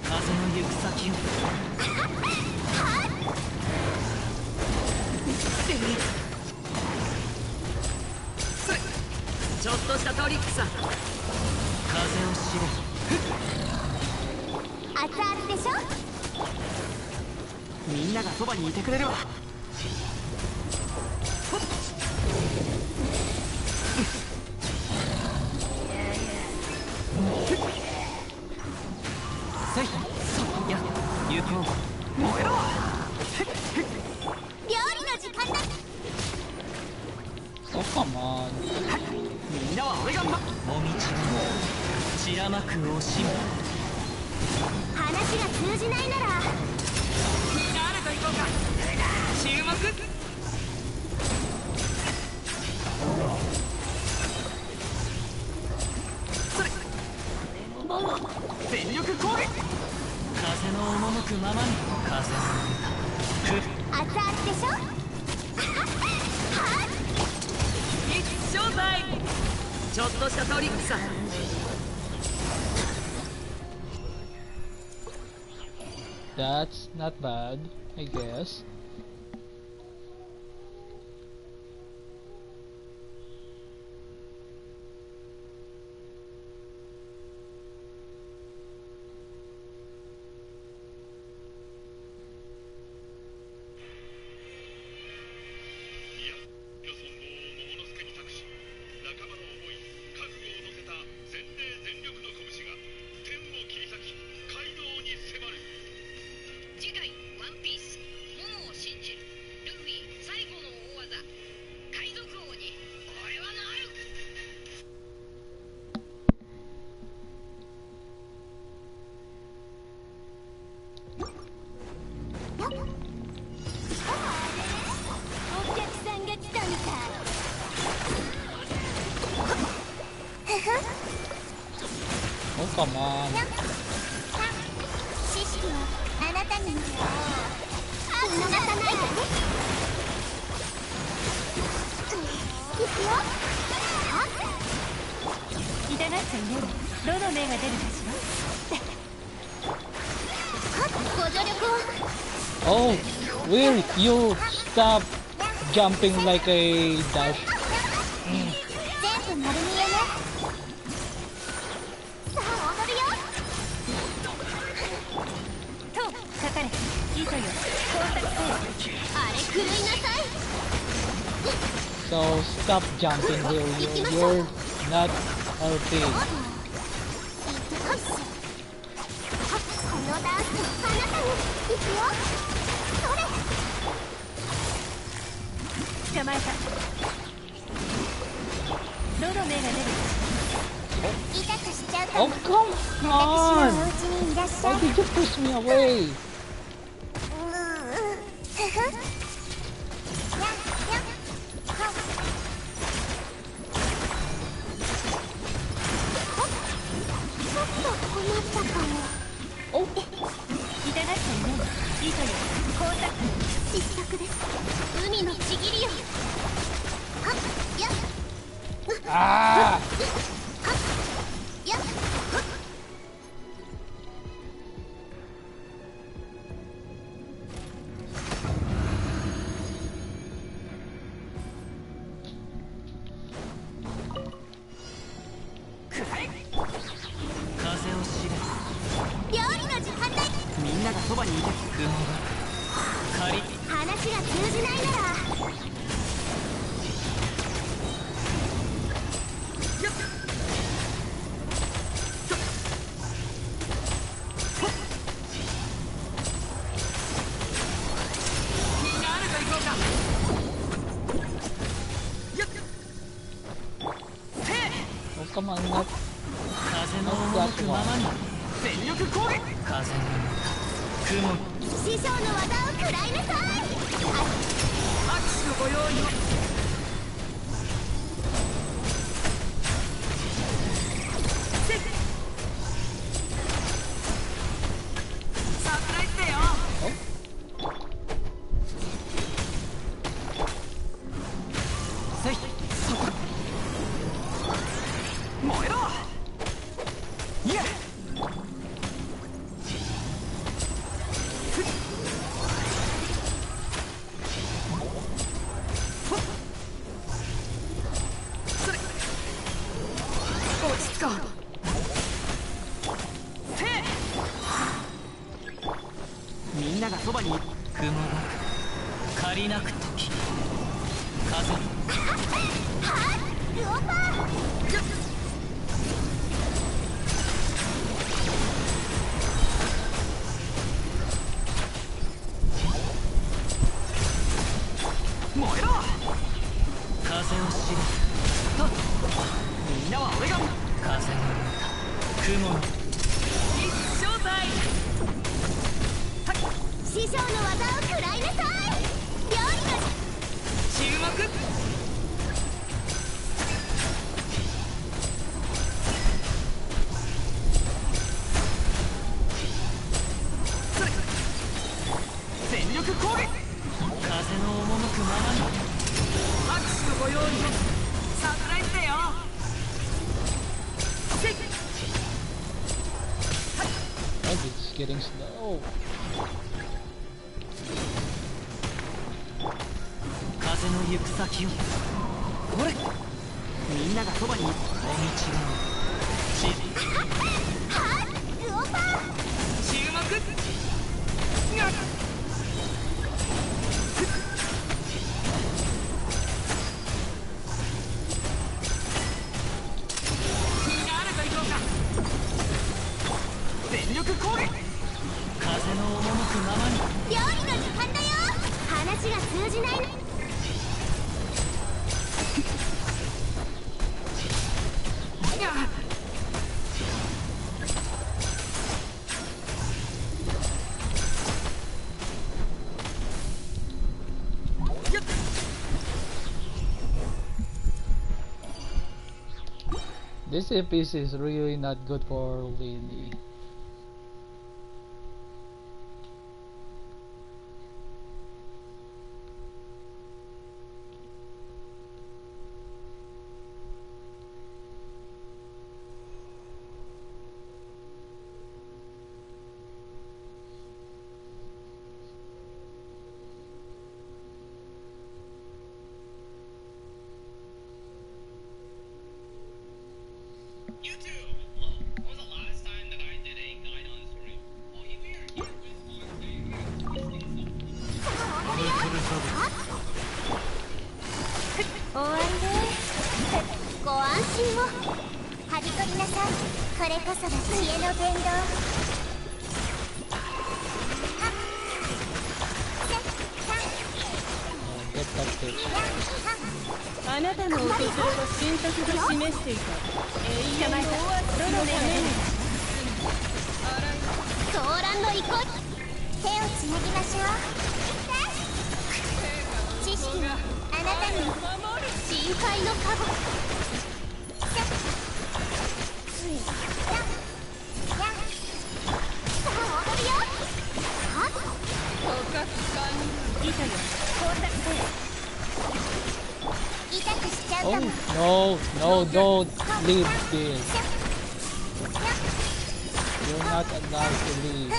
[SPEAKER 2] 風の行く先を。ちょっとしたトリックさ。風を知れ。
[SPEAKER 4] 熱々でしょ。
[SPEAKER 2] みんながそばにいてくれるわ。せい、そや、行こう。燃えろ。
[SPEAKER 4] 料理の時間だ。
[SPEAKER 1] Oh, come on.
[SPEAKER 2] みんなは俺がもみち散らまく惜しむ。
[SPEAKER 4] 話が通じないなら
[SPEAKER 2] 誰と行こうか。注目。それ全力攻撃。風の赴くままに。風の歌、
[SPEAKER 4] 熱々でしょ。
[SPEAKER 2] 一生罪。ちょっとしたトリックさ。
[SPEAKER 1] That's not bad, I guess. Oh, come on.
[SPEAKER 4] 知識はあなたに見逃さないわね。いくよ。
[SPEAKER 5] 痛がっちゃいない。どの目が出るかし
[SPEAKER 4] ご助力を。
[SPEAKER 1] Oh, weird. You stop jumping like a dash.
[SPEAKER 4] 全部丸見えね。さあ踊るよ。
[SPEAKER 5] とかかれ。糸よ、工作せよ。
[SPEAKER 4] あれ狂いなさい。
[SPEAKER 1] So stop jumping here. You're not helping.
[SPEAKER 4] このダンスあなたに行くよ。それ。
[SPEAKER 5] 捕まえた。どの目が出るか。
[SPEAKER 4] 痛くしちゃうか
[SPEAKER 1] Oh,
[SPEAKER 4] も。
[SPEAKER 1] come
[SPEAKER 4] 私の
[SPEAKER 1] on.
[SPEAKER 4] お家にいらっしゃ
[SPEAKER 1] Why
[SPEAKER 4] い。
[SPEAKER 1] did you push me away?
[SPEAKER 5] 痛がっちゃいない。糸よ、工作。
[SPEAKER 4] 失策です。海のちぎりよ。はっやっ
[SPEAKER 1] Ah!
[SPEAKER 4] やっ。
[SPEAKER 2] 風を知れ。
[SPEAKER 4] 料理の時間だ。
[SPEAKER 2] みんながそばにいて。雲が仮。
[SPEAKER 4] 話が通じないなら
[SPEAKER 2] みんなあると行こうか。
[SPEAKER 1] Oh, come on, not
[SPEAKER 2] 風の赴くままに。全力攻撃。風の雲。
[SPEAKER 4] 師匠の技を食らいなさい。
[SPEAKER 2] 拍手のご用意を。サプライズだよ。せいそこ燃えろ。いや落ち着こう。せいみんながそばに。雲が借りなく時風。
[SPEAKER 4] はっルオパ
[SPEAKER 2] 燃えろ。風を知るとみんなは俺が風の歌雲の一正体。
[SPEAKER 4] 師匠の技を食らいなさい。料理の
[SPEAKER 2] 注目。それ全力攻撃。風の赴くままに。拍手のご用意を。サプライズだよ。せい
[SPEAKER 1] Oh, it's getting slow.
[SPEAKER 2] 風の行く先を。ほれみんながそばに。お道が地図。
[SPEAKER 4] はっルオパ
[SPEAKER 2] 注目。がっ全力攻撃。風の赴くままに。
[SPEAKER 4] 料理の時間だよ。話が通じないの。
[SPEAKER 1] This episode is really not good for Lyney.
[SPEAKER 3] When was the last time that I did a guide on stream? Oh, you weird.
[SPEAKER 1] Get that bitch.
[SPEAKER 5] あなたの訪れは神格が示していた永遠のオアシスのために。
[SPEAKER 4] ソーランの憩い。手をつなぎましょう。知識はあなたに深海のカゴ。さあ踊るよ。はっ
[SPEAKER 5] いたよ光沢せ
[SPEAKER 4] 痛くしちゃう
[SPEAKER 1] Oh
[SPEAKER 4] かも。
[SPEAKER 1] no, no, don't leave this. You're not allowed to leave.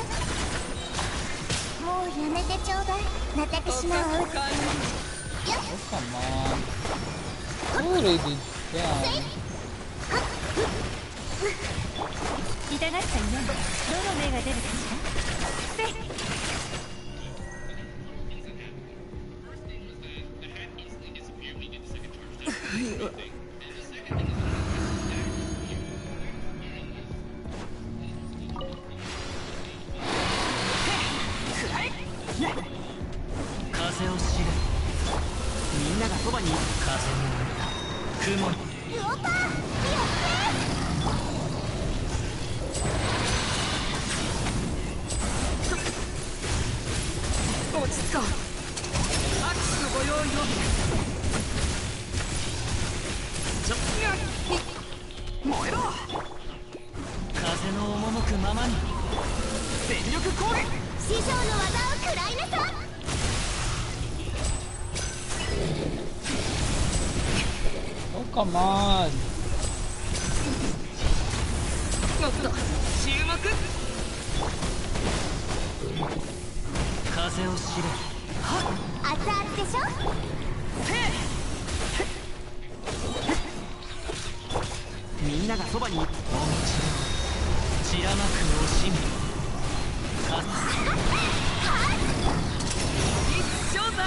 [SPEAKER 4] もうやめてちょうだい。私のおう。
[SPEAKER 1] Oh come on. Already down.
[SPEAKER 5] 痛がっちゃいない。どの目が出るかしら。せい
[SPEAKER 2] 風を知る。みんながそばに。風の歌雲に。
[SPEAKER 4] ルオパー、やって。
[SPEAKER 2] ちょ燃えろ。風の赴くままに全力攻撃。
[SPEAKER 4] 師匠の技を食らいなさい。
[SPEAKER 1] Oh, come on!
[SPEAKER 2] おっと注目。風を知れ。
[SPEAKER 4] 熱々でしょ。
[SPEAKER 2] みんながそばに。もちろん散らまく惜しみ。一生罪。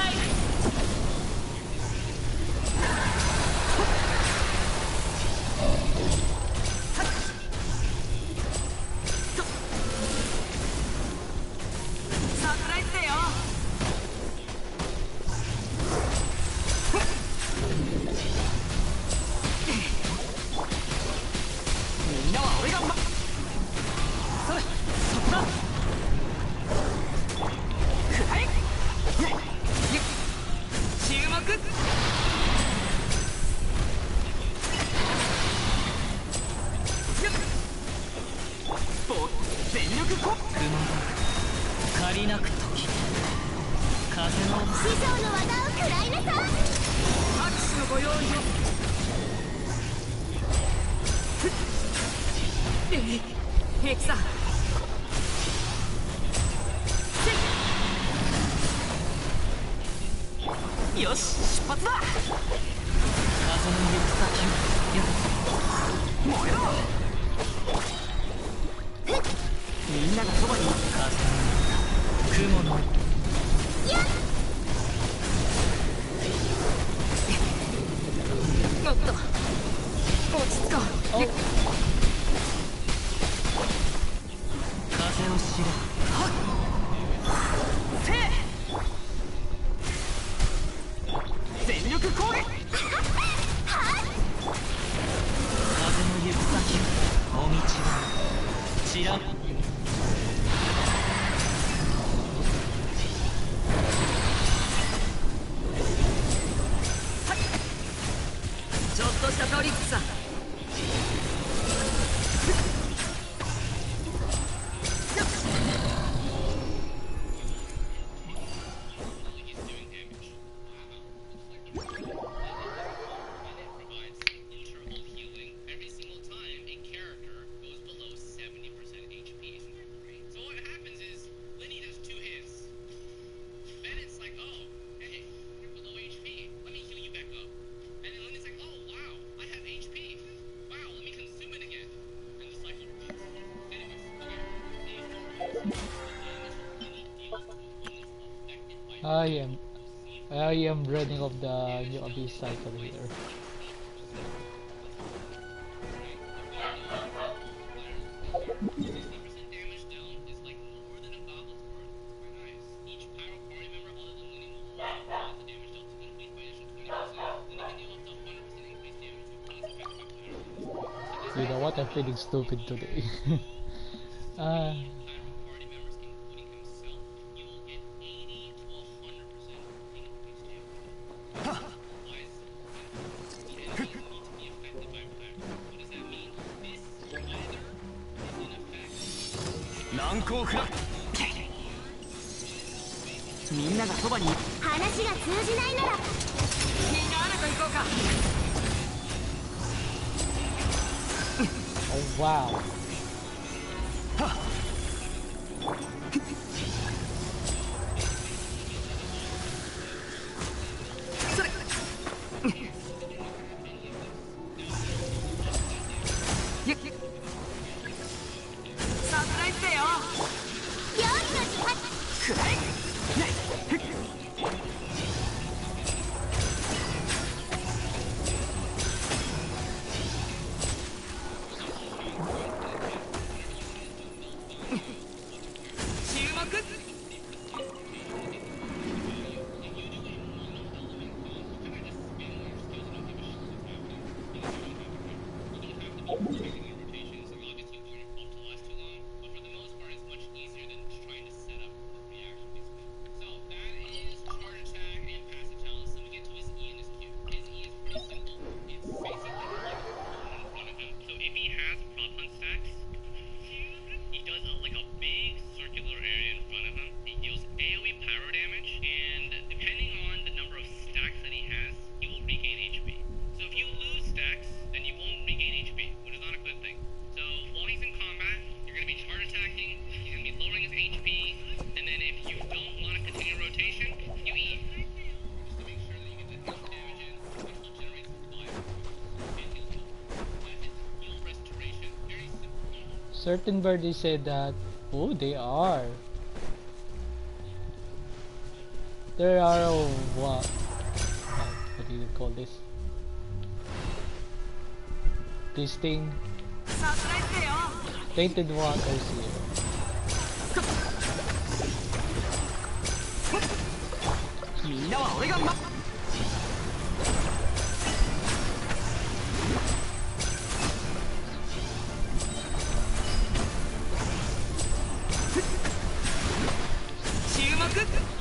[SPEAKER 2] サプライズだよ。みんなは俺がそれそこだ。くらえ。注目。全力こ雲借りなく時風の
[SPEAKER 4] 師匠の技を食らいなさい。
[SPEAKER 2] 拍手のご用意を。平気さ。よし出発だ。風の行く先を燃えろ。みんながそばに。風の雲のおっと落ち着こう。風を知れ。全力攻撃。風の行く先をお道は知らん。ちょっとしたトリックさ。
[SPEAKER 1] I am running of the new abyss cycle here.
[SPEAKER 3] Damage down is like more than a gobble's worth. Quite nice. Each power party member other than Lyney will cause the damage dealt to increase by additional 20%. Lyney can deal up to 100% increased damage with constant effect.
[SPEAKER 1] You know what? I'm feeling stupid today.
[SPEAKER 3] Party members, including himself, you will get 80 to 100% increased damage. Why is the enemies need to be affected by fire? What does that mean? This weather is in effect.
[SPEAKER 2] 難攻不落。みんながそばに。
[SPEAKER 4] 話が通じないなら
[SPEAKER 2] みんなあなた行こうか。
[SPEAKER 1] Oh wow. Certain birdies said that. Oh, they are. There are what do you call this? This thing,
[SPEAKER 2] サプライズだよ
[SPEAKER 1] tainted waters here.
[SPEAKER 2] みんなは俺がま注目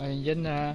[SPEAKER 1] Ayun dyan na.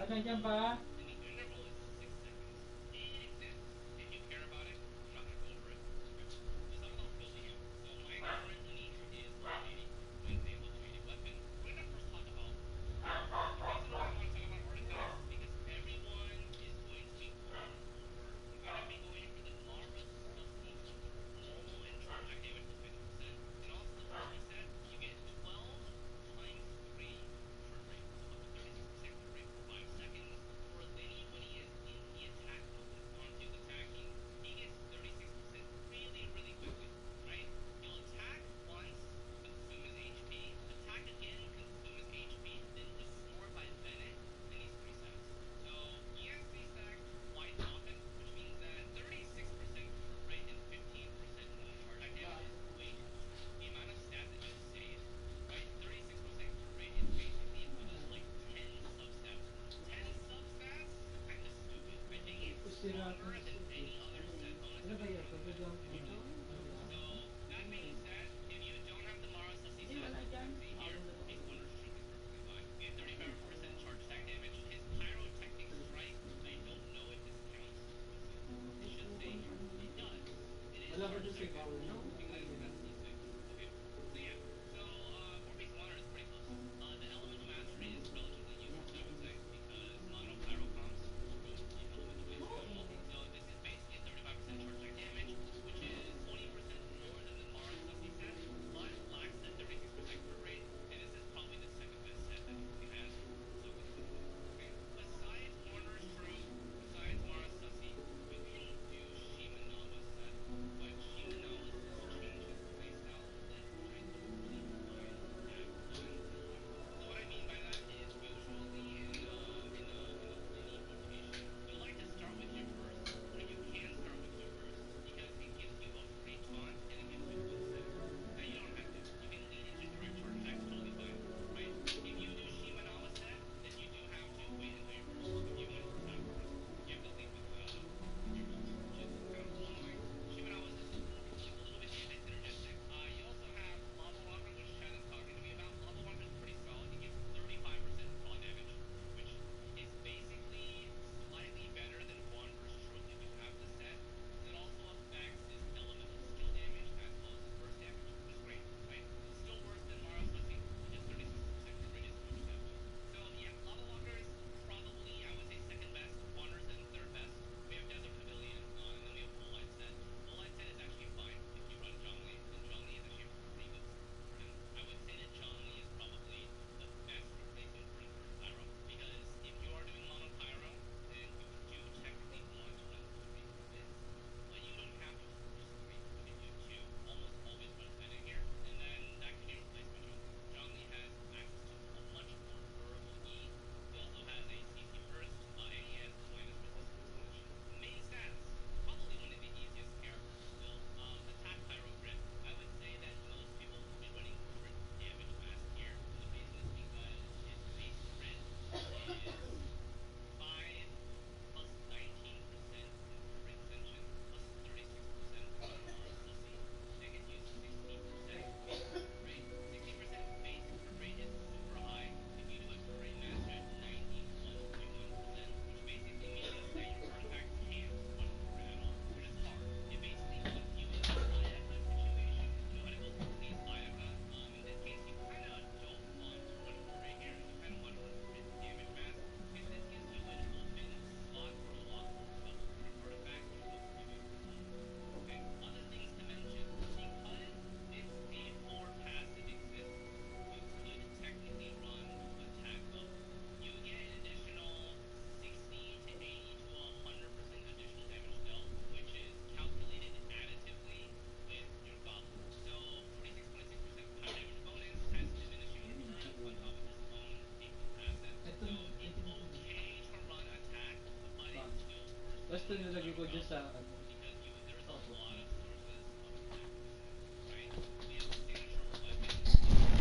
[SPEAKER 3] Lyney, doing their bonus is 6 seconds. It exists. If you care about it, I'm not gonna go over it. Okay. Let's talk about building it. So my current Lyney is level 80, doing a level 80 weapon. We're gonna first talk about artifacts. The reason why I want to talk about artifacts is because everyone is going to be going over. You're gonna be going for the Mara Sussy normal and charge attack damage plus 50%. And also the Lyney set, you get 12 times 3 crit rate. So up to 36% crit rate for 5 seconds. For Lyney, when he is in the attack mode, onto attacking, he gets 36% really, really quickly, right? He'll attack once, consume his HP, attack again, consume his HP, then restore by Bennett, and he's 3 stacks. So he has 3 stacks quite often, which means that 36% crit rate and 15% normal charge attack damage is way too much. The amount of stats that you save, right? 36% crit rate is basically equivalent to like 10 sub-stats worth. 10 sub-stats? Kind of stupid. I think it's stronger than any other set bonus that was running with, if you really think about it. So, that being said, if you don't have the Mara Sussy set, you can see here, Ace Wonders Stroke is perfectly fine. We have 35% charge attack damage. His Pyrotechnic Strike, I don't know if this counts. Let's see. It should say here. It does. It is charge attack damage. Because that's C6. Okay. So yeah. So, Warbeast Water is pretty close. The Elemental Mastery is relatively useless, I would say, because mono pyro comps screw the elemental way too much. So this is basically 35% charge attack damage, which is 20% more than the Mara Sussy set, but lacks the 36% crit rate, and this is probably the second best set that he has. So good to know. Okay. Besides Warner's Troop, besides Mara Sussy, you can do Shimenawa set, but Shimenawa's changes playstyle a bit, which I don't really find that fun to watch. So what I mean by that is usually in a Lyney rotation, you like to start with your burst, or you can start with your burst because it gives you a free taunt and it gives you a good save. Now you don't have to. You can lead into direct charge attacks totally fine, right? If you do Shimenawa set, then you do have to wait until your burst. If you want to attack first, you have to lead with your burst, which is kind of a little annoying. Shimenawa is a little bit anti-synergistic. You also have Lava Walker, which Chad is talking to me about. Lava Walker is pretty solid. He gives 35% raw damage, which is basically slightly better than Wanderer's Troop if you have the set, because it also affects his elemental skill damage as well as his burst damage, which is great, right? Still worse than Mara Sussy, which is 36% crit rate is much better. So yeah, Lava Walker is probably, I would say, second best. Wanderer's then third best. We have Desert Pavilion, and then we have Full Light set. Full Light set is actually fine if you run Zhongli, and Zhongli is actually a pretty good support for him. I would say that Zhongli is probably the best replacement for a third pyro, because if you are doing mono pyro, then you do technically want to run 3 this, but you don't have to force 3. You can do 2. Almost always run Bennett here, and then that can be replaced by Zhongli. Zhongli has access to a much more durable E. He also has a CC burst, and he has minus resistance slash. Main stats, probably one of the easiest characters to build. Attack pyro crit. I would say that most people will be running crit damage mask here, and the reason is because his base crit is 5 plus 19% from Crit Extension plus 36% from Mara Sussy. That gets you 60% base crit rate. 60% base crit rate is super high. If you do a crit master at 91.1%, which basically means that your artifact can't run crit at all, which is hard. It basically puts you in an Ayaka situation. You know how to go through these Ayaka? In this case, you kind of don't want to run crit here. You kind of want to run crit damage mask, because this gives you an open slot for a lot more double crit artifacts, which will give you crit more. Okay, other things to mention. Because this A4 passive exists, you could technically run attack up. You get an additional 60 to 80 to 100% additional damage dealt, which is calculated additively with your goblet. So 46.6% power damage bonus has diminishing returns on top of his own AP passive. So it's okay to run attack, but it's still
[SPEAKER 1] Basta
[SPEAKER 3] personally I
[SPEAKER 1] nilagay
[SPEAKER 3] would
[SPEAKER 1] ko dyan sa
[SPEAKER 3] goblet,
[SPEAKER 1] ano.
[SPEAKER 3] because there's a lot of sources of attack in this set, right? We have signature weapons that are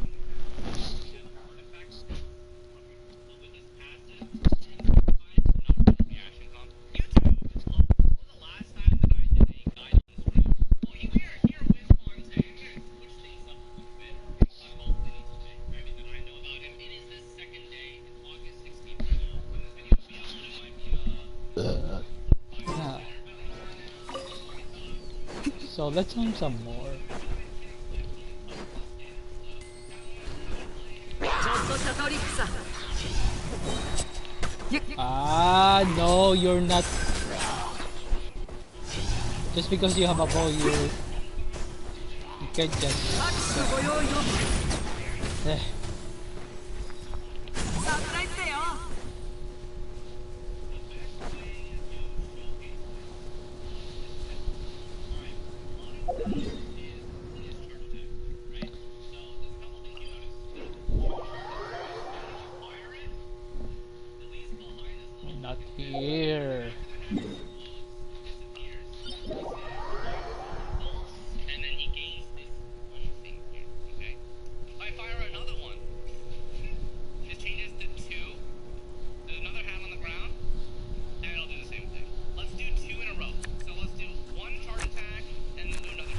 [SPEAKER 3] in the passive. We have artifact crits from with his passive and not from the reaction comp. YouTube, when was the last time that I did a guide on stream? Well, we are here with Fontaine. We're gonna switch things up a little bit and talk about Lyney today. For everything that I know about him, it is the second day in
[SPEAKER 1] let's own some more.
[SPEAKER 2] ちょっとしたトリックさ。
[SPEAKER 1] Ah, no, you're not. Just because you have a bow, you can't just.
[SPEAKER 2] 拍手ご用意を。
[SPEAKER 1] Eh.
[SPEAKER 2] サプライズだよ。
[SPEAKER 1] Not here.
[SPEAKER 3] And then he gains this one thing here, okay? If I fire another one, this changes to 2. There's another hand on the ground, and it'll do the same thing. Let's do 2 in a row. So let's do 1 charge attack, and then do another.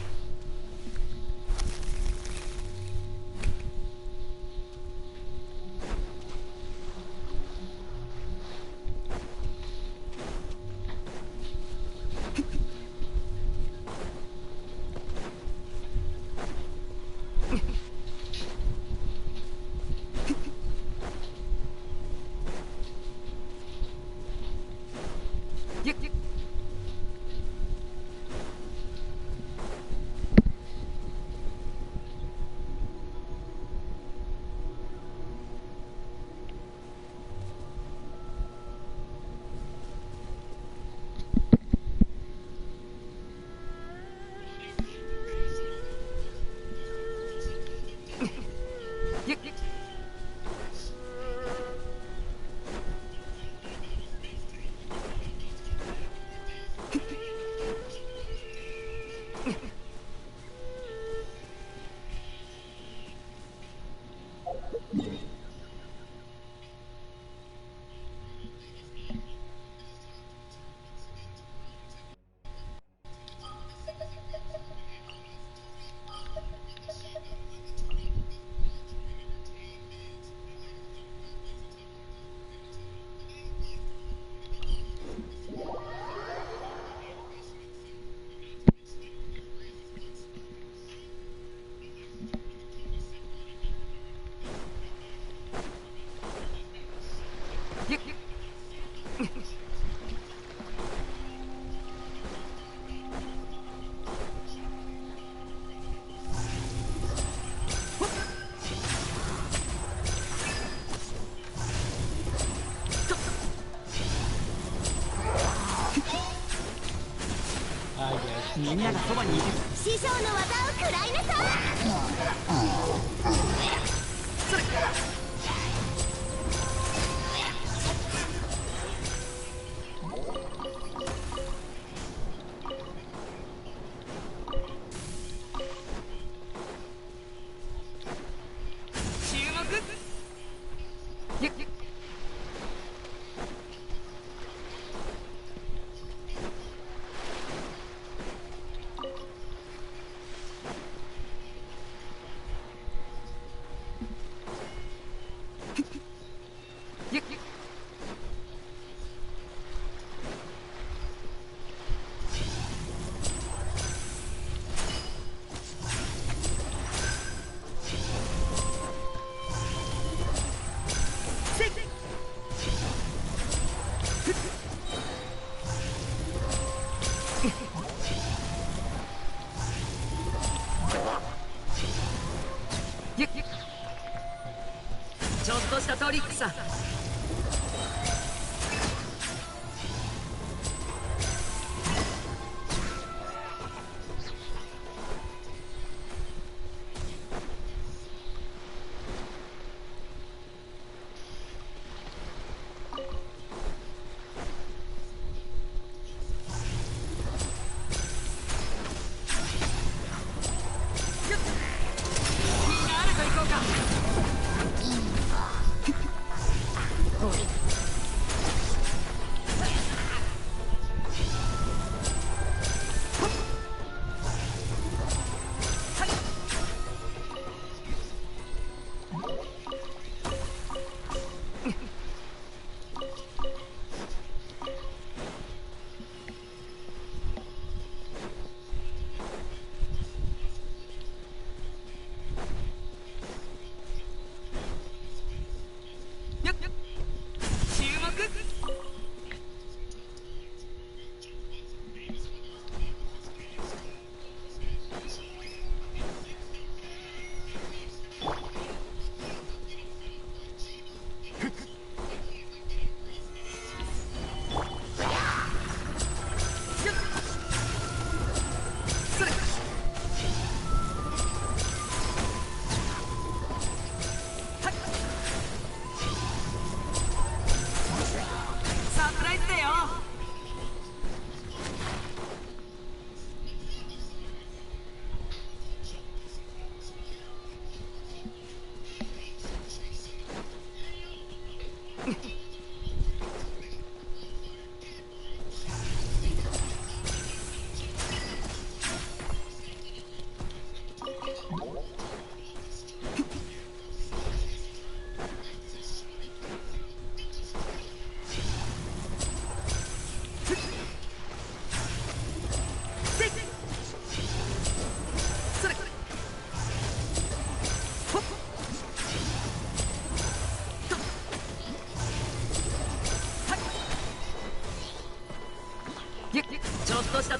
[SPEAKER 1] Ah, yes.
[SPEAKER 2] みんながそばにいる。
[SPEAKER 4] 師匠の技を食らいなさ
[SPEAKER 2] 注目。 ちょっとしたトリックさ。 みんなあると行こうか。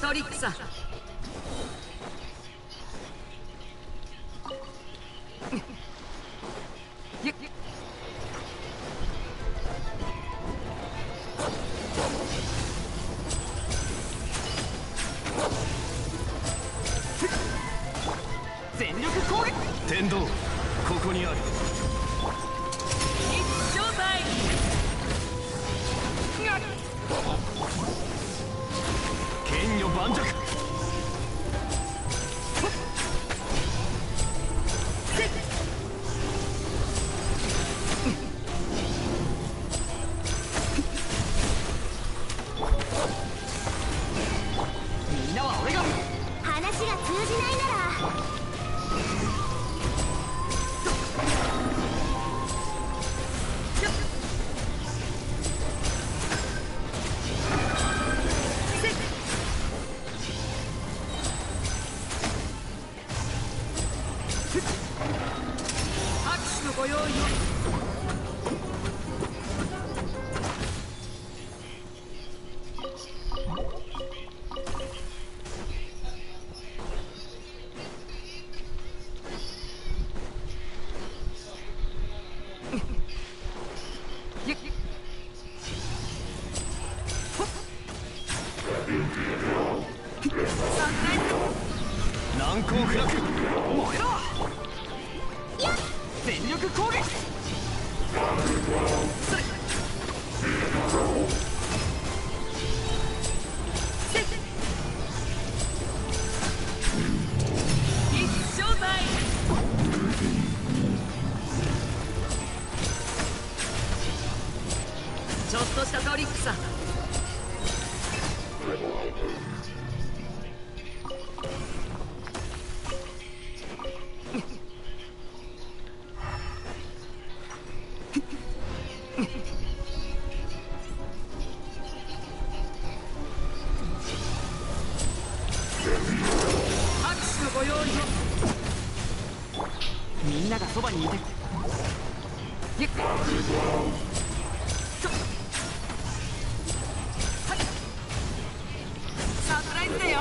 [SPEAKER 2] トリックさ。全力攻撃。天道、ここにある。一正体。剣女盤石。みんなは俺が。
[SPEAKER 4] 話が通じないなら
[SPEAKER 2] 拍手のご用意を。難攻不落。燃えろ。全力攻撃。それ。一正体。ちょっとしたトリックさ。拍手のご用意を。みんながそばにいて。サプライズだよ。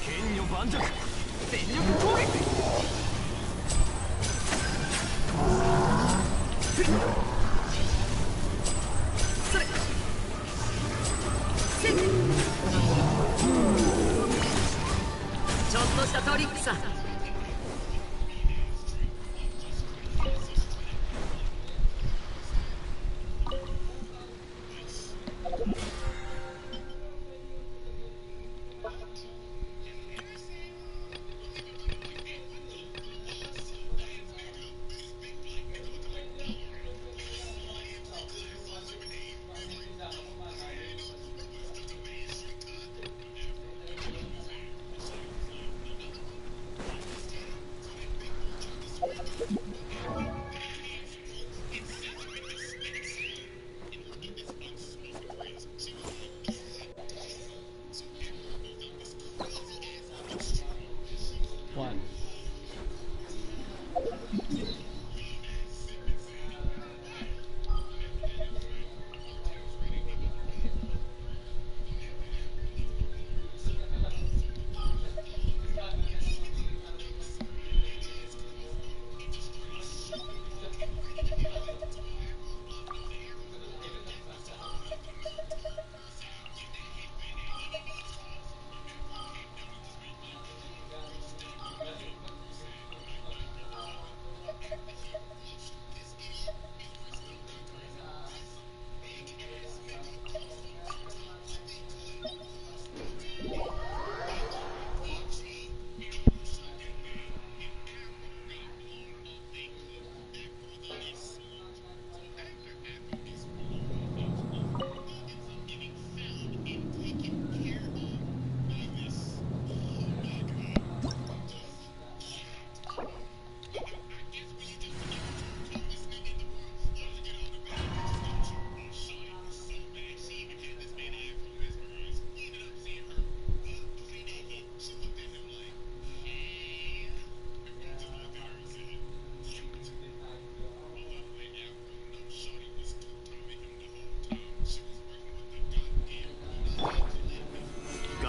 [SPEAKER 2] 剣女盤石。全力攻撃。それ。ちょっとしたトリックさ。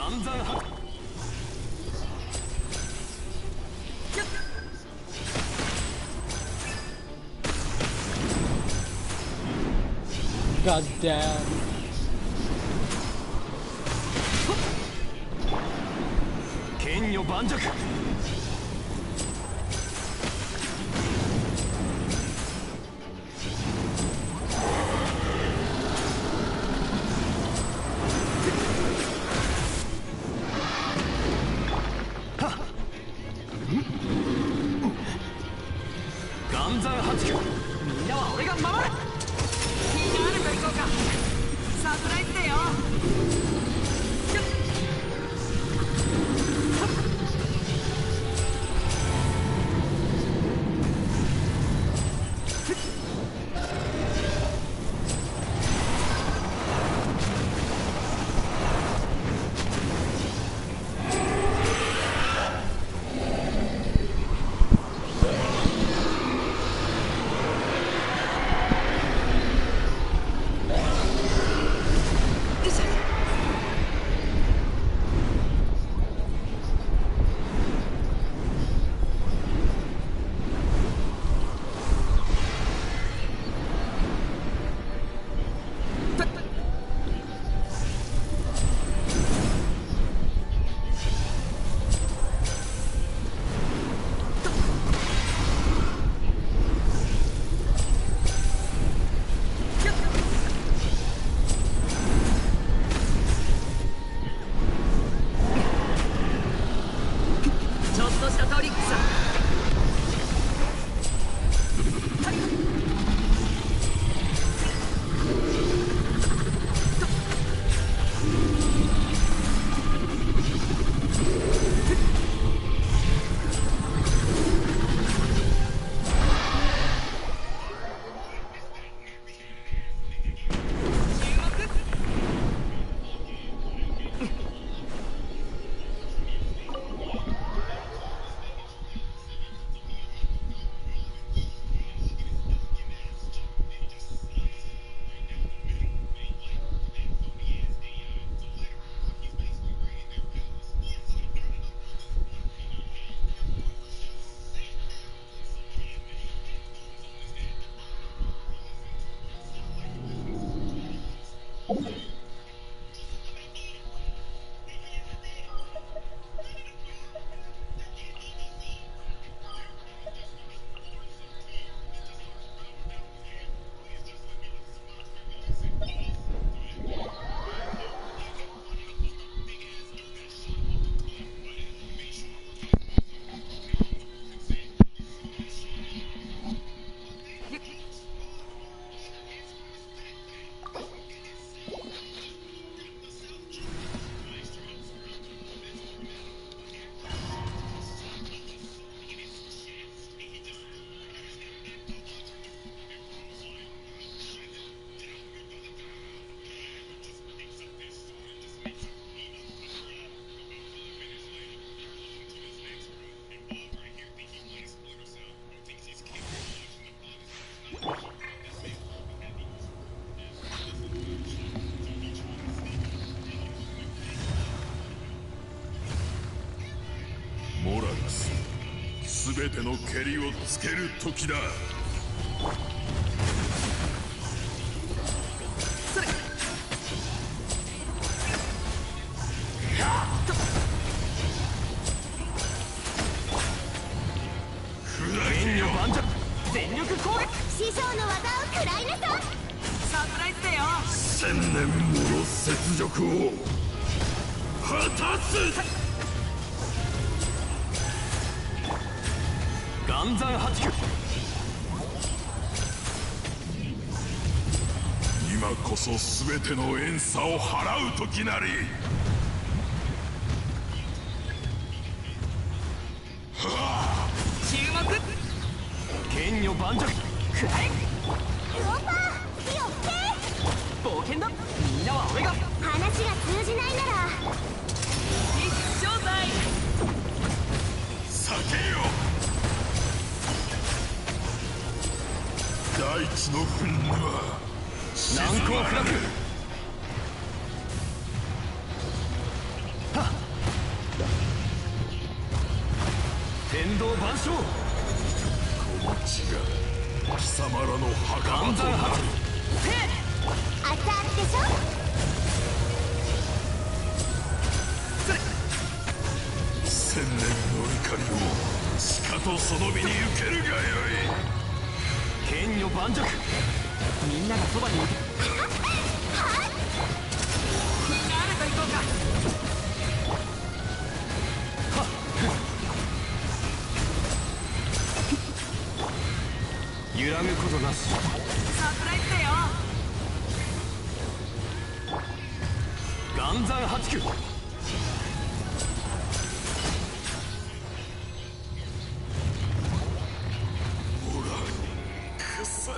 [SPEAKER 2] 岩山発
[SPEAKER 1] God damn.
[SPEAKER 2] 剣女盤石 岩山発球みんなは俺が守るみんなあるか行こうかサプライズだよ
[SPEAKER 6] モラルス、全てのけりをつける時だ。
[SPEAKER 2] 全力攻撃
[SPEAKER 4] 師匠の技を食らいなさい。
[SPEAKER 2] サプライズだよ。
[SPEAKER 6] 千年もの雪辱を果たす。
[SPEAKER 2] 岩山八九。
[SPEAKER 6] 今こそ全ての怨嗟を払う時なり。
[SPEAKER 2] 注目。剣女盤石。くらえ。
[SPEAKER 4] ローパー火を吹け。
[SPEAKER 2] 冒険だ。みんなは俺が。
[SPEAKER 4] 話が通じないなら
[SPEAKER 2] 一生罪。
[SPEAKER 6] 避けよ。大地の憤怒は難攻不落。剣道万象。この血が貴様らの墓場となる。
[SPEAKER 4] 熱々でしょ。
[SPEAKER 6] 千年の怒りをしかとその身に受けるがよい。剣女盤石。
[SPEAKER 2] みんながそばにいる。誰と行こうか。
[SPEAKER 6] 揺らぐことなし。
[SPEAKER 2] サプライズだよ。
[SPEAKER 6] 岩山八九。おらくせ。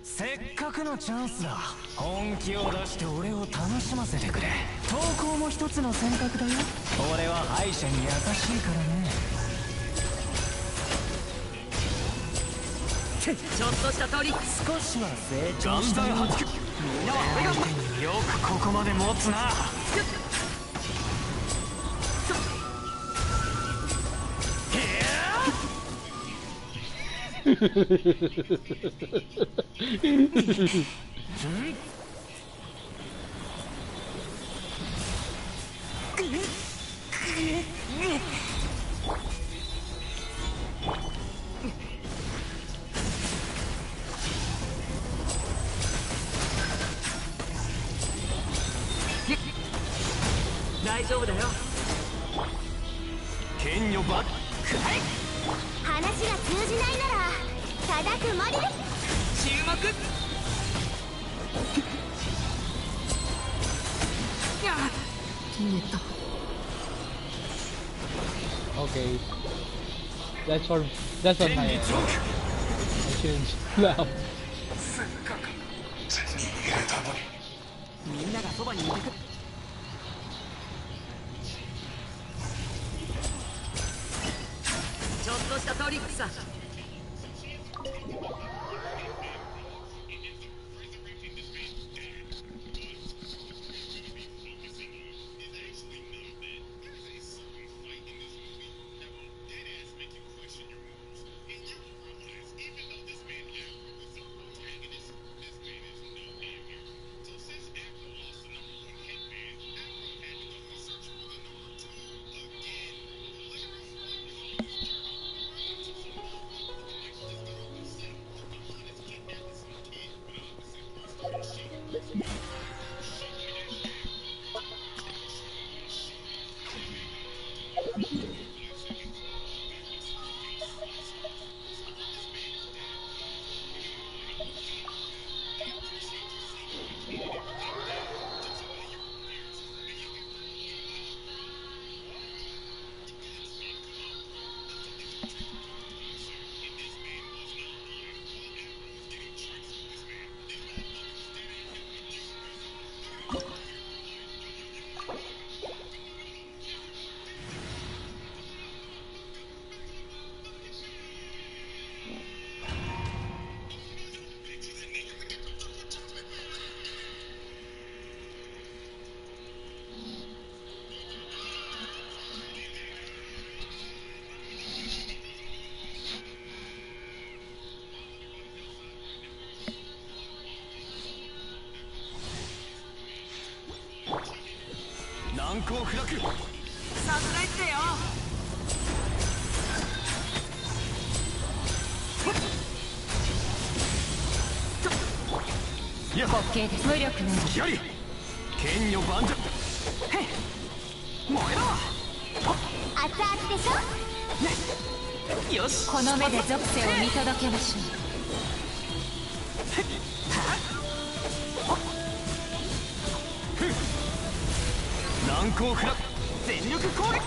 [SPEAKER 2] せっかくのチャンスだ。本気を出して俺を楽しませてくれ。投稿も一つの選択だよ。俺は敗者に優しいからね。ちょっとした通り。少しは成長したよ。みんなは俺がよくここまで持つな。大丈夫だよ。
[SPEAKER 6] 剣女ばっ
[SPEAKER 4] 話が通じないならただくまでです。
[SPEAKER 2] 注目。
[SPEAKER 1] Okay. That's on my end. I shouldn't laugh.
[SPEAKER 2] みんながそばにいてくれ。ちょっとしたトリックさ。
[SPEAKER 6] 難攻不落。
[SPEAKER 2] サプライズだよ。
[SPEAKER 6] いや
[SPEAKER 5] 滑稽です。無力なり
[SPEAKER 6] やり剣女盤石。
[SPEAKER 2] へっ燃えろ。
[SPEAKER 4] 熱々でしょ。
[SPEAKER 2] よし、
[SPEAKER 5] この目で属性を見届けましょ
[SPEAKER 6] 難攻不落。
[SPEAKER 2] 全力攻撃。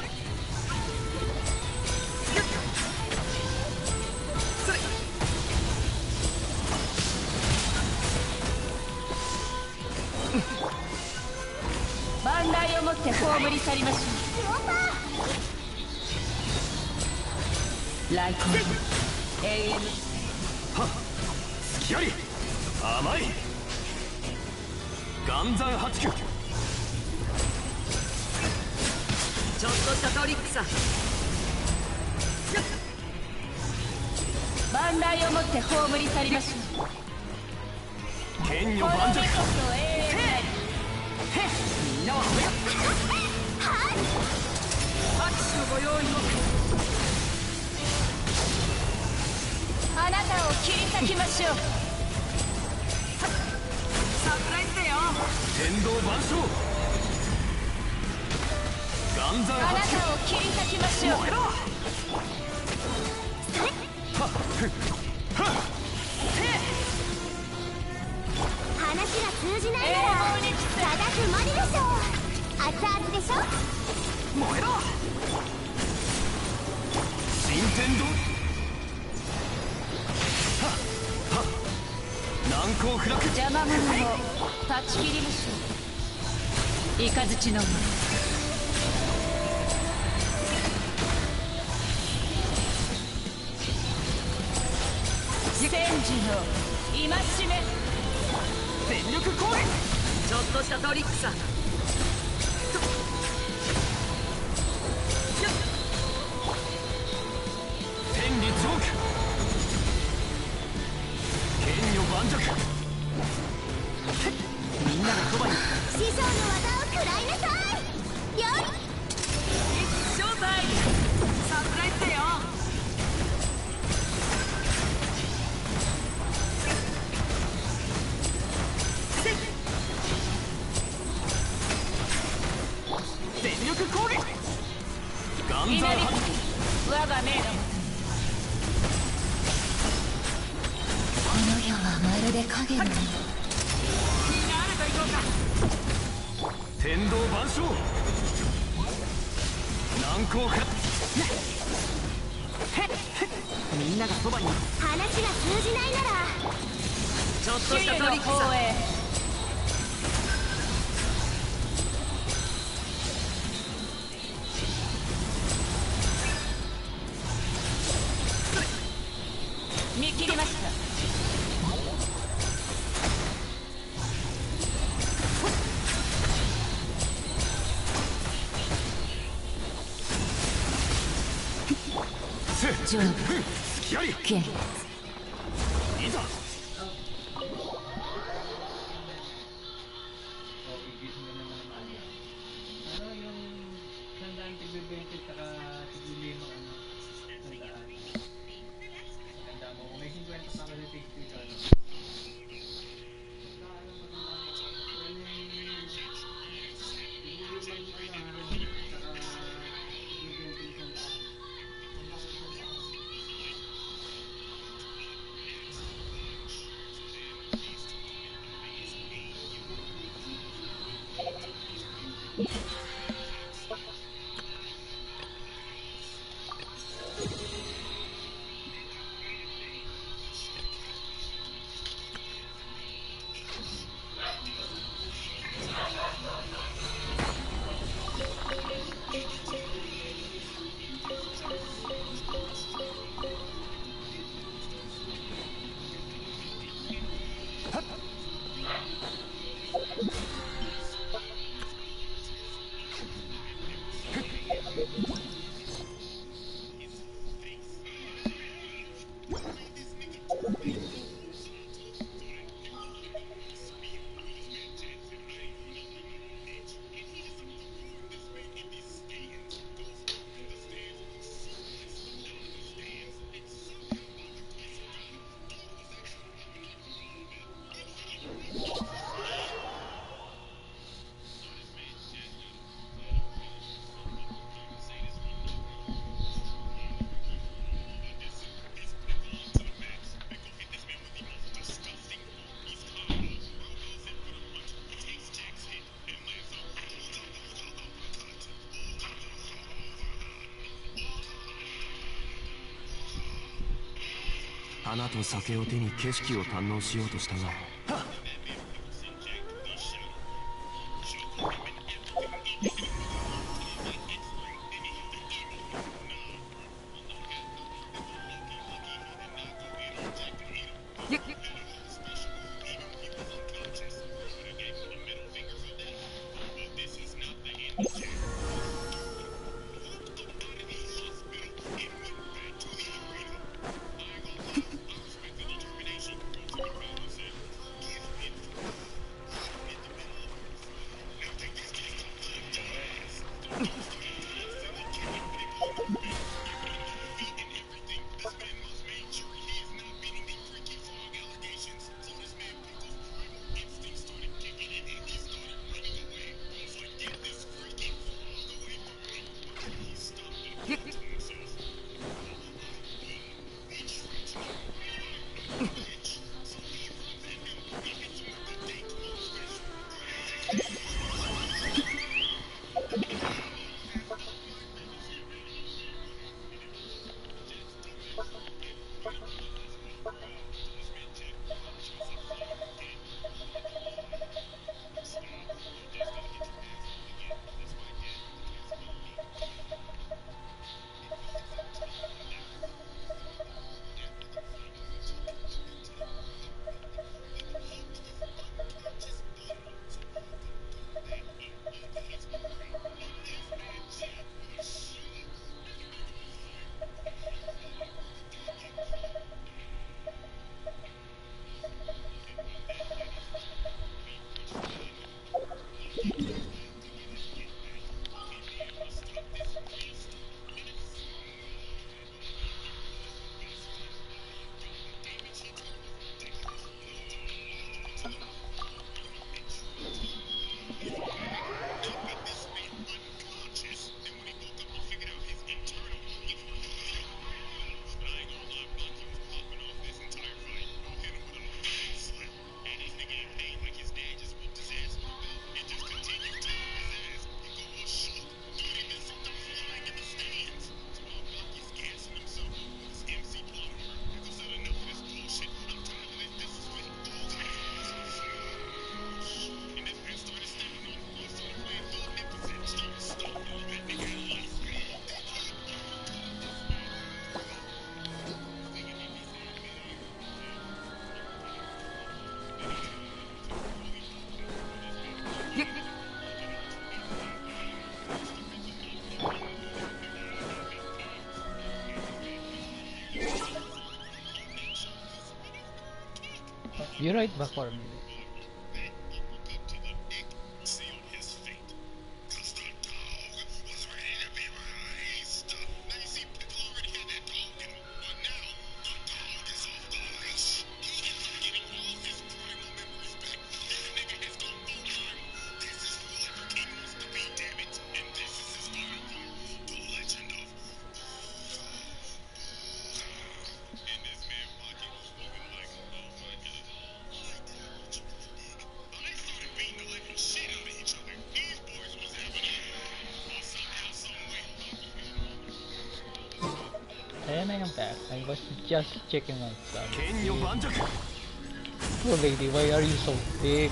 [SPEAKER 2] それ
[SPEAKER 5] う。万来をもって葬り去りましょう。来光永遠の
[SPEAKER 6] はっ隙あり甘い。岩山八九。
[SPEAKER 2] ちょっとしたトリックさ。
[SPEAKER 5] 万来をもって葬り去りましょう。
[SPEAKER 6] 剣女盤石。
[SPEAKER 5] この目こそ永遠なり。
[SPEAKER 2] みんなは俺が拍手のご用意を。
[SPEAKER 5] あなたを切り裂きましょう。
[SPEAKER 2] サプライズだよ。
[SPEAKER 6] 天道万象。岩山
[SPEAKER 5] あな
[SPEAKER 6] 八九。
[SPEAKER 5] たを切り裂きましょう。
[SPEAKER 2] 燃えろ。
[SPEAKER 4] 話が通じないならただくまででしょう。熱々でしょ。
[SPEAKER 2] 燃えろ。
[SPEAKER 6] 新天道。難攻不落。
[SPEAKER 5] 邪魔者を断ち切りましょう。雷の間。戦時の戒め。
[SPEAKER 2] 全力攻撃。ちょっとしたトリックさ。
[SPEAKER 6] 天理チョーク。剣女盤石。
[SPEAKER 2] みんながそばに。
[SPEAKER 4] 師匠の技を食らいなさい。よい。
[SPEAKER 2] ショータイム。サプライズだよ。全力攻撃。
[SPEAKER 6] 岩
[SPEAKER 5] 稲
[SPEAKER 6] 山八九。
[SPEAKER 5] 我が命のもとに。この世はまるで影のよう。
[SPEAKER 2] みんなあると行こうか。
[SPEAKER 6] 天道万象。難攻不落。
[SPEAKER 2] みんながそばに。
[SPEAKER 4] 話が通じないなら
[SPEAKER 2] ちょっと
[SPEAKER 5] 周囲の
[SPEAKER 2] したトリックさ。
[SPEAKER 5] 方へ。見切りました。上部
[SPEAKER 6] 隙あり。
[SPEAKER 5] 剣
[SPEAKER 6] いざ。
[SPEAKER 1] Ano yung sandaan tig-20 saka tig-5 ano? Sandaan. Maganda mo. Kung may 50 pa kasi tig-2 ka ano. Basta ano maganda. Well, yung tig-5 ano saka tig-20 sandaan.
[SPEAKER 6] 花と酒を手に景色を堪能しようとしたが、
[SPEAKER 1] You right back for me. And I am back. I was just checking out the Oh lady, why are you so big?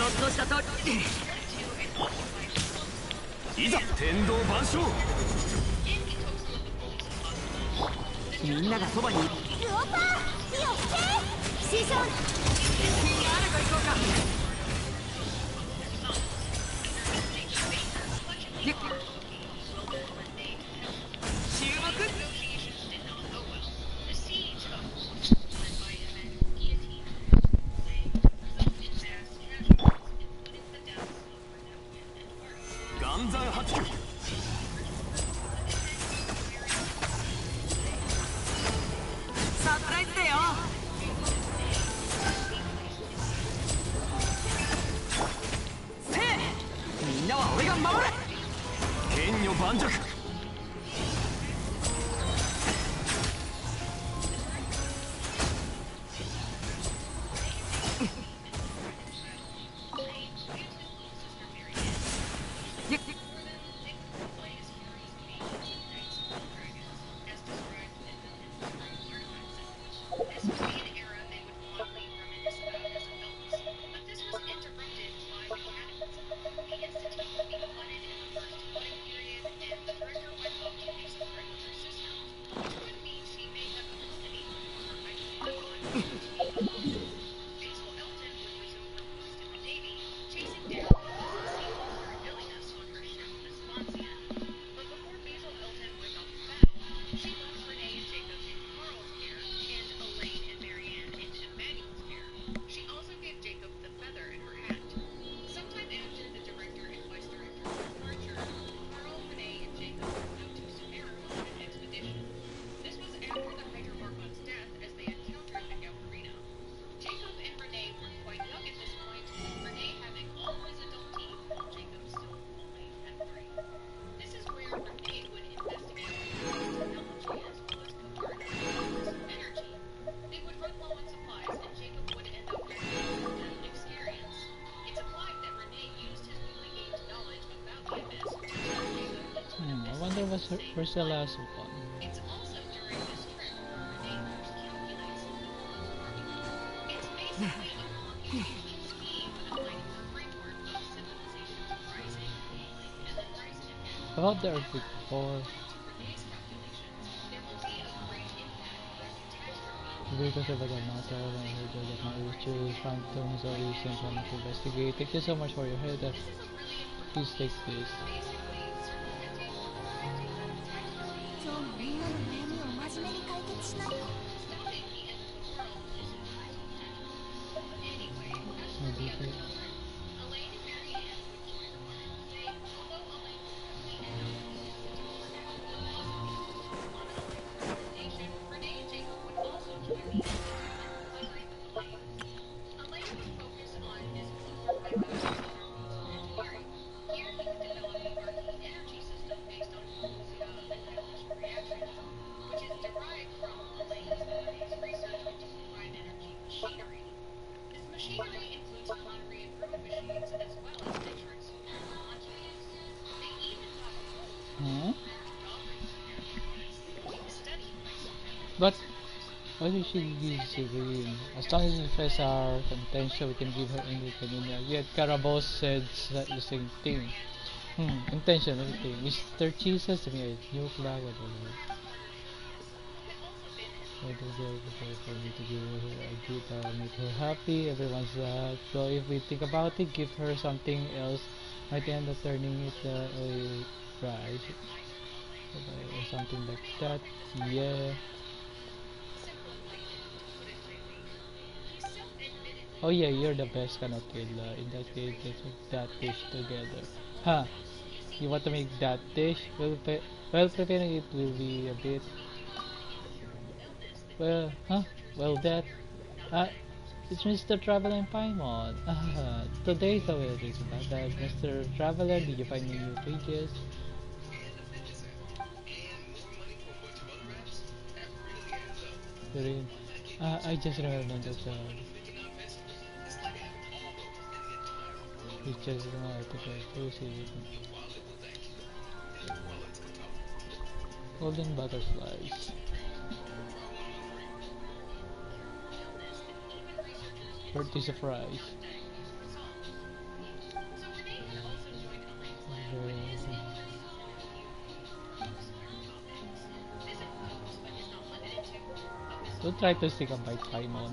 [SPEAKER 2] ちょっとしたといざ天道万象みんながそばに
[SPEAKER 4] ルオパー火を吹け師匠
[SPEAKER 2] みんなあると行こうか注目岩山八九サプライズだよせいみんなは俺が守る剣女盤石
[SPEAKER 1] I wonder where's the last one. About the earthquake before. Because of the matter, when I heard that my issue phantoms are recent and to investigate. Thank you so much for your help. Please take this.
[SPEAKER 4] 今日もみんなの悩みを真面目に解決しないと
[SPEAKER 1] But why did she give Serene? As long as the face are contentious, we can give her anything. Yet Carabos said the same thing. Intention, everything. Mr. Cheese says to me, a new flag, whatever. I do the for me to give her a gift, make her happy. Everyone's that. So if we think about it, give her something else. Might end up turning it a prize or something like that. Yeah. Oh yeah, you're the best kind of kid. In that case, let's make that dish together. Huh? You want to make that dish? Well, preparing it will be a bit. Well, huh? Well, that. It's Mr. Traveler and Paimon. Today's a well reason about that. Mr. Traveler, did you find any new pages? Green. I just remembered that it's just golden butterflies. Birthday surprise. Don't try to stick a bite, Paimon.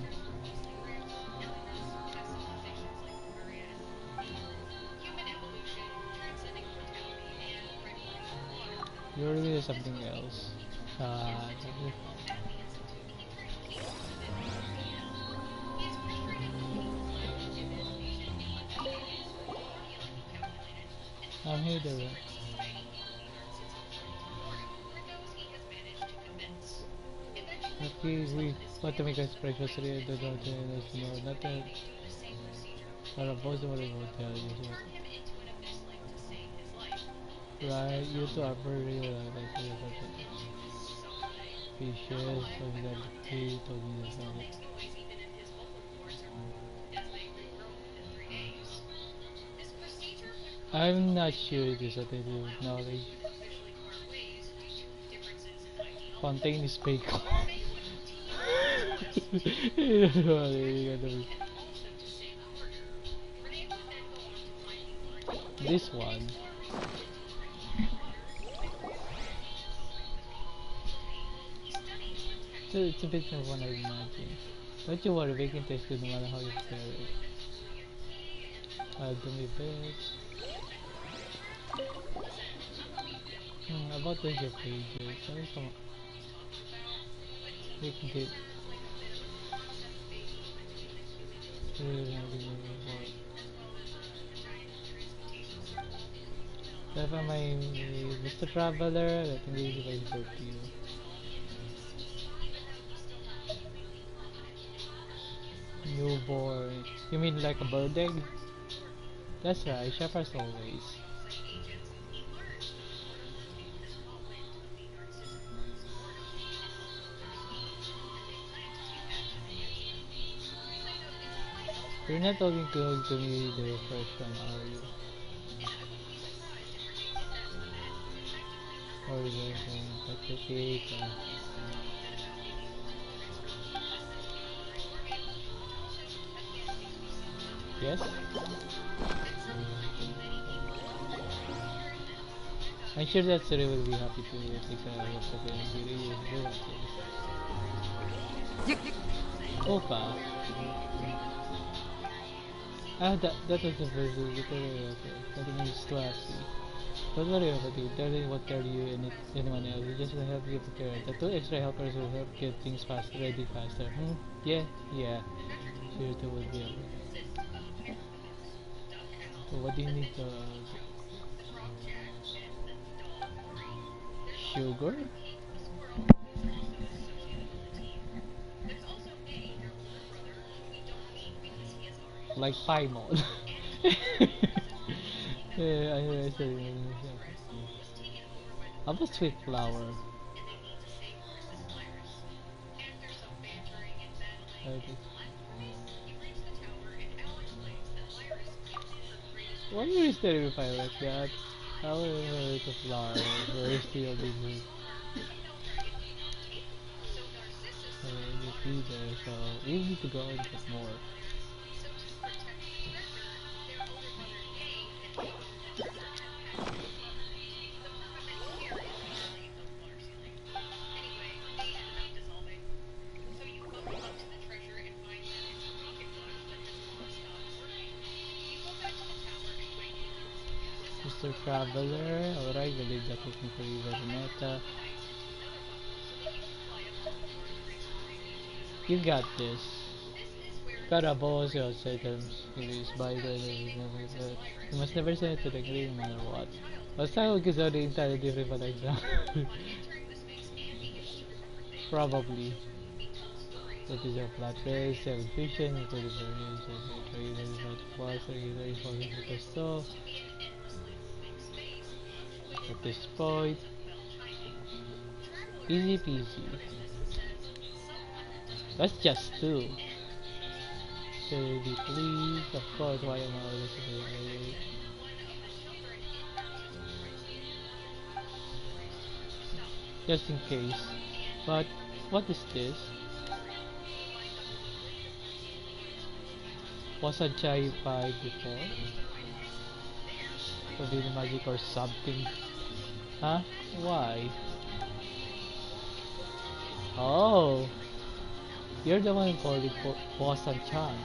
[SPEAKER 1] You're really something else. Uh, I'm here there. Okay, we want to make us breakfast ready. Don't know not that. Or oppose what I will tell you. Right, you two are very like fishes, solidarity, told me this one. I'm not sure it is what they do with knowledge. Fontaine is fake. This one. It's a bit of what I imagine. Don't you worry, we can taste good no matter how you prepare it. I'll do my best. About those your pages. Sorry, come on. We can get. If I'm my Mr. Traveler, let me use it by to you. Newborn. You mean like a bird egg? That's right, shepherds always. You're not talking to me the first one, are you? Or is it that's okay? Yes? I'm sure that Siri will be happy to take a look at the video. Opa! Ah, that was the first video. I think it's classy. Don't worry about it. Tell me what tell you and anyone else. We just will help you prepare. The two extra helpers will help get things ready faster. Yeah, yeah. Sure, that would be okay. So what do you need to sugar? Like Paimon. Yeah, I see. How about sweet flour? Why are you stereotyping like that? How will it a flower? We're still busy. You see there, so we need to go and get more. Mr. Traveler, alright, we'll leave that technically very meta. You got this. Carabos, you outside terms, release by the you must never send it to the green no matter what. Basta because the entirely different but exam. Probably. That is a flat race, 7 vision, including variations, plus, regular information for stuff. At this point, easy peasy. That's just 2. Baby, please. Of course, why am I always away? Just in case. But, what is this? Was a chai pie before? Forbidden magic or something? Huh? Why? Oh! You're the one calling for Bosan-chan.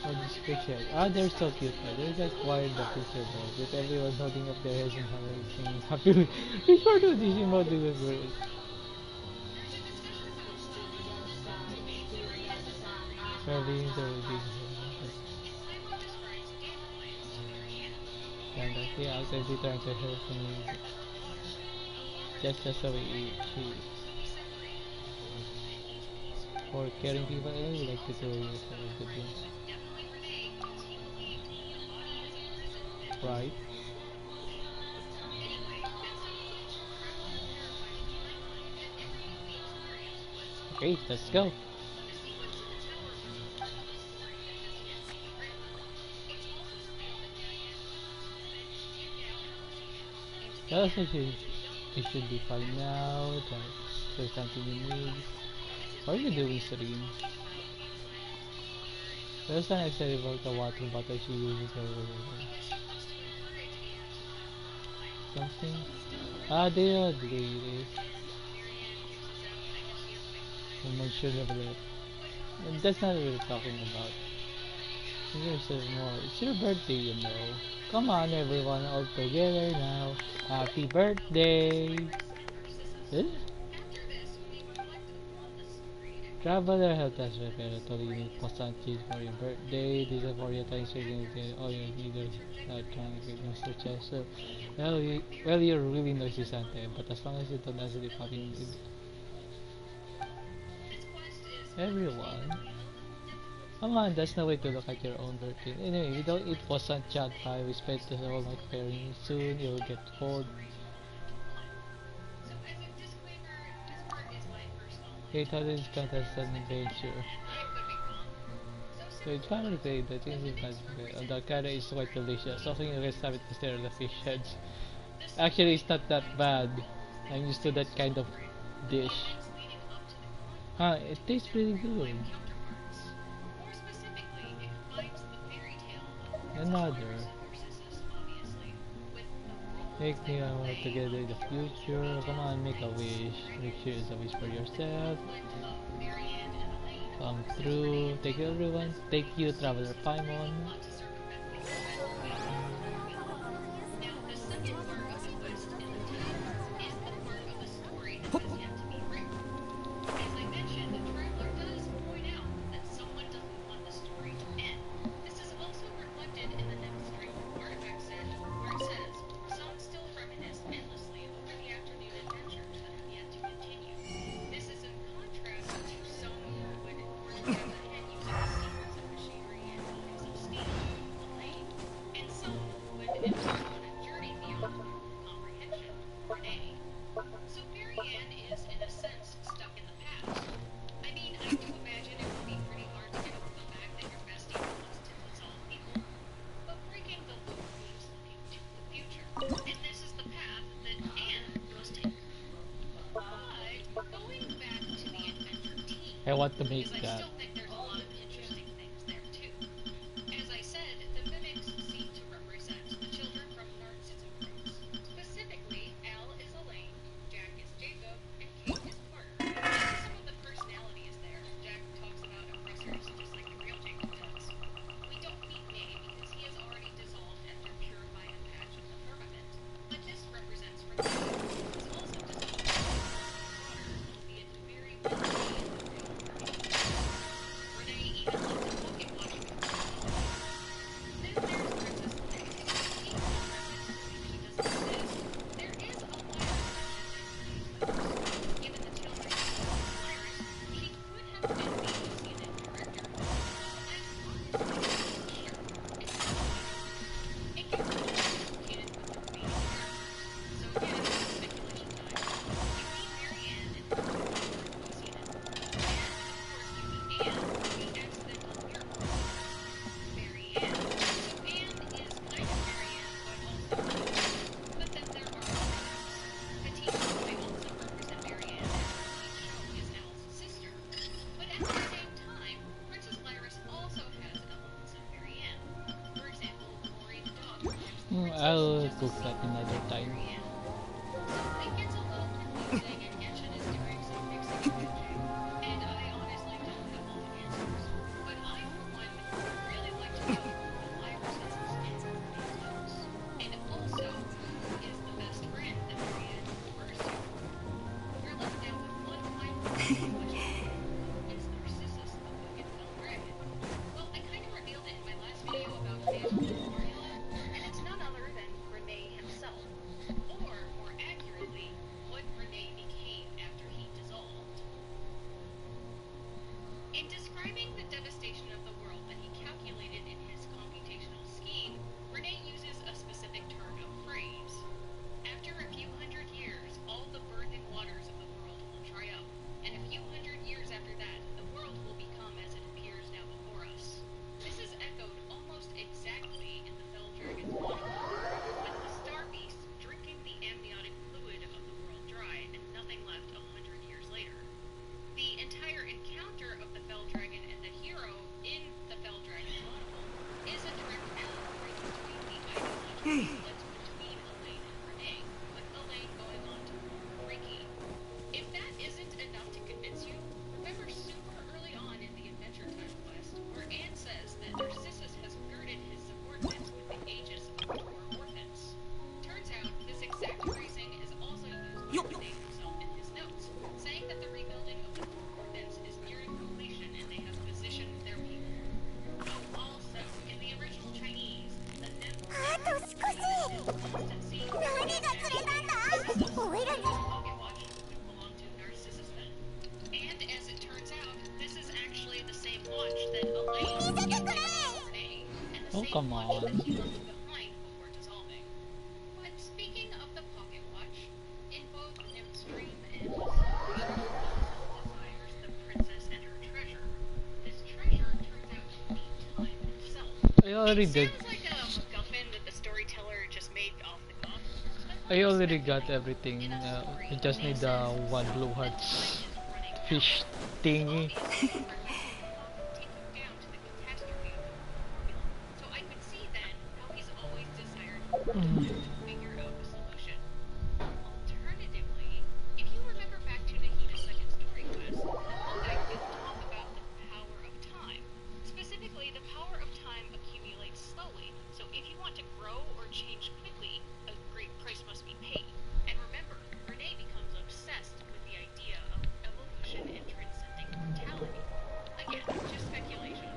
[SPEAKER 1] Oh, this picture. Ah, they're so cute. They're like wired the picture there. With everyone holding up their heads and singing happy. Before the audition mode, they were great. Being the routine. And yeah, I was every time to help me. Just the way she is. For caring people, I really like the tutorials of the game. Right? Okay, let's go. Well, it should be fine now. There's something you need. What are you doing, Serene? There's an excited about the water bottle she uses over there. Something? Ah, there it is. Someone should have left. And that's not what we're talking about. There's more. It's your birthday, you know. Come on, everyone, all together now. Happy birthday! Eh? Traveler help us prepare to leave Postantis for your birthday. This is for your time saving all your leaders trying to get Mr. Chester. Well, you're really noisy, Santa, but as long as you don't accidentally pop in with everyone. Come on, that's no way to look at your own birthday. Anyway, we don't eat Posan Chat 5. We spent the whole night preparing. Soon you'll get cold. 800 contestant adventure. So it's family play, the things is magic. And the carrot is quite delicious. Something you guys have it instead of the fish heads. Actually, it's not that bad. I'm used to that kind of dish. Huh, it tastes pretty good. Another. Make me want together in the future. Come on, make a wish. Make sure it's a wish for yourself. Come through. Thank you, everyone. Thank you, Traveler Paimon. I want to make that. I'll cook that another time.
[SPEAKER 3] It's Narcissus, the fucking fell dragon. Well, I kind of revealed it in my last video about Phantom's formula, and it's none other than Renee himself. Or, more accurately, what Renee became after he dissolved. In describing the devastation of the world that he calculated in his computational scheme, Renee uses a specific turn of phrase. After a few hundred years, all the birthing waters of the world will dry up, and a few hundred years after that, the world will become as it appears now before us. This is echoed almost exactly in the Fell Dragon's monologue, with the Star Beast drinking the amniotic fluid of the world dry and nothing left 100 years later. The entire encounter of the Fell Dragon and the hero in the Fell Dragon's monologue is a direct allegory between the ideological splits between Elaine and Renee, with Elaine going on to rule Ricky. If that isn't enough to convince you, remember super early on in the Adventure Time quest, where Anne says that Narcissus has girded his subordinates with the aegis of the four orphans. Turns out, this exact phrasing is also used by Renee himself in his notes, saying that the rebuilding of the four orphans is nearing completion and they have positioned their people. Also, in the original Chinese, the nymph
[SPEAKER 4] あと少し。
[SPEAKER 3] lost at sea.
[SPEAKER 4] 何が釣れたんだ。オイラに。
[SPEAKER 3] Pocket watch would belong to Narcissus then. And as it turns out, this is actually the same watch that Elaine gave to Renee, and the
[SPEAKER 1] Oh,
[SPEAKER 3] same
[SPEAKER 1] come
[SPEAKER 3] watch that
[SPEAKER 1] on.
[SPEAKER 3] he left behind before dissolving. But speaking of the pocket watch, in both Nymph's Dream and desires the princess and her treasure. This treasure turns out to be time itself.
[SPEAKER 1] I already
[SPEAKER 3] It
[SPEAKER 1] did.
[SPEAKER 3] sounds like a MacGuffin that the storyteller just made off the cuff. but
[SPEAKER 1] I
[SPEAKER 3] more
[SPEAKER 1] already
[SPEAKER 3] speculating.
[SPEAKER 1] got everything.
[SPEAKER 3] In a story,
[SPEAKER 1] I just need
[SPEAKER 3] Renee
[SPEAKER 1] the
[SPEAKER 3] says
[SPEAKER 1] one blue
[SPEAKER 3] that
[SPEAKER 1] heart
[SPEAKER 3] time is running out.
[SPEAKER 1] fish thingy.
[SPEAKER 3] Obviously, Renee will take you down to the catastrophe of the formula. So I could see then how he's always desired to figure out a solution. Alternatively, if you remember back to Nahida's second story quest, the book I did talk about the power of time. Specifically, the power of time accumulates slowly, so if you want to grow or change quickly, a great price must be paid. And remember, Renee becomes obsessed with the idea of evolution and transcending mortality. Again, just speculation.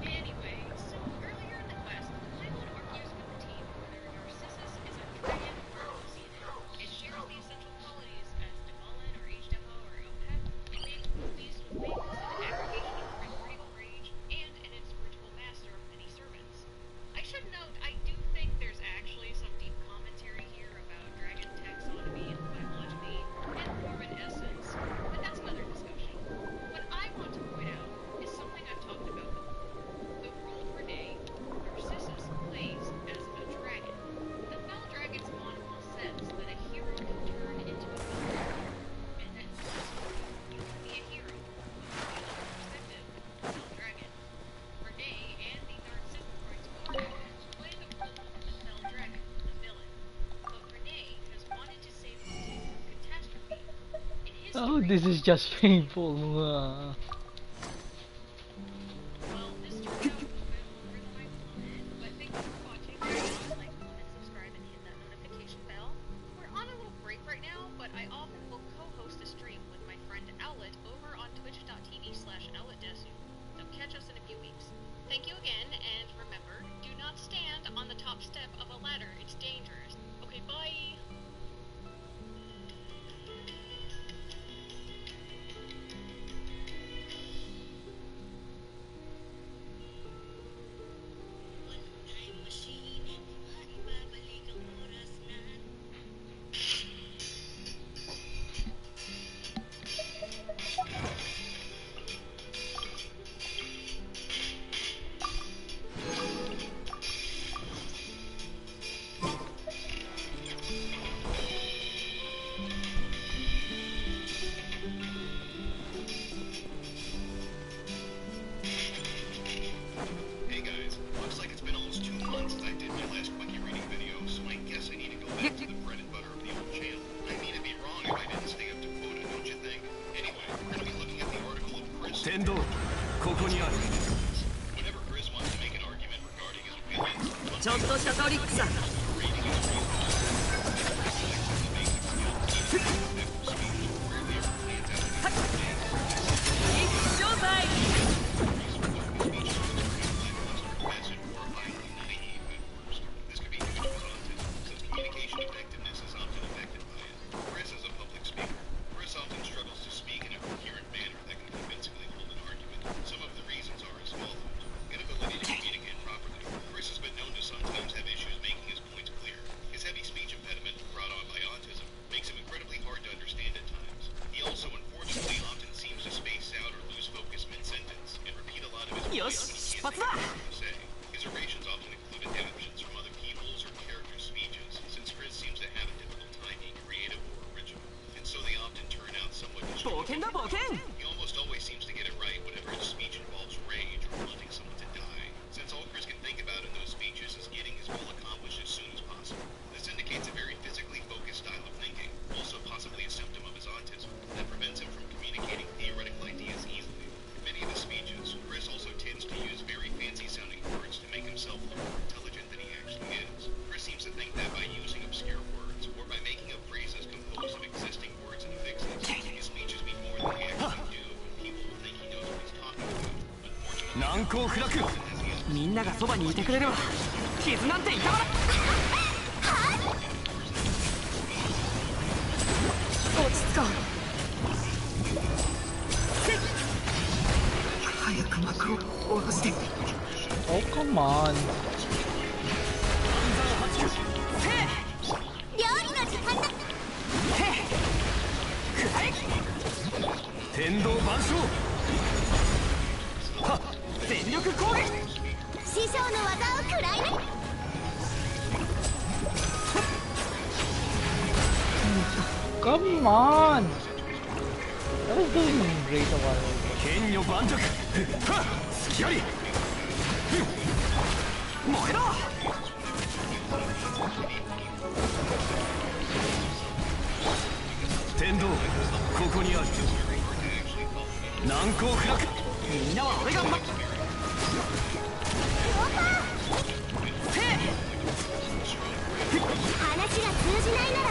[SPEAKER 3] Anyway, so earlier in the quest, Paimon argues with the team whether Narcissus is a dragon or a Lucina. It shares the essential qualities as Devalin or H-Devo or Elpet, innate qualities with wings, an aggregation of primordial rage, and an inscrutable master of many servants. I should note, I do think there's actually some deep commentary here about dragon taxonomy and phylogeny and human essence, but that's another discussion. What I want to point out is something I've talked about before. The role Renee, Narcissus, plays as a dragon. The Fell Dragon's monologue says that a hero can turn into a fell dragon, and that in this story, you can be a hero, from the other perspective, the Fell Dragon. Renee and the Narcissus play the role of the Fell Dragon, the villain. But Renee has wanted to save the world from catastrophe. In his
[SPEAKER 1] Oh,
[SPEAKER 3] story,
[SPEAKER 1] this is just painful.
[SPEAKER 3] well, this turned out a bit longer than I wanted, but thank you for watching. Like, comment, subscribe, and hit that notification bell. We're on a little break right now, but I often will co-host a stream with my friend Owlet over on twitch.tv/OwletDesu. So catch us in a few weeks. Thank you again, and remember, do not stand on the top step of a ladder. It's dangerous. Okay, bye!
[SPEAKER 6] Hey guys, looks like it's been almost 2 months since I did my last quickie reading video, so I guess I need to go back to the bread and butter of the old channel. I mean, it'd be wrong if I didn't stay up to quota, don't you think? Anyway, we're gonna be looking at the article of Chris. 天道ここにある Whenever Chris wants to make an argument regarding his opinions,
[SPEAKER 2] ちょっとしたトリックさ
[SPEAKER 6] reading is real. Selects the basic skill, even if the speech rarely ever plans out.
[SPEAKER 2] 発だ。
[SPEAKER 6] say. His orations often include adaptations from other people's or characters' speeches, since Chris seems to have a difficult time being creative or original, and so they often turn out somewhat
[SPEAKER 2] 冒険だ冒険。
[SPEAKER 6] He almost always seems to get it right whenever his speech involves rage or wanting someone to die, since all Chris can think about in those speeches is getting his goal accomplished as soon as possible. This indicates a very physically focused style of thinking, also possibly a symptom of his autism, that prevents him from communicating theoretical ideas easily. In many of his speeches, Chris also tends to use very fancy-sounding words to make himself look more intelligent than he actually is. Chris seems to think that by using obscure words, or by making up phrases composed of existing words and affixes, his speeches mean more than they actually do, and people will think he knows what he's talking about. Unfortunately,
[SPEAKER 2] 難攻不落。みんながそばにいてくれれば傷なんて痛まら落ち着こう。早く幕を下ろして。
[SPEAKER 1] Oh, come on.
[SPEAKER 4] 料理の時間だ。
[SPEAKER 2] 天道万象。はっ、全力攻撃。
[SPEAKER 4] 師匠の技を食らいね。
[SPEAKER 1] Come on. I was doing great a while ago.
[SPEAKER 2] 剣女盤石。はっ、隙あり。燃えろ。天道、ここにある。難攻不落。みんなは俺が
[SPEAKER 4] 話が通じないなら。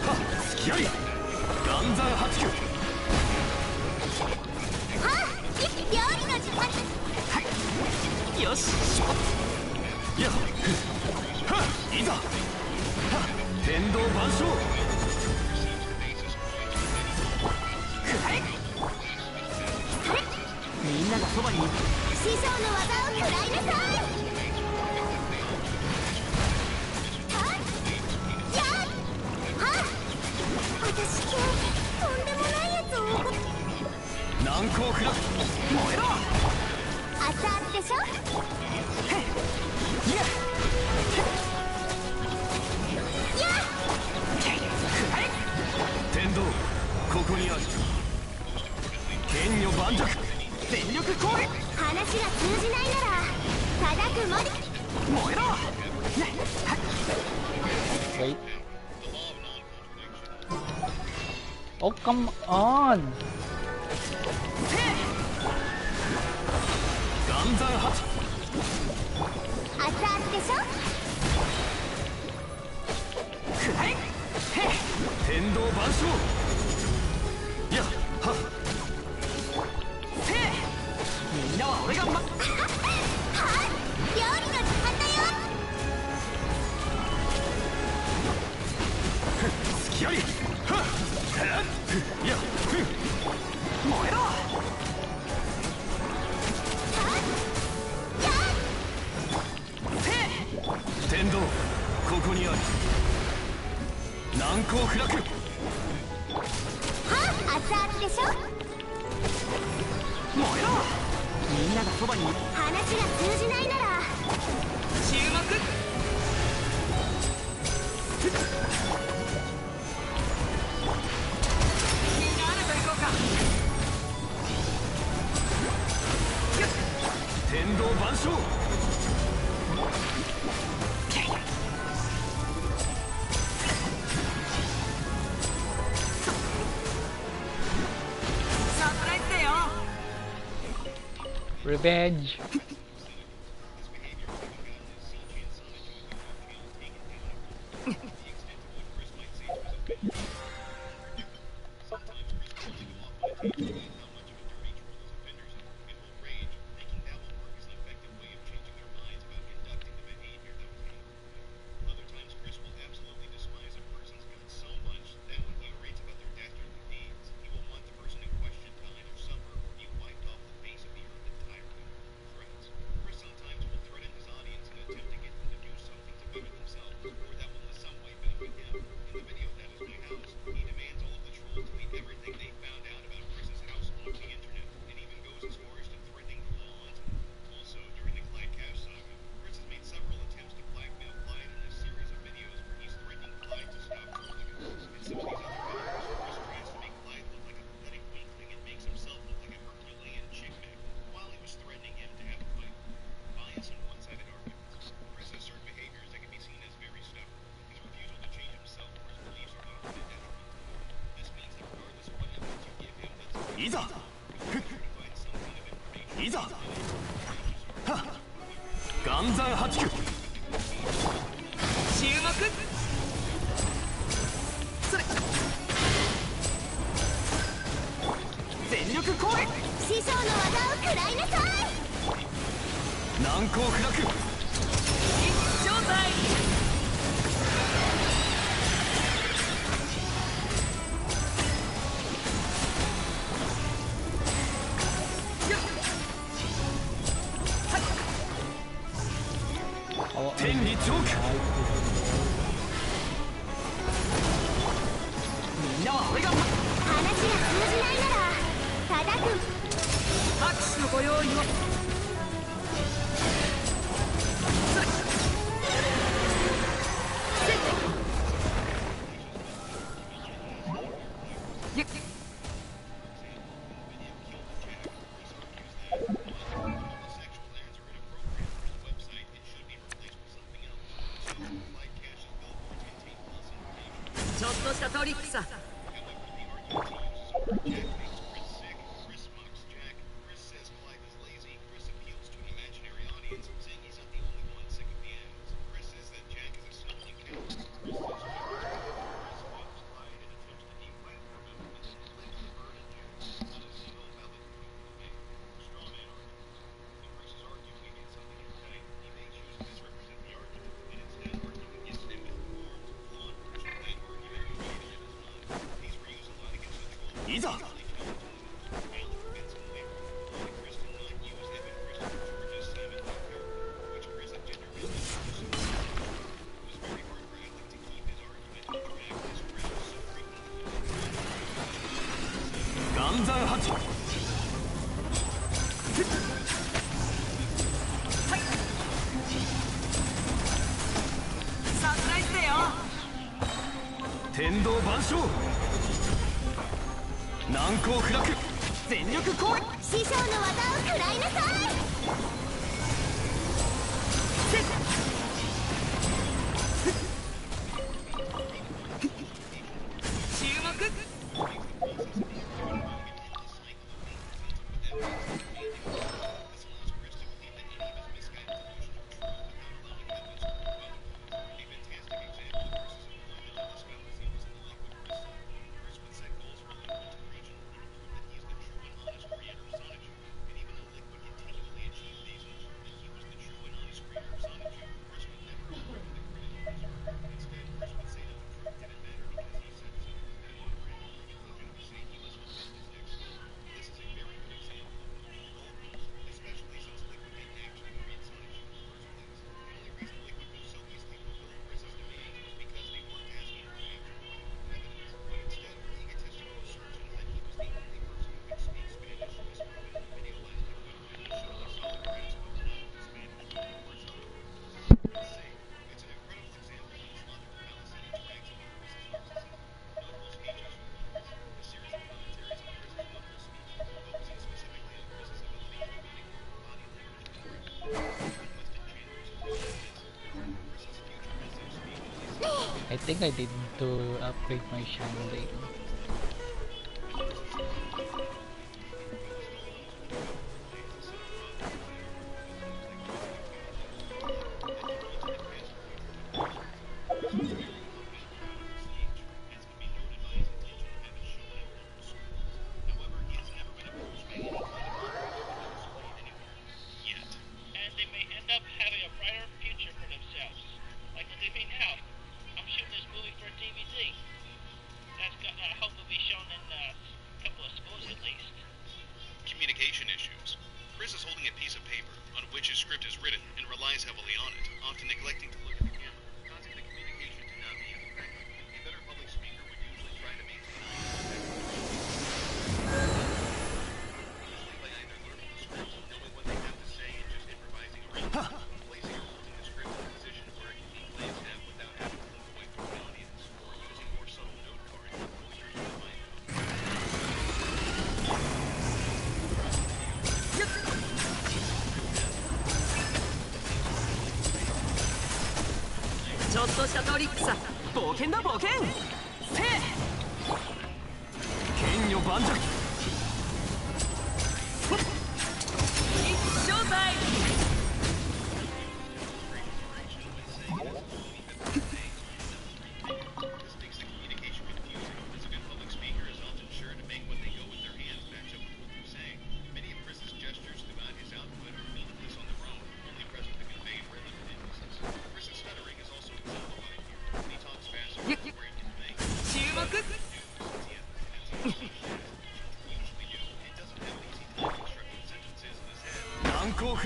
[SPEAKER 2] はっ、隙あり。岩山八九。
[SPEAKER 4] はあ、料理の時間だ。
[SPEAKER 2] よし。やっ、はっ、いざ。はっ、天道万象。みんながそばにいる。
[SPEAKER 4] 師匠の技を食らいなさい。はっ、やっ、はっ。私今日とんでもないやつを起こっ。
[SPEAKER 2] 難攻不落。燃えろ。
[SPEAKER 4] 熱々でしょ。
[SPEAKER 2] いや。
[SPEAKER 4] やっ。
[SPEAKER 2] 天道、ここにある。剣女盤石。全力攻撃。
[SPEAKER 4] 話が通じないなら叩くまで。
[SPEAKER 2] 燃えろ。
[SPEAKER 1] Wait. Oh, come on.
[SPEAKER 2] 岩山八。
[SPEAKER 4] 熱々でしょ。
[SPEAKER 2] 天道万象。やっ、はっ。みんなは俺が
[SPEAKER 4] はっ、料理の時間だよ。
[SPEAKER 2] 隙あり。はっ、やっ、燃えろ。天道、ここにある。難攻不落。
[SPEAKER 4] はっ、熱々でしょ。
[SPEAKER 2] 燃えろ。みんながそばにいる。
[SPEAKER 4] 話が通じないなら。
[SPEAKER 2] 注目。みんなあると行こうか。天道万象。サプライズだよ。
[SPEAKER 1] Revenge.
[SPEAKER 6] He demands all of the trolls to leave everything they found out about Chris's household
[SPEAKER 2] いざいざ岩山八九注目それ全力攻撃
[SPEAKER 4] 師匠の技を食らいなさい。
[SPEAKER 2] 難攻不落一状態天理チョークみんなは俺が
[SPEAKER 4] 話が通じないなら叩く。
[SPEAKER 2] 拍手のご用意をちょっとしたトリックさ。いざ岩山八サプライズだよ天道万象難攻不落全力攻撃
[SPEAKER 4] 師匠の技を食らいなさい。
[SPEAKER 2] 注目
[SPEAKER 1] I think I did to upgrade my Shandling.
[SPEAKER 3] And they may end up having a brighter future for themselves, like what they may now. I'm shooting this movie for DVD. That's got, I hope it'll be shown in a couple of schools at least.
[SPEAKER 6] Communication issues. Chris is holding a piece of paper on which his script is written and relies heavily on it, often neglecting to look at the camera, causing the communication to not be as effective. A better public speaker would usually try to maintain usually by either learning the script, knowing what they have to say, and just improvising around it, placing or holding the script in a position where it can be glanced at without having to look away from the audience, or using more subtle note cards and posters to define it.
[SPEAKER 2] ちょっとしたトリックさ冒険だ冒険せい剣女盤石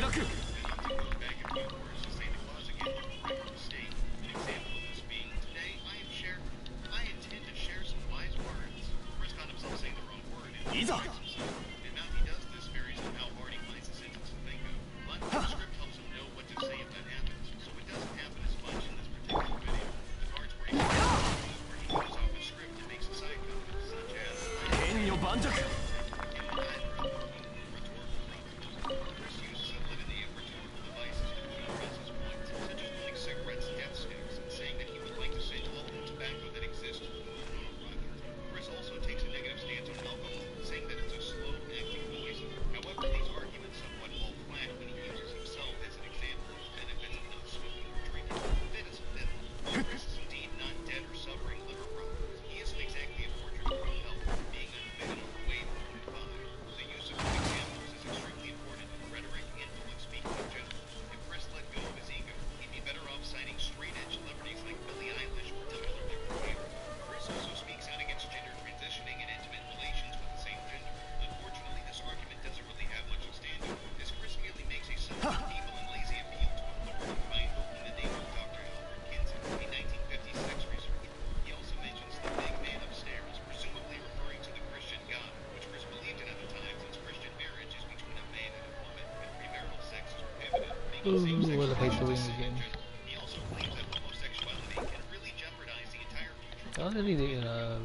[SPEAKER 2] 楽
[SPEAKER 6] Back a few words to Santa Claus again from the record state. An example of this being, today I intend to share some wise words. Chris caught himself saying the wrong word and he
[SPEAKER 2] Either.
[SPEAKER 6] corrects himself. And how he does this varies on how hard he finds the sentence to think of. But the script helps him know what to say if that happens, so it doesn't happen as much in this particular video. The parts where he goes off his script and makes a side comment, such as,
[SPEAKER 2] 剣女盤石
[SPEAKER 6] Chris uses a litany of rhetorical devices to put across his points, such as calling cigarettes death sticks and saying that he would like to send all the tobacco that exists to the moon on a rocket. Chris also takes a negative stance on alcohol, saying that it's a slow-acting poison. However, these arguments somewhat fall flat when he uses himself as an example of the benefits of not smoking or drinking. That is a myth. Chris is indeed not dead or suffering liver problems. He isn't exactly a portrait of good health, being unfit and overweight and 35. The use of good examples is extremely important in rhetoric and public speaking in general. If Chris let go of his ego, he'd be better off citing straight-edge celebrities like Billie Eilish or Tyler, the Creator. Chris also speaks out against gender transitioning and intimate relations with the same gender. Unfortunately, this argument doesn't really have much to stand on, as Chris merely makes a somewhat feeble and lazy appeal to authority by invoking the name of Dr. Albert Kinsey, a 1950s sex researcher. He also mentions the big man upstairs, presumably referring to the Christian God, which Chris believed in at the time, since Christian marriage is between a man and a woman, and premarital sex is prohibited, making same-sex
[SPEAKER 1] Well,
[SPEAKER 6] marriage
[SPEAKER 1] doing
[SPEAKER 6] a sin in
[SPEAKER 1] again.
[SPEAKER 6] general. He also claims that homosexuality can really jeopardize the entire future of
[SPEAKER 1] I
[SPEAKER 6] the
[SPEAKER 1] already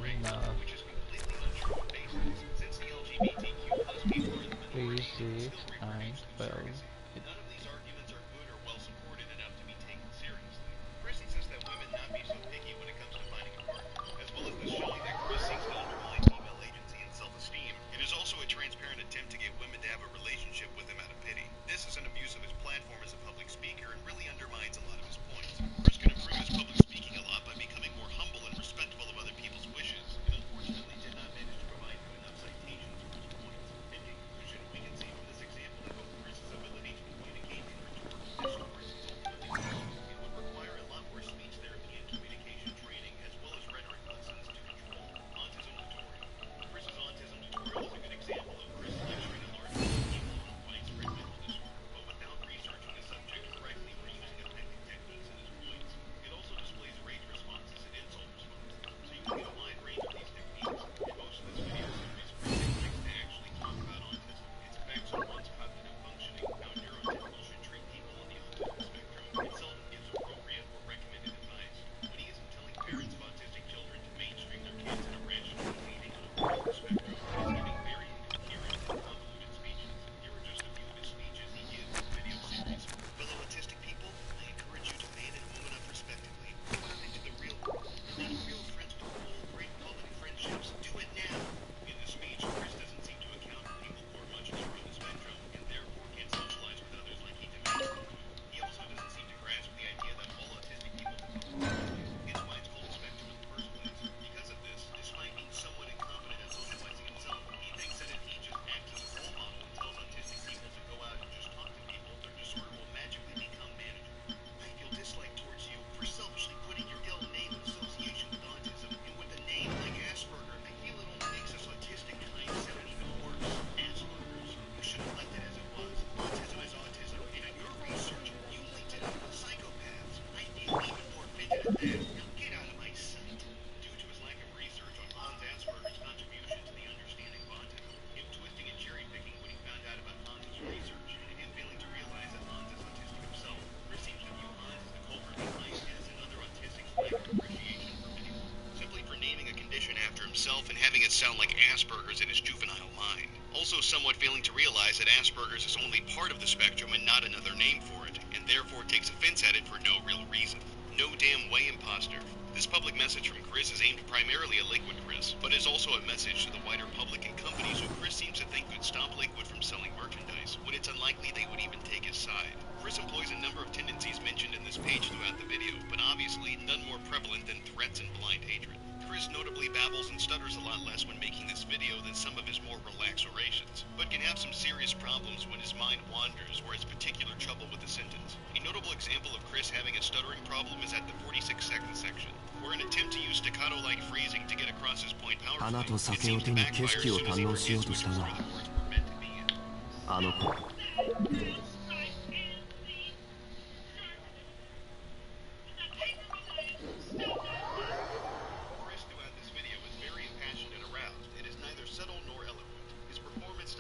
[SPEAKER 6] race, which is completely untrue basis, since the LGBTQ plus people are the
[SPEAKER 1] 3,
[SPEAKER 6] minority and
[SPEAKER 1] 6,
[SPEAKER 6] still
[SPEAKER 1] 9,
[SPEAKER 6] reproduce through
[SPEAKER 1] 12.
[SPEAKER 6] surrogacy. None of these arguments are good or well supported enough to be taken seriously. Chris insists that women not be so picky when it comes to finding a partner, as well as this showing that Chris seeks to undermine female agency and self-esteem. It is also a transparent attempt to get women to have a relationship with him out of pity. This is an abuse of his platform as a public speaker and really undermines a lot of his points. Chris can improve his public speaking a lot by becoming more humble and respectful of other people's wishes, and unfortunately did not manage to provide him enough citations for his points. In conclusion, we can see from this example that both Chris's ability to communicate in rhetorical discourse is ultimately flawed. It would require a lot more speech therapy and communication training, as well as rhetoric lessons to control autism tutorial. Chris's autism tutorial is a good example of Chris lecturing a large group of people on widespread mental disorder, but without researching the subject correctly or using effective techniques in his points. It also displays rage responses and insult responses, so you can get a wide range of these techniques. In most of this video series, Chris neglects to actually talk about autism, its effects on one's cognitive functioning, how neurotypicals should treat people on the autism spectrum, and seldom gives appropriate or recommended advice. When he isn't telling parents of autistic children to mainstream their kids in a rational behaving on a reasonable spectrum, he's giving very incoherent and convoluted speeches. Here are just a few of his speeches he gives in the video series. Fellow autistic people, I encourage you to man and woman up respectively. Go out into the real world. Make real friends with full, great quality friendships. Do it now. In this speech, Chris doesn't seem to account for people who are much lower on the spectrum and therefore can't socialize with others like he demands them to. He also doesn't seem to grasp the idea that all autistic people come from different families. It's why it's called a spectrum in the first place. Because of this, despite being somewhat incompetent at socializing himself, he thinks that if he just acts as a role model and tells autistic people to go out and just talk to people, their disorder will magically become manageable. I feel dislike towards you for selfishly putting your ill name in association with autism, and with a name like Asperger, I feel it only makes us autistic kind sound even worse. Asperger's. You should have left it as it was. Autism is autism, and in your research, you linked it up with psychopaths. I feel even more offended at that. Now get out of my sight. Due to his lack of research on Hans Asperger's contribution to the understanding of autism, him twisting and cherry-picking what he found out about Hans's research, and him failing to realize that Hans is autistic himself, Chris seems to view Hans as the culprit behind his and other autistics' lack of appreciation for many people, simply for naming a condition after himself and having it sound like Asperger's in his juvenile mind. Also somewhat failing to realize that Asperger's is only part of the spectrum and not another name for it, and therefore takes offense at it for no real reason. No damn way, imposter. This public message from Chris is aimed primarily at Liquid Chris, but is also a message to the wider public and companies who Chris seems to think could stop Liquid from selling merchandise, when it's unlikely they would even take his side. Chris employs a number of tendencies mentioned in this page throughout the video, but obviously none more prevalent than threats and blind hatred. Chris notably babbles and stutters a lot less when making this video than some of his more relaxed orations, but can have some serious problems when his mind wanders or has particular trouble with a sentence. A notable example of Chris having a stuttering problem is at the 46-second section, where an attempt to use staccato-like phrasing to get across his point powerfully, it seems to backfire as soon as he forgets which order the words were meant to be in.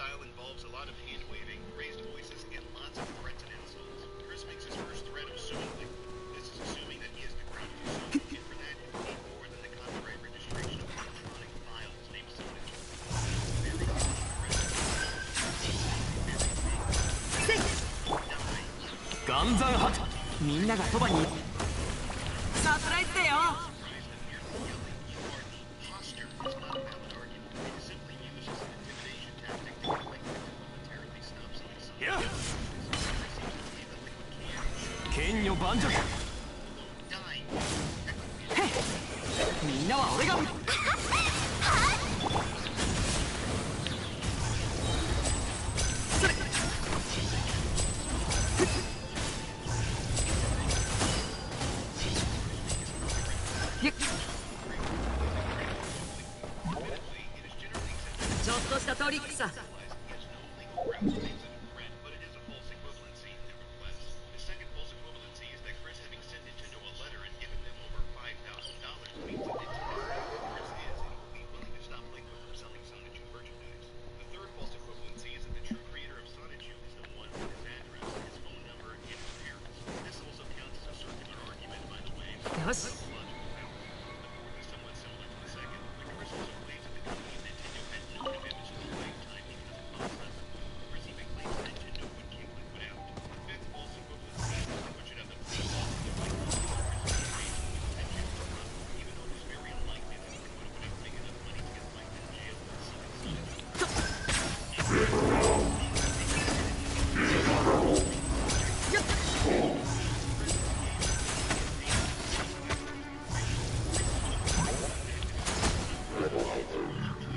[SPEAKER 6] style involves a lot of hand-waving, raised voices, and lots of threats and insults. Chris makes his first threat assumingly. This is assuming that he is the creator, so and for that you need more than the copyright registration of electronic files named Sonic. Very easy.
[SPEAKER 2] ガンザンハッみんながそばにサプライズだよ
[SPEAKER 6] Posture is not a valid argument. It is simply used as an intimidation tactic to get Liquid to momentarily stop selling Sonic.
[SPEAKER 2] や
[SPEAKER 6] This seems to be that Liquid can
[SPEAKER 2] 剣女盤石
[SPEAKER 6] die.
[SPEAKER 2] みんなは俺がそれやっちょっとしたトリックさ
[SPEAKER 6] But it is a false equivalency to request. The second false equivalency is that Chris, having sent Nintendo a letter and given them over $5,000, means that Nintendo, Chris is and will be willing to stop Liquid from selling Sonichu merchandise. The third false equivalency is that the true creator of Sonichu is the one with his address, his phone number, and his parents. This also counts as a circular argument, by the way.
[SPEAKER 2] よし
[SPEAKER 6] The fourth is somewhat similar to the second, but Chris also claims that the company of Nintendo had no commitment to his lifetime because it cost them. Chris even claims that Nintendo would kick Liquid out. The fifth false equivalency is that Liquid should have the free law to fight even though it is very unlikely that Liquid would have make enough money to get Mike in jail for selling Sonic.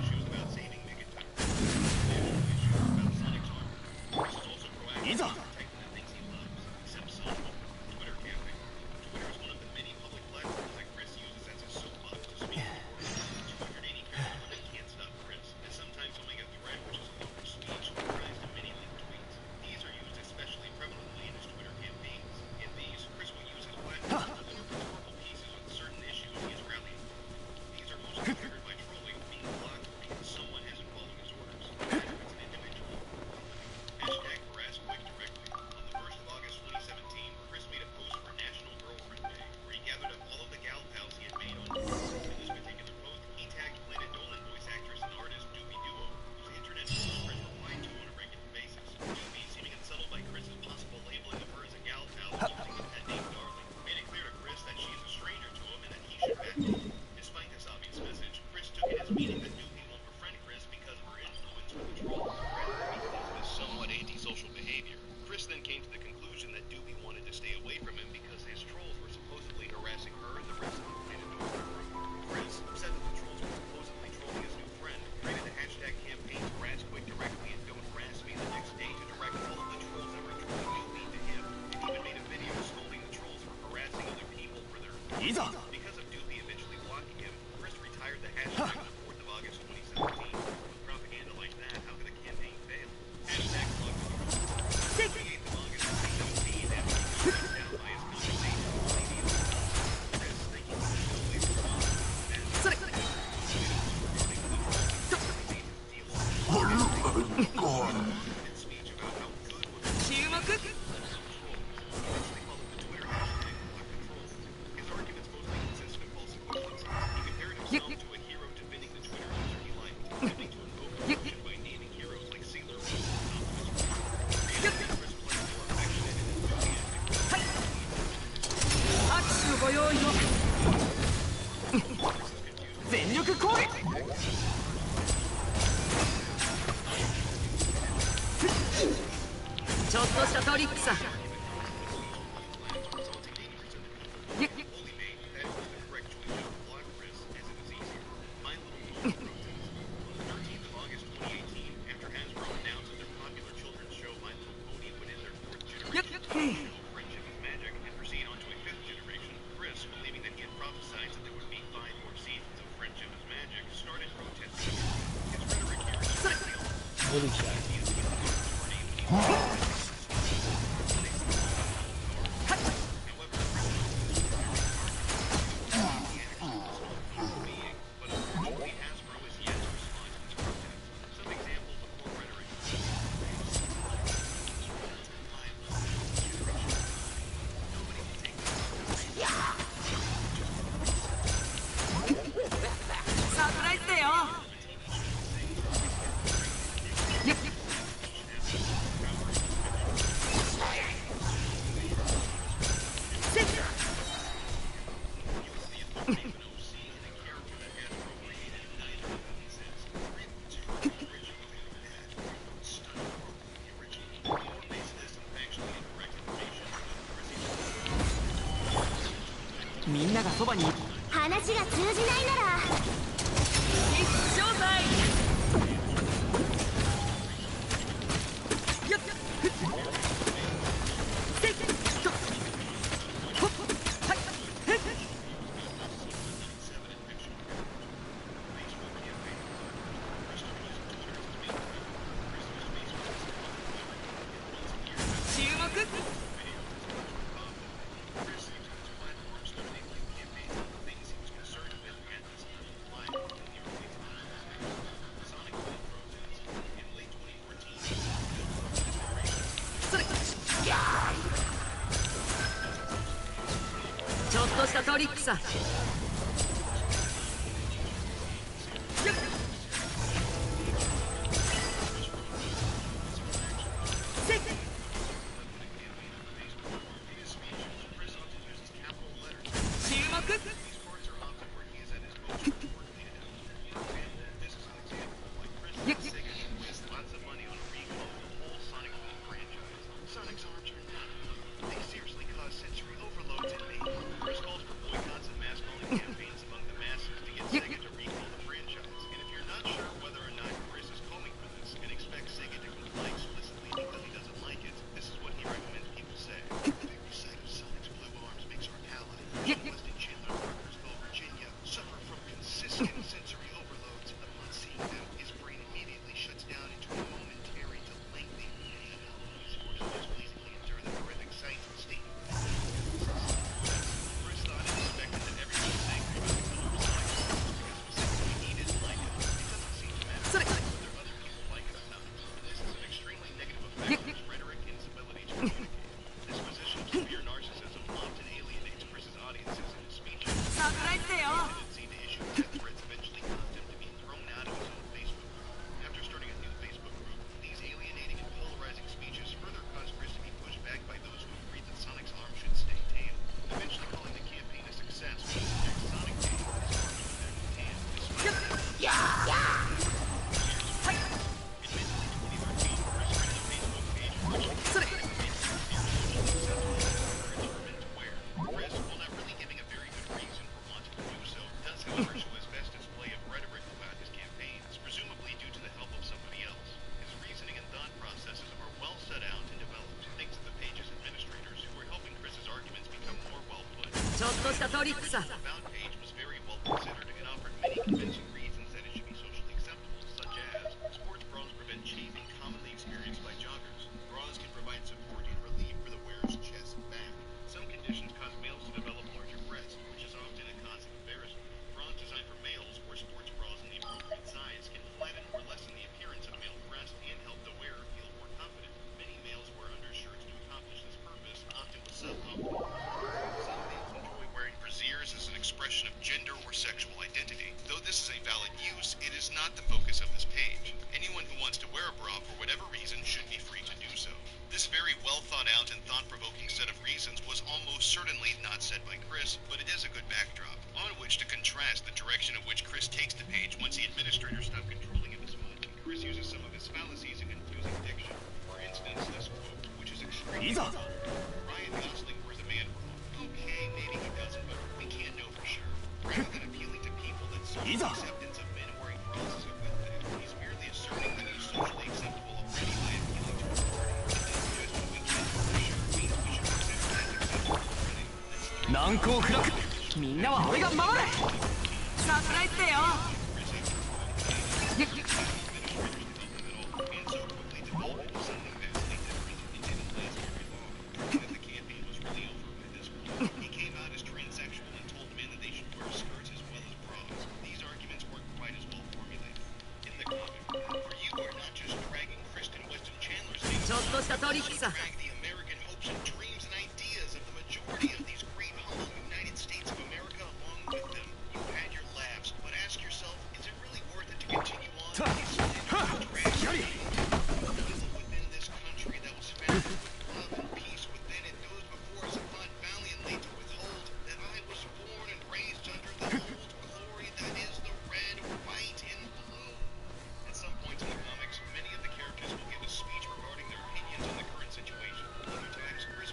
[SPEAKER 6] Issues about saving Megaton. Issues about Sonic's armor. Chris is also proactive
[SPEAKER 2] いざ
[SPEAKER 6] in protecting the things he loves, except Sonic. Twitter camping. Twitter is one of the many public platforms that Chris uses as his soapbox to speak to the world. 280 character limit can't stop Chris, and sometimes he'll make a thread which is a local speech comprised of many linked tweets. These are used especially prevalently in his Twitter campaigns. In these, Chris will use his platform to deliver rhetorical pieces with certain issues he is rallying for. These are mostly triggered by trolling, being blocked because someone hasn't followed his orders. It's an individual. Hashtag harass Quick directly. On the 1st of August 2017, Chris made a post for National Girlfriend Day, where he gathered up all of the gal pals he had made on Twitter. In this particular post, he tagged Planet Dolan voice actress and artist Doobie Duo, whose internet posts Chris replied to on a regular basis. Doobie, seeming unsettled by Chris's possible labeling of her as a gal pal and using his pet name Darling, made it clear to Chris that she is a stranger to him and that he should back off. Despite this obvious message, Chris took it as meaning that Doobie won't befriend Chris because of her influence with the trolls, rather than because of his somewhat antisocial behavior. Chris then came to the conclusion that Doobie wanted to stay away from him because his trolls were supposedly harassing her and the rest of the Planet Dolan group. Chris, upset that the trolls were supposedly trolling his new friend, created the hashtag campaign to harass Quick directly and Don't Harass Me the next day to direct all of the trolls that were trolling Doobie to him, and even made a video scolding the trolls for harassing other people for their
[SPEAKER 2] いざ
[SPEAKER 6] Because of Doobie eventually blocking him, Chris retired the hashtag on the 4th of August 2017. With propaganda like that, how could a campaign fail? Hashtag block the trolls. On the 28th of August 2017, after he was shut down by his company, Chris, thinking he was still away from Sonic,
[SPEAKER 2] それ
[SPEAKER 6] speech about how good was
[SPEAKER 2] 注目
[SPEAKER 6] His arguments mostly consisted of false equivalencies. He compared himself to a hero defending the Twitter user he liked, attempting to invoke emotion by naming heroes like Sailor Moon and Optimus Prime. Chris was like more affectionate and enthusiastic.
[SPEAKER 2] 拍手のご用意を全力攻撃ちょっとしたトリックさ
[SPEAKER 6] Only made that was the correct choice to block Chris, as it was easier. My little pony protest. On the 13th of August 2018, after Hasbro announced that their popular children's show My Little Pony would end their 4th generation show, Friendship is Magic, and proceed on to a 5th generation, Chris, believing that he had prophesied that there would be 5 more seasons of Friendship is Magic, started protesting. His rhetoric here is simply on.
[SPEAKER 1] Bully shot.
[SPEAKER 2] そばに
[SPEAKER 4] 話が通じないなら
[SPEAKER 2] 一生祭やっふっせっとほっはいへっ注目それちょっとしたトリックさせっ注目やっ
[SPEAKER 6] Lots of money on a recall of the whole Sonic Boom franchise. Sonic's arms are not. They seriously cause sensory overload to me. Chris calls for boycotts and mass calling campaigns among the masses to get Sega to recall the franchise. And if you're not sure whether or not Chris is calling for this and expects Sega to comply explicitly because he doesn't like it, this is what he recommends people say. The very sight of Sonic's blue arms makes our ally, Weston Chandler Parkersville, Virginia, suffer from consistent sensory overloads. Upon seeing them, his brain immediately shuts down into a momentary to lengthy analysis, or to just pleasingly endure the horrific sights and state. Chris thought and expected that everyone was angry about the color of Sonic because specifically he didn't like it. It doesn't seem to matter whether other people like it or not. And this is an extremely negative effect of his rhetoric and his ability to communicate. This position of severe narcissism often alienates Chris's audiences in his speeches.
[SPEAKER 2] サプライズだよ
[SPEAKER 6] Tendency to issue death threats eventually caused him to be thrown out of his own Facebook group. After starting a new Facebook group, these alienating and polarizing speeches further caused Chris to be pushed back by those who agreed that Sonic's arm should stay tame, eventually calling the campaign a success when the next Sonic game his arm was back in tan.
[SPEAKER 2] それ
[SPEAKER 6] Chris, while not really giving a very good reason for wanting to do so, does however show his best display of rhetoric about his campaigns, presumably due to the help of somebody else. His reasoning and thought processes are well set out and developed, thanks to the page's administrators who are helping Chris's arguments become more well put.
[SPEAKER 2] ちょっとしたトリックさ
[SPEAKER 6] The About page was very well considered and offered many convincing reasons that it should be socially acceptable, such as sports bras prevent chafing commonly experienced by joggers. Bras can provide support and relief for the wearer's chest and back. Some conditions cause males to develop larger breasts, which is often a cause of embarrassment. Bras designed for males, or sports bras in the appropriate size, can flatten or lessen the appearance of male breast and help the wearer feel more confident. Many males wear undershirts to accomplish this purpose, often with suboptimal. Some males enjoy wearing brassieres as an expression of gender or sexual identity. Though this is a valid use, it is not the focus of this page. Anyone who wants to wear a bra for whatever reason should be free to do so. This very well thought out and thought-provoking set of reasons was almost certainly not said by Chris, but it is a good backdrop on which to contrast the direction of which Chris takes the page once the administrators stop controlling him as much. Chris uses some of his fallacies and confusing diction. For instance, this quote, which is extremely
[SPEAKER 2] Isa.
[SPEAKER 6] Ryan Gosling wears a man bra. Okay, maybe he doesn't, but we can't know for sure. Rather than appealing to people that social
[SPEAKER 2] Isa.
[SPEAKER 6] acceptance of men wearing bras is a good thing, he's merely asserting that he's socially acceptable already by appealing to a party. It doesn't just what we can't know for sure means we should consider that acceptable already. That's
[SPEAKER 2] 難攻不落みんなは俺が守れサプライズだよ
[SPEAKER 6] He came out as transsexual and told men that they should wear skirts as well as bras. These arguments weren't quite as well formulated. In the comic, for you are not just dragging Kristen Weston Chandler's name,
[SPEAKER 2] ちょっとしたトリックさ
[SPEAKER 6] drag the American hopes and dreams and ideas of the majority of these great humble United States of America along with them. You've had your laughs, but ask yourself, is it really worth it to continue on with these drag people within this country that was founded with love and peace within it? Those before us fought valiantly to withhold that I was born and raised under the old glory that is the red, white, and blue. At some points in the comics, many of the characters will give a speech regarding their opinions on the current situation. Other times, Chris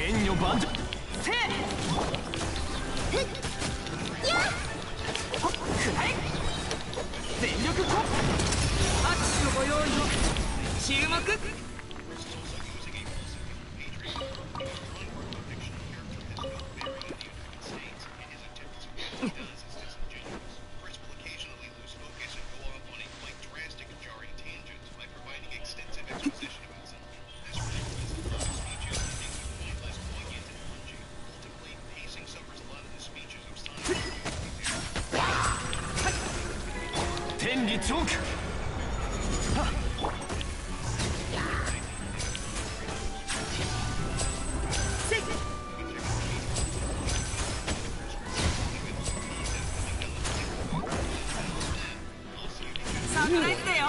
[SPEAKER 2] 剣女万丈せい
[SPEAKER 4] やっ
[SPEAKER 2] くらえ全力コン拍手のご用意を注目天理チョークサプライズだよ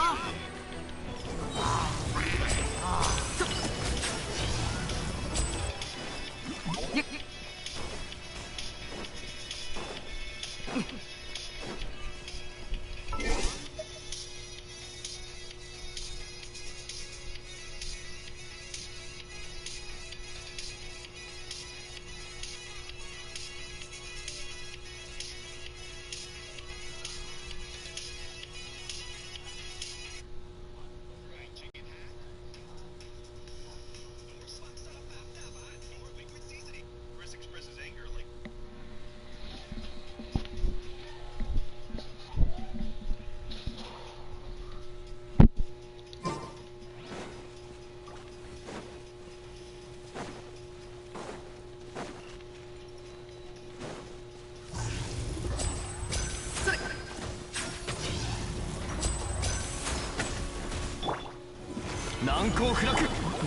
[SPEAKER 2] 難攻不落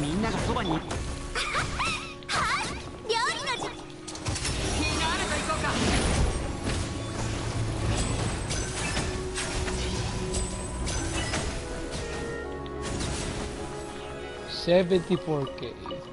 [SPEAKER 2] みんながそばにいる
[SPEAKER 4] はっ料理の時
[SPEAKER 2] フィナーレと行こうか
[SPEAKER 1] 74K.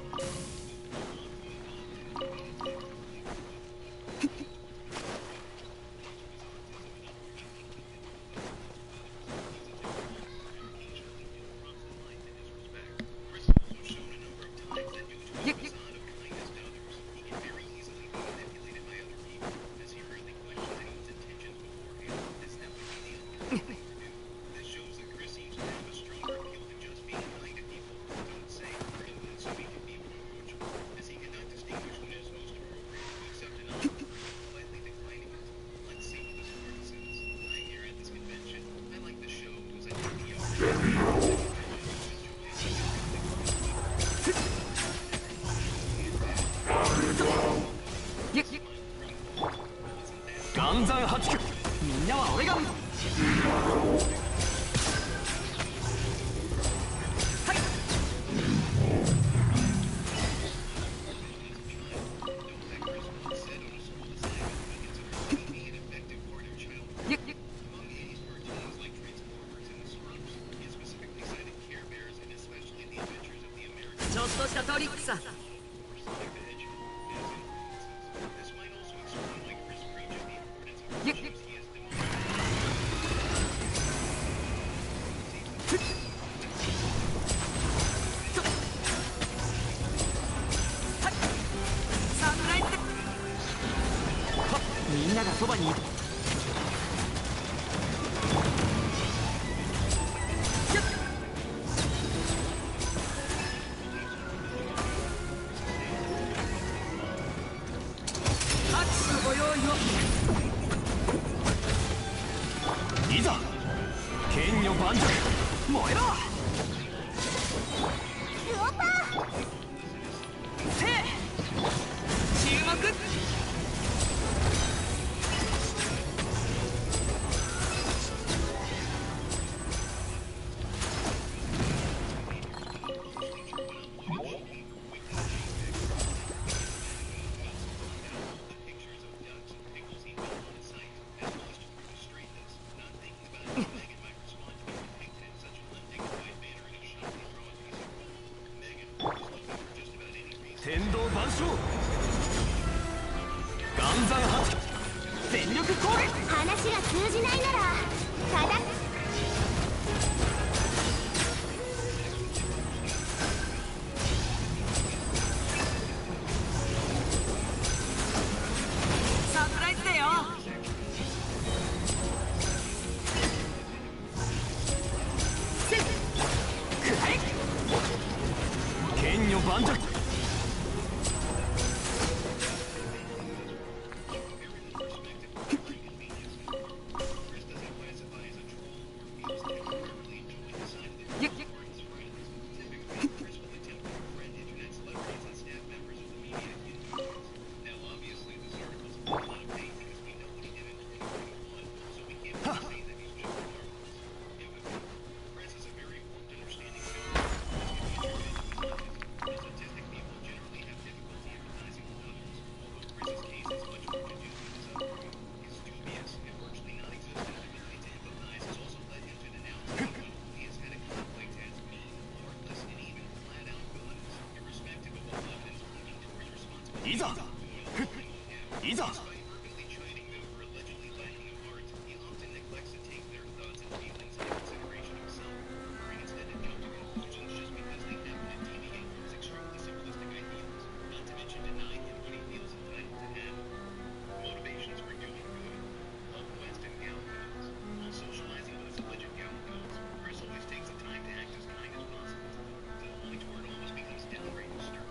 [SPEAKER 2] 岩山八九みんなは俺がはいちょっとしたトリックさみんながそばにいる拍手のご用意をいざ剣女盤石燃えろ
[SPEAKER 4] ルオパー
[SPEAKER 2] せい注目天道万象岩山八九全力攻撃
[SPEAKER 4] 話が通じないならただ
[SPEAKER 2] いざいざ
[SPEAKER 6] Despite verbally chiding them for allegedly lacking a heart, he often neglects to take their thoughts and feelings into consideration himself, preferring instead to jump to conclusions just because they happen to deviate from his extremely simplistic ideals, not to mention deny him what he feels entitled to have. Motivations for doing good. Love Quest and Gal Pals. While socializing with his alleged Gal Pals, Chris always takes the time to act as kind as possible to them, to the point where it almost becomes downright disturbing.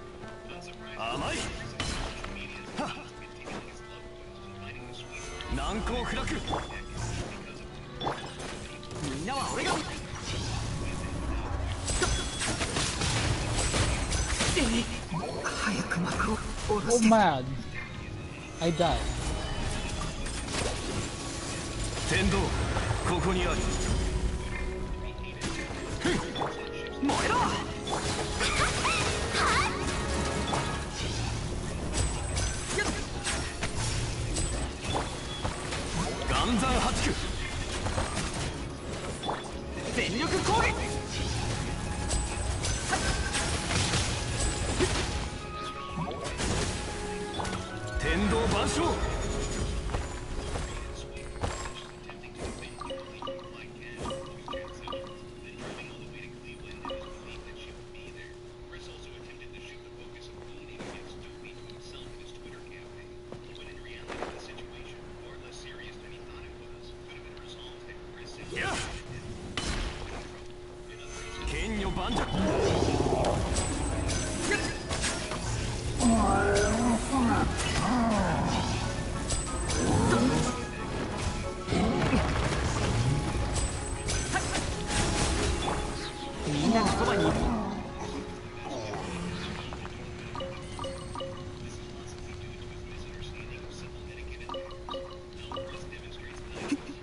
[SPEAKER 6] Unsurprisingly, Chris on social media is continuing his love quest and finding the sweet
[SPEAKER 2] 難攻不落
[SPEAKER 6] because of them.
[SPEAKER 2] みんなは俺が早く幕を下ろ
[SPEAKER 1] Oh
[SPEAKER 2] して
[SPEAKER 1] man! I died.
[SPEAKER 2] 天道ここにある燃えろ岩山八九全力攻撃天道万象
[SPEAKER 6] Chris also attempted to shift the focus of Lyney against Dopey to himself in his Twitter campaign, when in reality the situation, far less serious than he thought it was, could have been resolved had Chris simply
[SPEAKER 2] Yeah.
[SPEAKER 6] avoided trouble. In other words,
[SPEAKER 2] 剣女盤石みんながそばにいる
[SPEAKER 6] misunderstanding of simple etiquette and manners. Now Chris demonstrates kindness,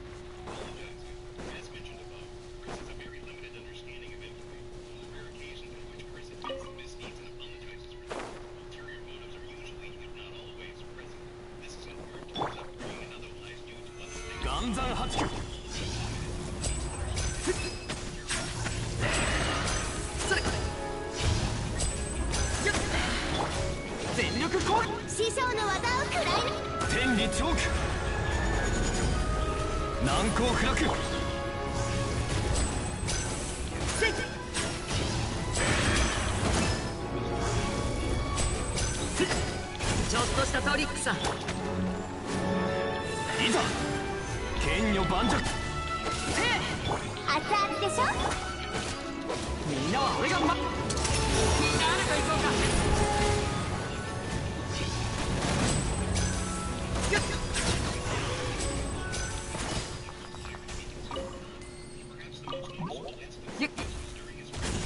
[SPEAKER 6] apologizing. As mentioned above, Chris has a very limited understanding of empathy. On the rare occasions in which Chris admits misdeeds and apologizes for them, ulterior motives are usually, if not always, present. This is in part to his upbringing and otherwise due to other things.
[SPEAKER 2] 岩山八九全力攻撃
[SPEAKER 4] 師匠の技を食らい抜
[SPEAKER 2] 天理チョーク難攻不落ちょっとしたトリックさいざ剣女盤石
[SPEAKER 4] 熱々でしょ
[SPEAKER 2] みんなは俺がみんなあると行こうか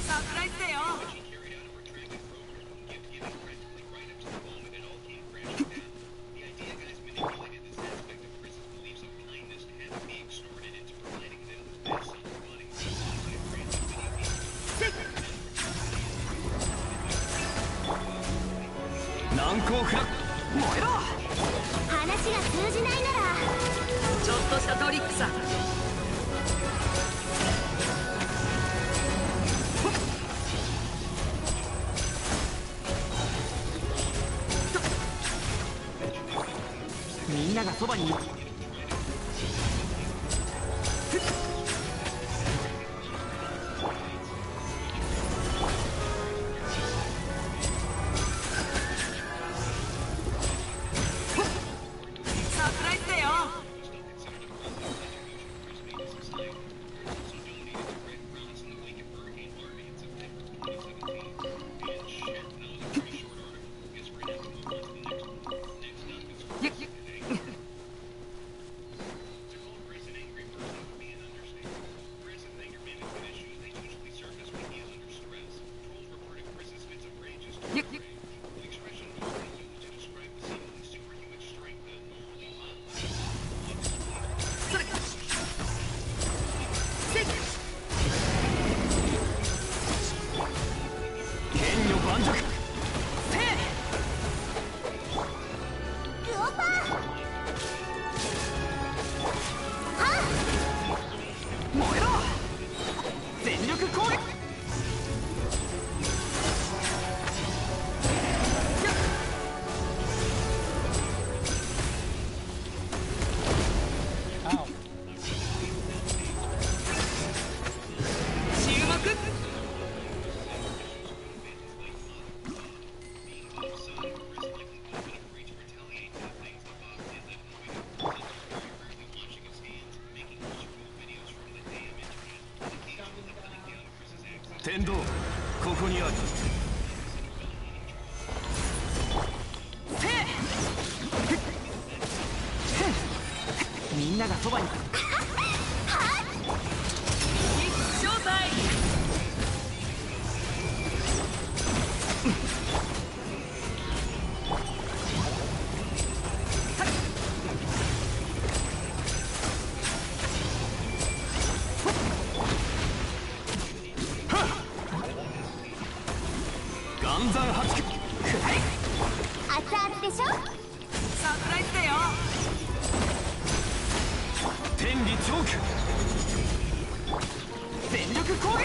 [SPEAKER 2] サプライズだよ
[SPEAKER 6] Carried out a protracted program of gift-giving practically right up to the moment it all came crashing down. The idea guys manipulated this aspect of Chris's beliefs of kindness to have it be extorted into providing them with best self-flooding alongside brands of video games.
[SPEAKER 2] 難攻不落燃えろ
[SPEAKER 4] 話が通じないなら
[SPEAKER 2] ちょっとしたトリックさみんながそばにいるサプライズだよみんながそばに。一生態。岩山八九。
[SPEAKER 4] 熱々でしょ。
[SPEAKER 2] サプライズだよ。天理チョーク。全力攻撃。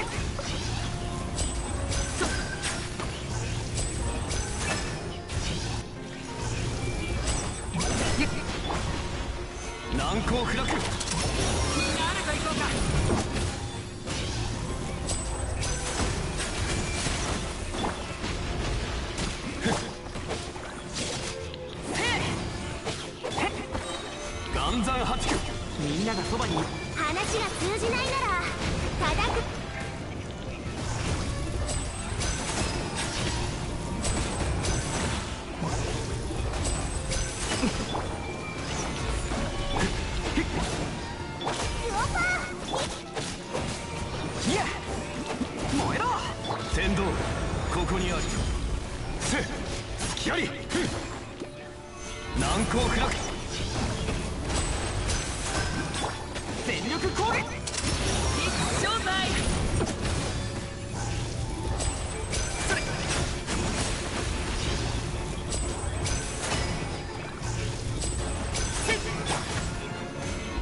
[SPEAKER 2] 難攻不落。誰と行こうか。岩山八九。みんながそばに。
[SPEAKER 4] 話が通じないなら叩く。
[SPEAKER 2] いや燃えろ。天道ここにある。隙あり。難攻不落。全力攻撃。一生態。それ。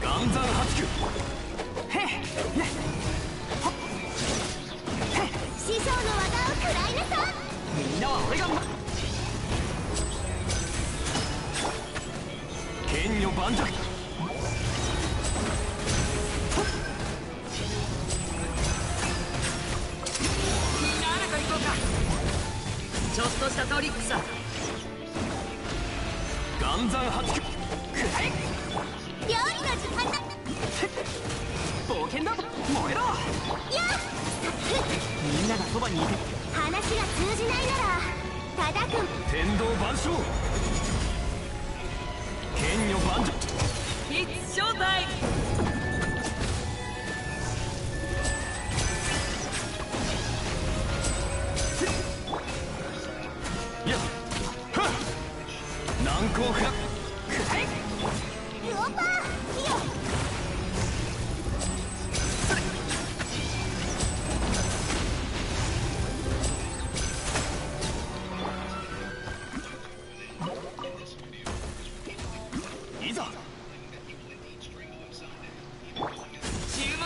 [SPEAKER 2] 岩山八九。へっ
[SPEAKER 4] 師匠の技を食らいなさい。
[SPEAKER 2] みんなは俺が剣女盤石。誰と行こうか。ちょっとしたトリックさ。岩山八九。
[SPEAKER 4] 料理の時間だ。
[SPEAKER 2] 冒険だ。燃えろ。
[SPEAKER 4] やっ
[SPEAKER 2] みんながそばにいて。
[SPEAKER 4] 話が通じないなら叩く。
[SPEAKER 2] 天道万象。剣女万丈。一生態。いやはっ難攻不落。
[SPEAKER 4] ルオパーいよ。
[SPEAKER 2] いざ注目。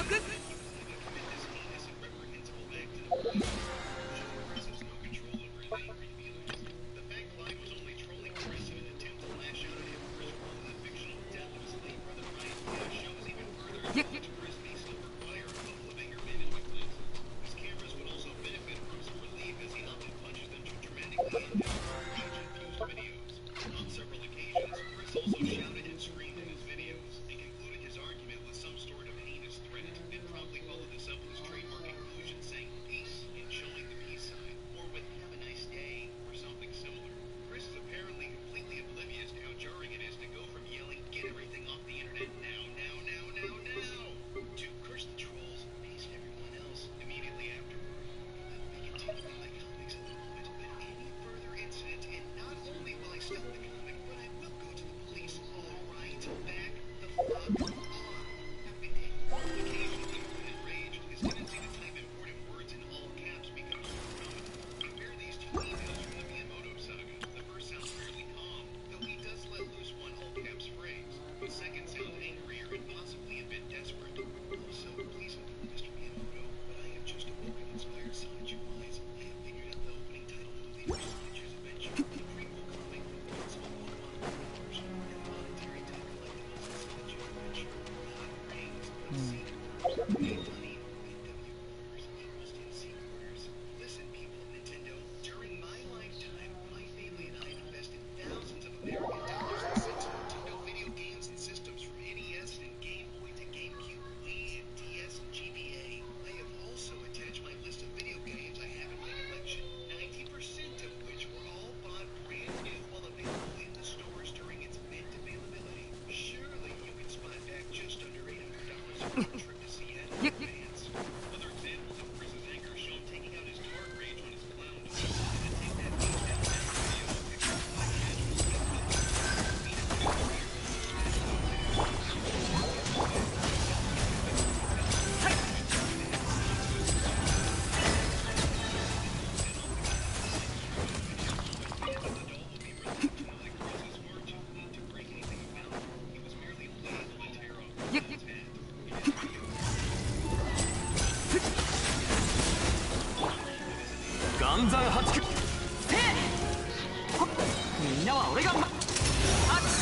[SPEAKER 2] なは俺が拍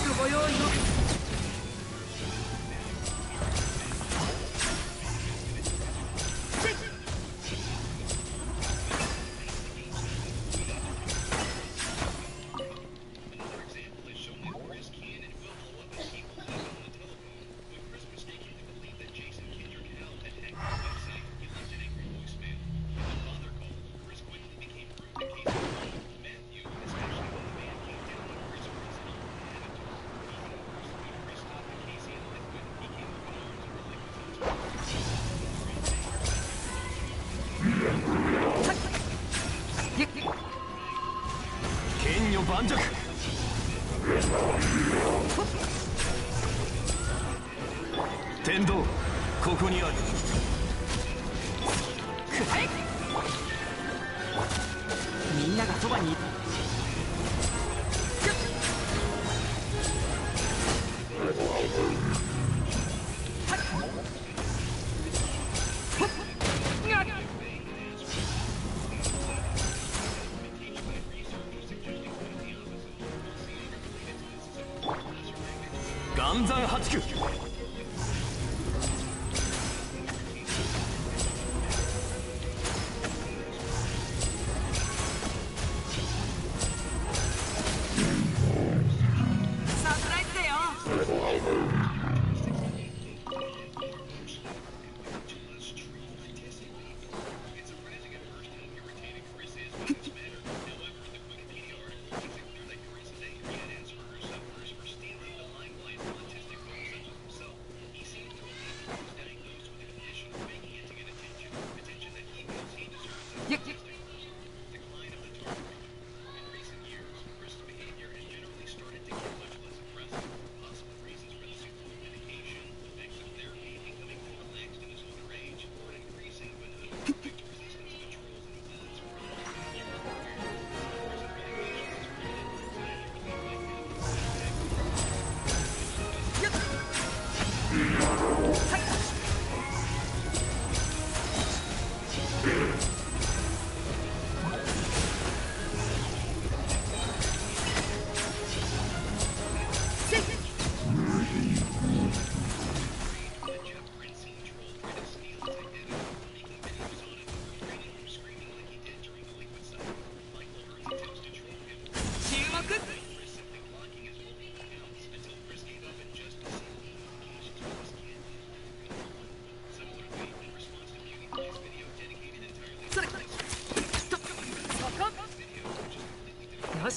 [SPEAKER 2] 手ご用意を。剣女盤石。天道ここにある。みんながそばにいる。岩山八九。サプライズだよ。よし。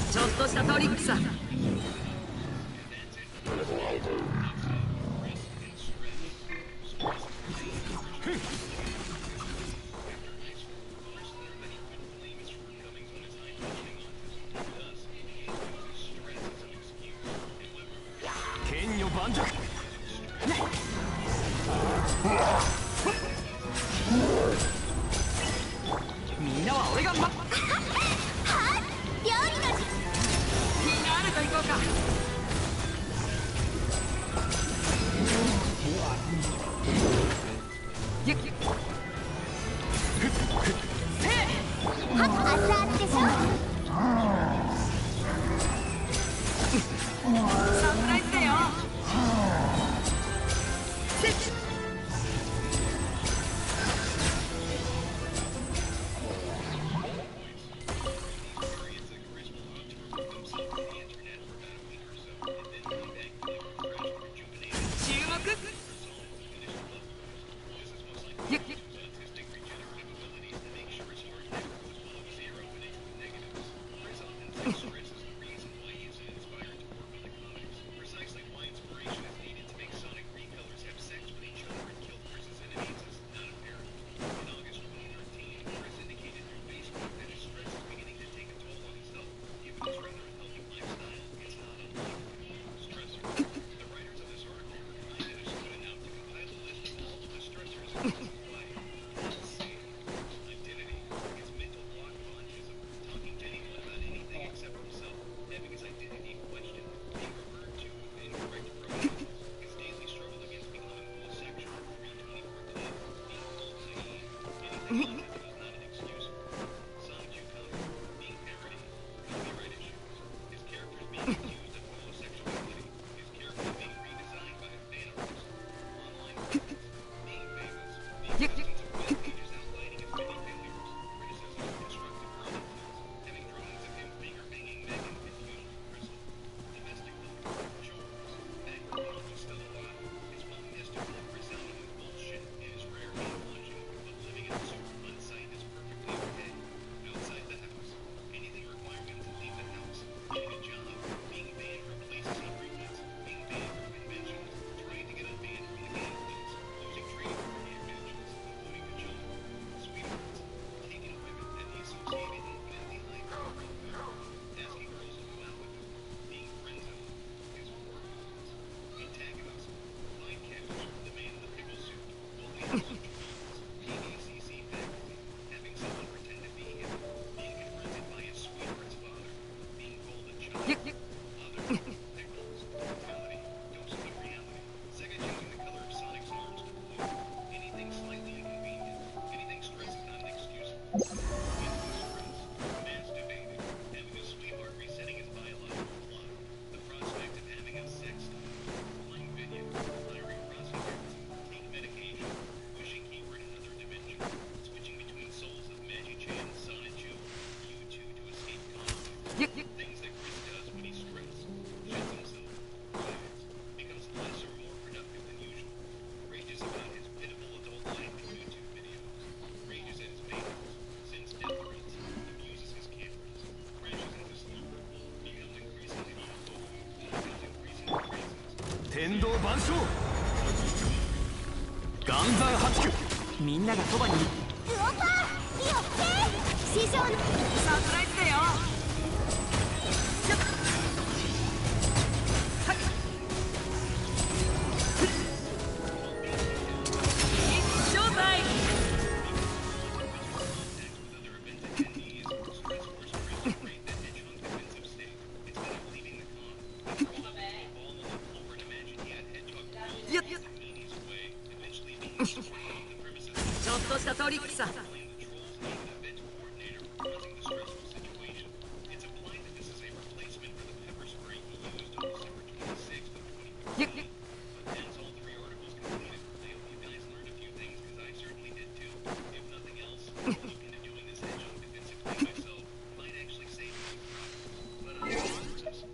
[SPEAKER 2] ちょっとしたトリックさ。剣女盤石。みんなは俺が料理のフィナーレと行こうか。
[SPEAKER 4] 熱々でしょ。
[SPEAKER 2] サプライズだよ。天道万象岩山八九みんながそばに
[SPEAKER 4] ウオパーいいよ師匠の
[SPEAKER 2] サプライズだよ一生態ちょっとしたトリックさ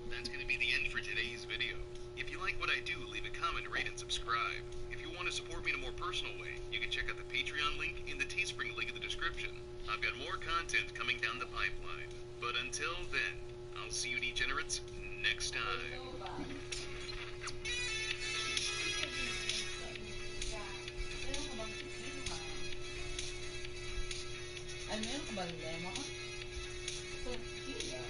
[SPEAKER 6] That's going to be the end for today's video. If you like what I do, leave a comment, rate, and subscribe. If you want to support me in a more personal way, you can check out the Patreon link in the Teespring link in the description. I've got more content coming down the pipeline. But until then, I'll see you degenerates next time.
[SPEAKER 5] Almeno ka bang lema? Tortilla.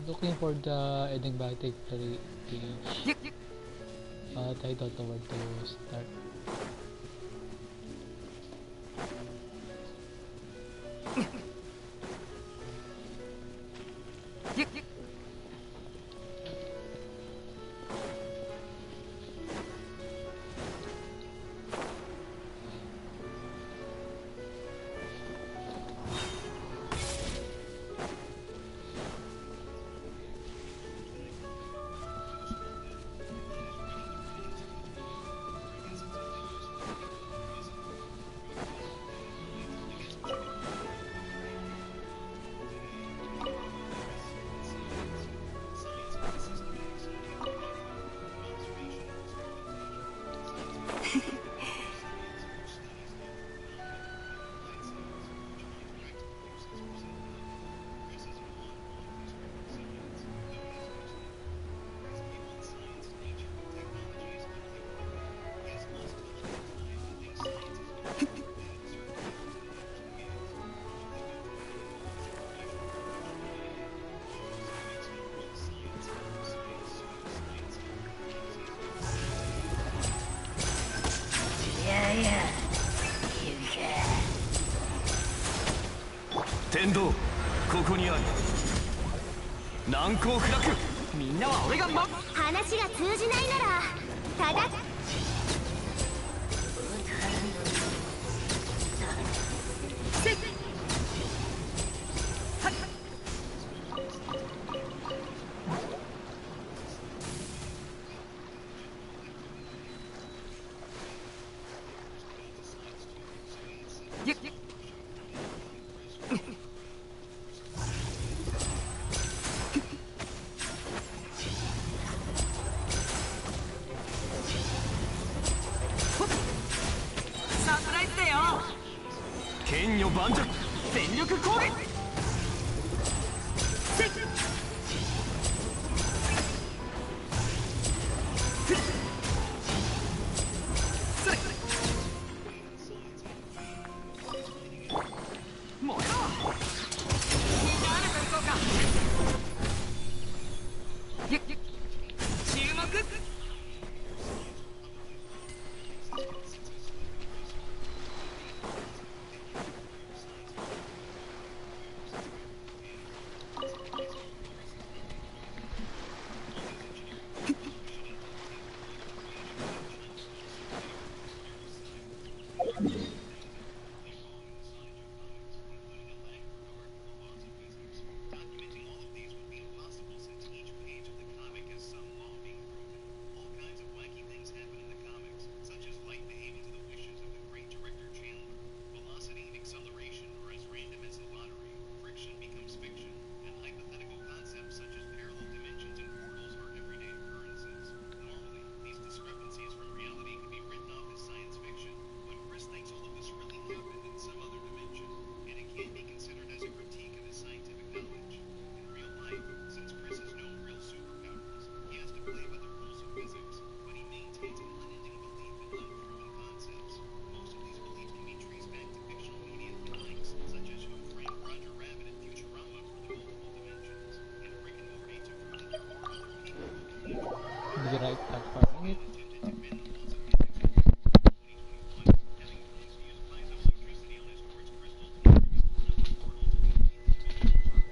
[SPEAKER 1] Looking for the enigmatic page. I don't know where to start.
[SPEAKER 2] 道ここにある。難攻不落。みんなは俺が
[SPEAKER 4] 話が通じないならただ
[SPEAKER 2] サプライズだよ。剣女盤石全力攻撃。燃えろ。みんなあるか行こうか。注目。
[SPEAKER 6] Documenting all of these would be impossible since each page of the comic has some law being broken. All kinds of wacky things happen in the comics, such as light behaving to the wishes of the great director Chandler, velocity and acceleration are as random as a lottery, friction becomes fiction, and hypothetical concepts such as parallel dimensions and portals are everyday occurrences. Normally, these discrepancies from reality can be written off as science fiction, but Chris thinks all of this really happened in some other dimension, and it can't be considered as a critique of his scientific knowledge. In real life, since Chris has no real superpowers, he has to play by the rules of physics, but he maintains an unending belief in unproven concepts. Most of these beliefs can be traced back to fictional media comics, such as Who Framed Roger Rabbit and Futurama for the multiple dimensions, and Rick and Morty to prove that there are other people who believe in
[SPEAKER 1] Be right back for a minute.
[SPEAKER 6] attempted to bend the laws of physics in real world in 2021, having plans to use piezoelectricity on his quartz crystals to increase the number of portals in the dimensional merge.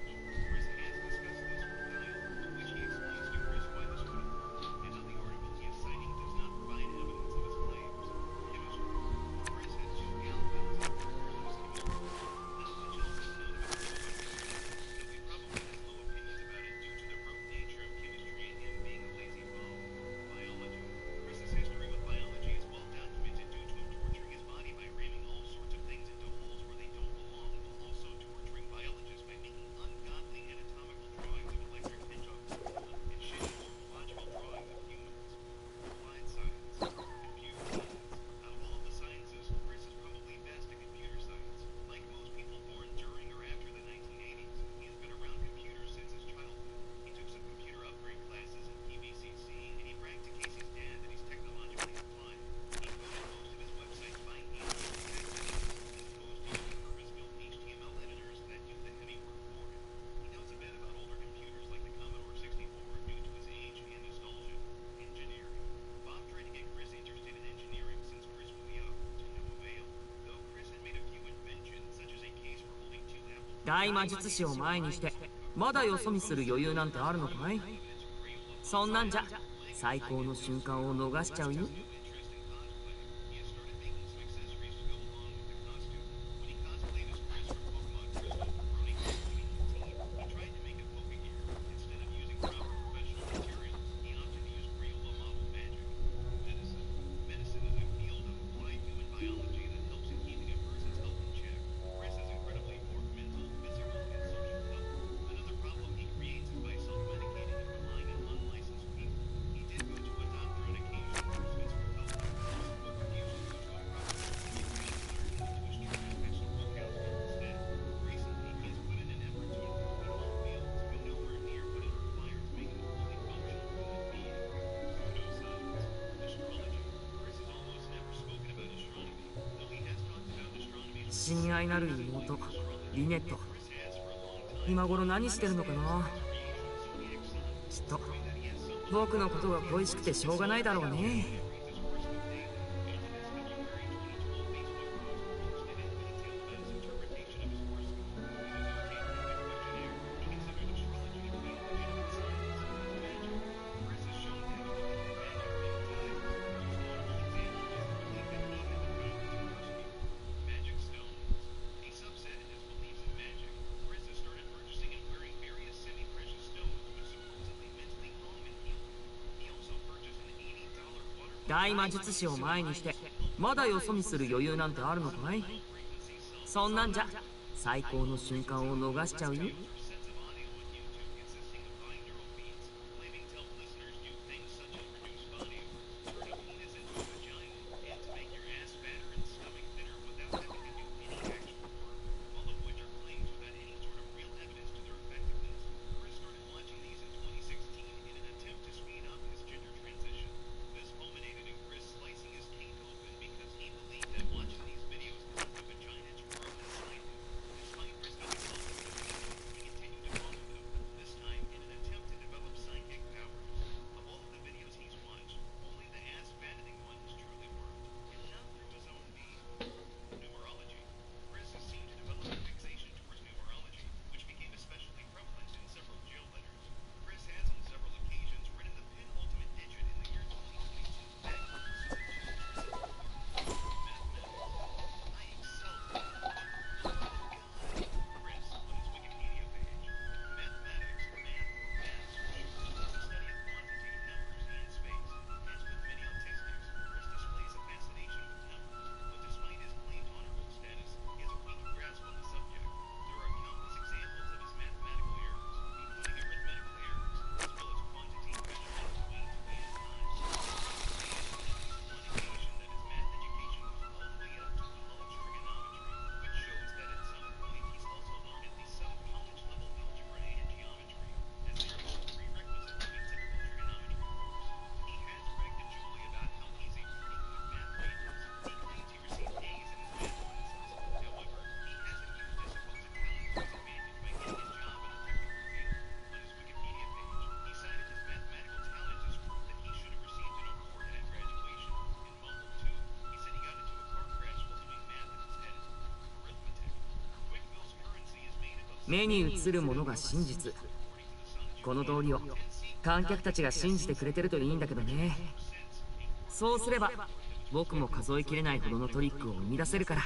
[SPEAKER 6] Chris has discussed this with Kyle, to which he explains to Chris why this would have worked, and how the article he is citing does not provide evidence of his claims. Chemistry. Chris has two gal pals who work for his chemistry group, not much else is known about the other chemistry, though he probably has low opinions about it due to the rote nature of chemistry and him being a lazy bum. Biology. Chris's history with biology is well documented due to him torturing his body by ramming all sorts of things into holes where they don't belong, while also torturing biologists by making ungodly anatomical drawings of electric hedgehogs and shitty morphological drawings of humans. Applied science. Computer science. Out of all of the sciences, Chris is probably best at computer science. Like most people born during or after the 1980s, he has been around computers since his childhood. He took some computer upgrade classes in PVCC, and he bragged to Casey's dad that he's technologically inclined. He coded most of his websites by hand using text editors, as opposed to using purpose-built HTML editors that do the heavy work for him. He knows a bit about older computers like the Commodore 64 due to his age and nostalgia. Engineering. Bob tried to get Chris interested in engineering since Chris was young, to no avail. Though Chris had made a few inventions, such as a case for holding two apples.
[SPEAKER 2] 大魔術師を前にしてまだよそ見する余裕なんてあるのかい。そんなんじゃ最高の瞬間を逃しちゃうよ。親愛なる妹リネット、今頃何してるのかな。きっと僕のことが恋しくてしょうがないだろうね。大魔術師を前にしてまだよそ見する余裕なんてあるのかい？そんなんじゃ最高の瞬間を逃しちゃうよ。目に映るものが真実。この通りを観客たちが信じてくれてるといいんだけどね。そうすれば僕も数えきれないほどのトリックを生み出せるから。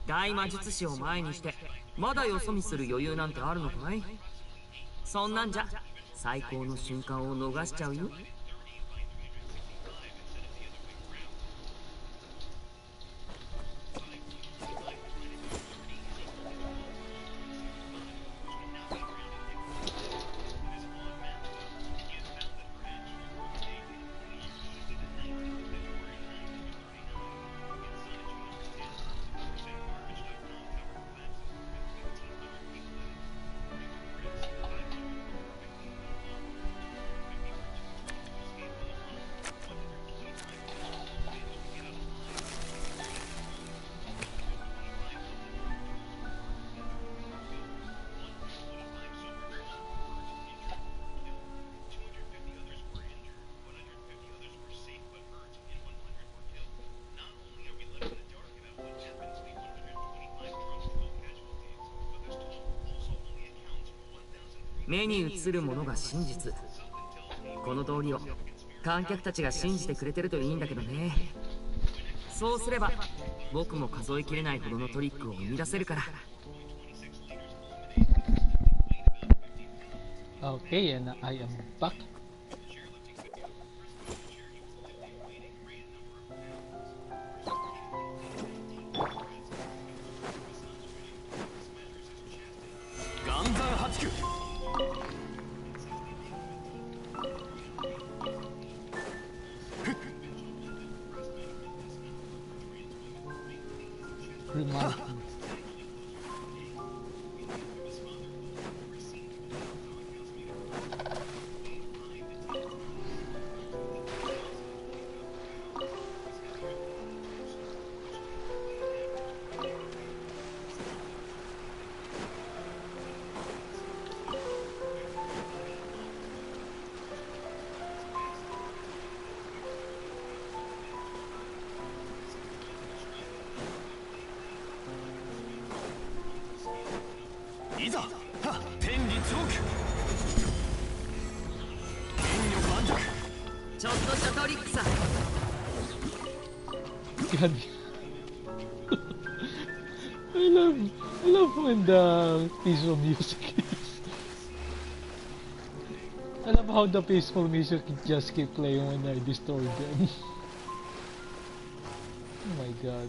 [SPEAKER 2] 大魔術師を前にしてまだよそ見する余裕なんてあるのかい？そんなんじゃ最高の瞬間を逃しちゃうよ。目に映るものが真実。この通りを観客たちが信じてくれてるといいんだけどね。そうすれば僕も数えきれないほどのトリックを生み出せるから。
[SPEAKER 1] Okay, and I am back.
[SPEAKER 7] いざ天理チョーク権力盤石
[SPEAKER 2] ちょっとしたトリックさ。
[SPEAKER 1] God. I love when the peaceful music is. I love how the peaceful music just keep playing when I destroy them. Oh my god.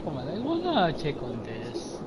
[SPEAKER 1] Come on, I wanna check on this.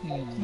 [SPEAKER 1] Hmm.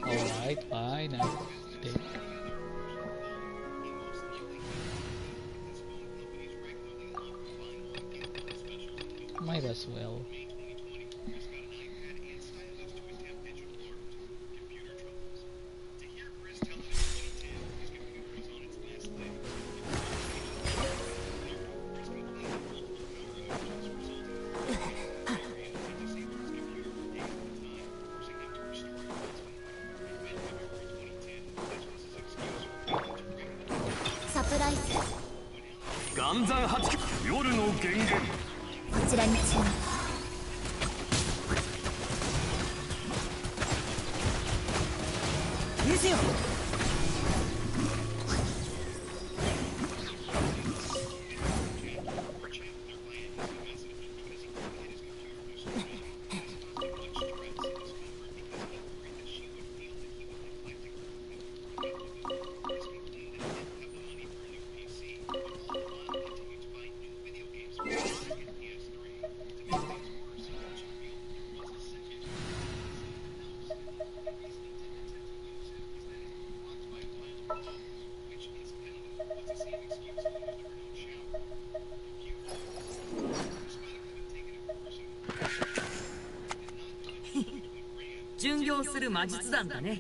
[SPEAKER 1] Alright, fine. I'll take. Might as well.
[SPEAKER 4] ライス
[SPEAKER 7] 岩山八九夜の源源
[SPEAKER 4] こちらに注目
[SPEAKER 2] ユジよ巡業する魔術団だね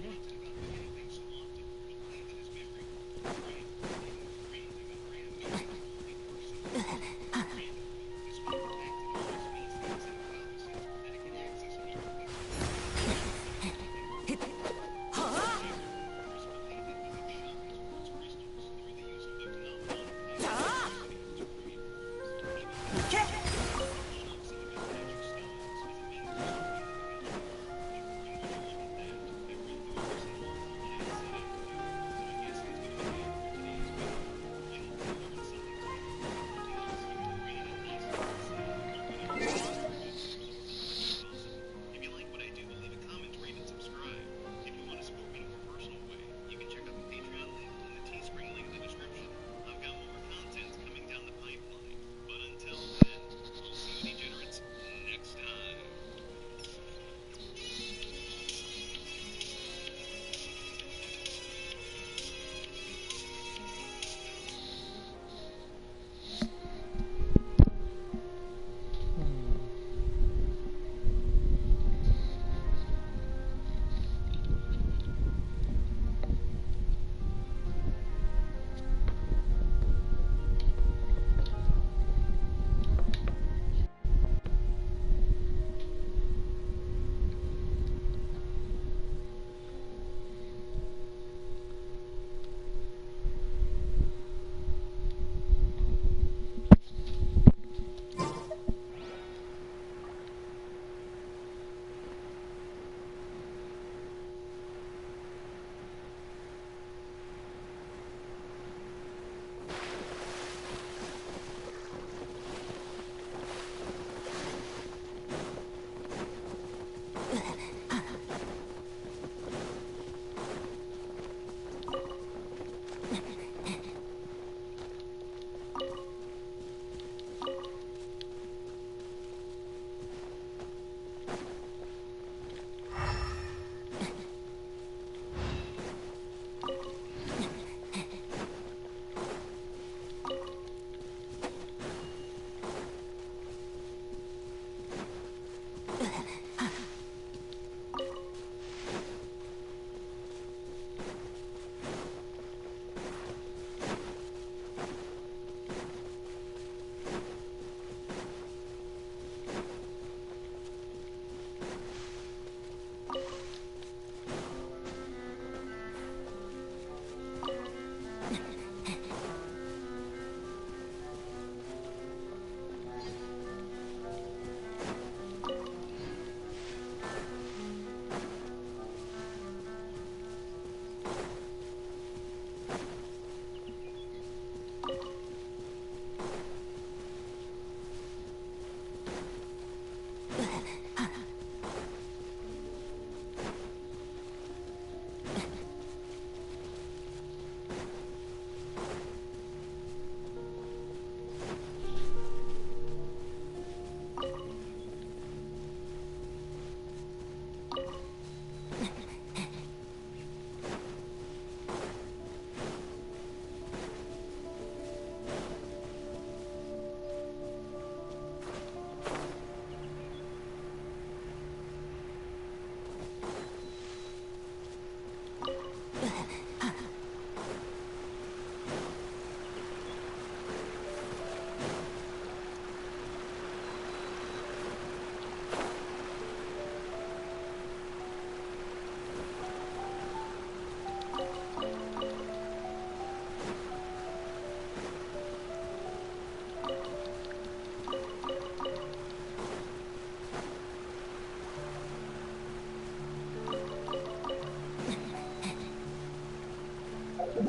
[SPEAKER 4] 断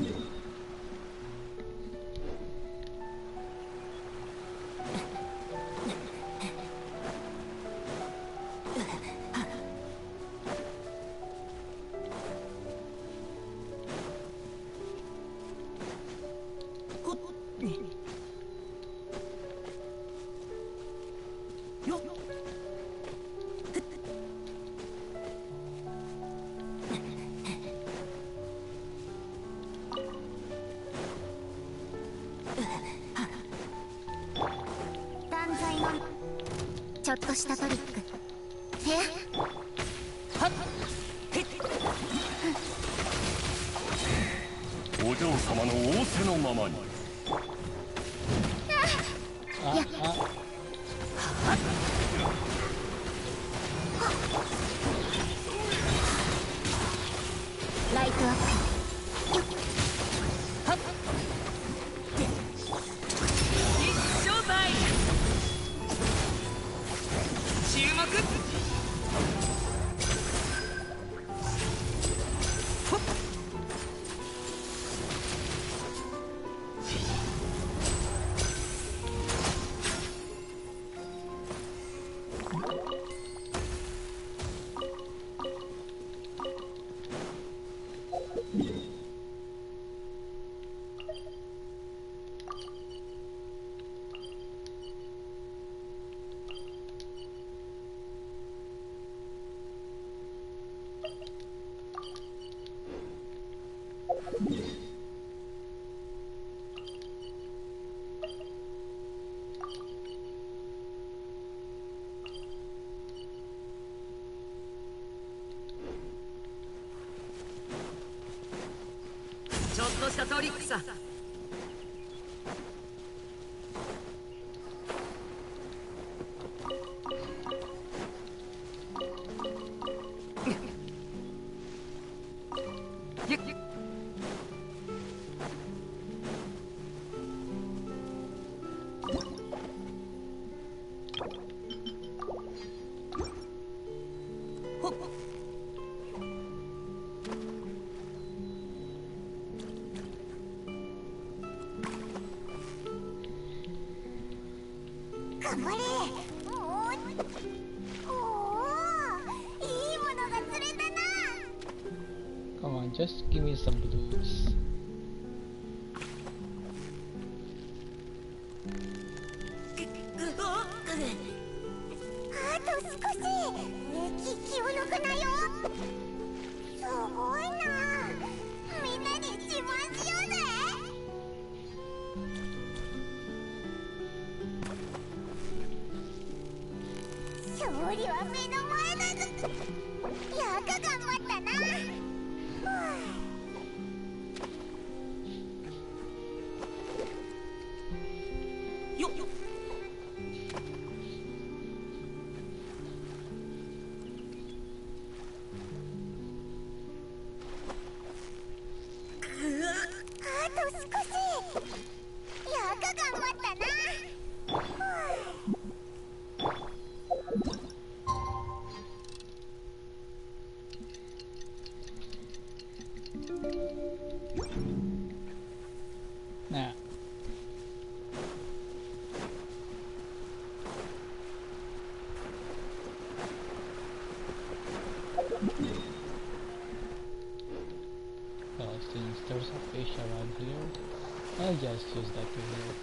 [SPEAKER 4] 罪のちょっとしたトリック。
[SPEAKER 7] お嬢様の仰せのままに。
[SPEAKER 4] ライトアップ。
[SPEAKER 2] 一生態注目。ちょっとしたトリックさ。
[SPEAKER 4] 頑張れ。おお、いいものが釣れたな。
[SPEAKER 1] Come on, just give me some blues.
[SPEAKER 4] あと少し。気を抜くなよ。すごいな。みんなに自慢しようぜ。勝利は目の前だぞ。やか頑張ったな。
[SPEAKER 2] よっ。
[SPEAKER 4] あと少し。やか頑張ったな。
[SPEAKER 1] Nah. Since there's a fish around here, I'll just use that to heal.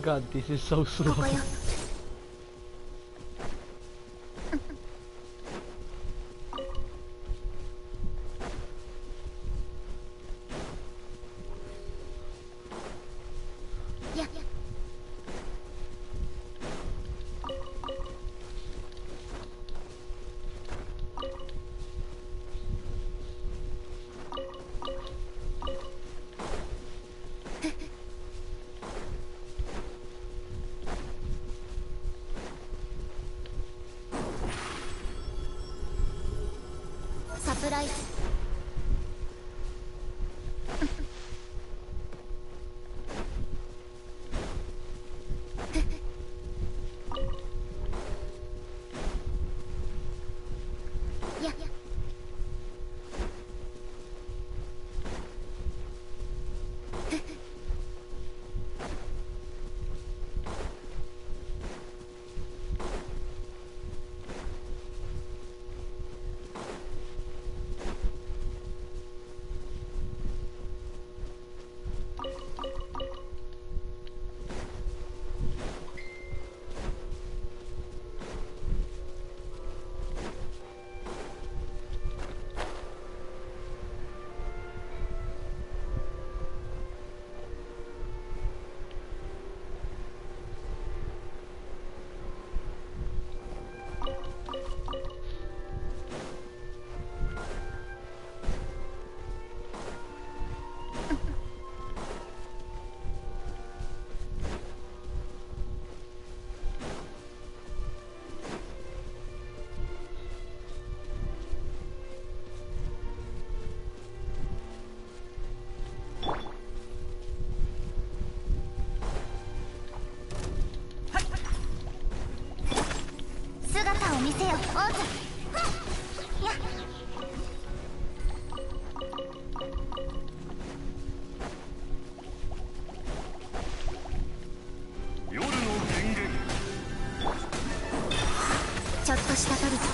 [SPEAKER 1] God, this is so slow.
[SPEAKER 4] ここよ。やっサプライズ。やっ姿を見せよ、オーズ。やっ
[SPEAKER 7] 夜の権限。
[SPEAKER 4] ちょっとしたトリック。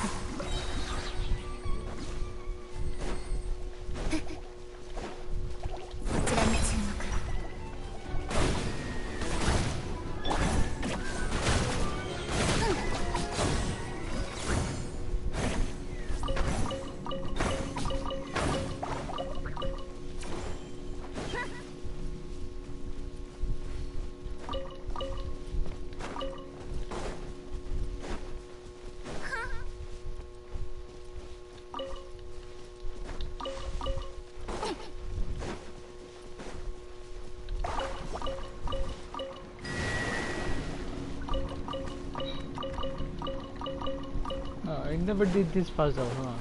[SPEAKER 4] こちらに注目。
[SPEAKER 1] I never did this puzzle, huh?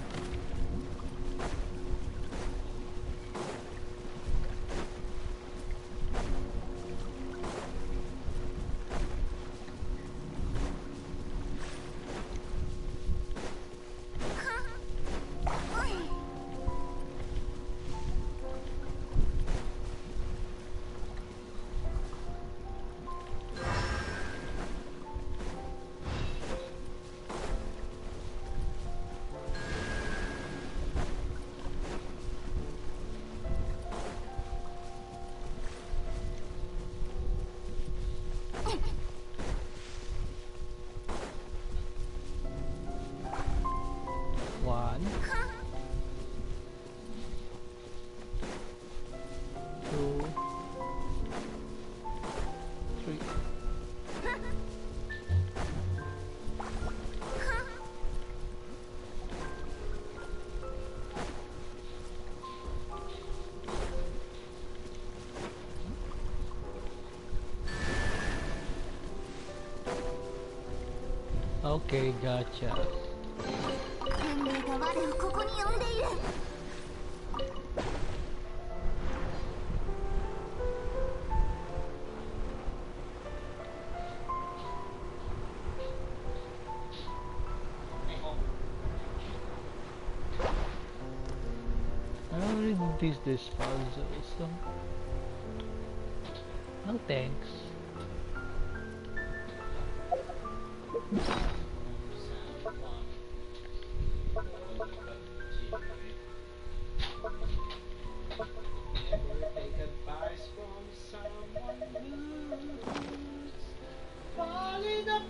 [SPEAKER 1] Okay, gotcha.
[SPEAKER 4] 運命が我をここに呼んでいる。
[SPEAKER 1] I already did this puzzle, so no thanks.
[SPEAKER 8] Never take advice from someone who's falling apart.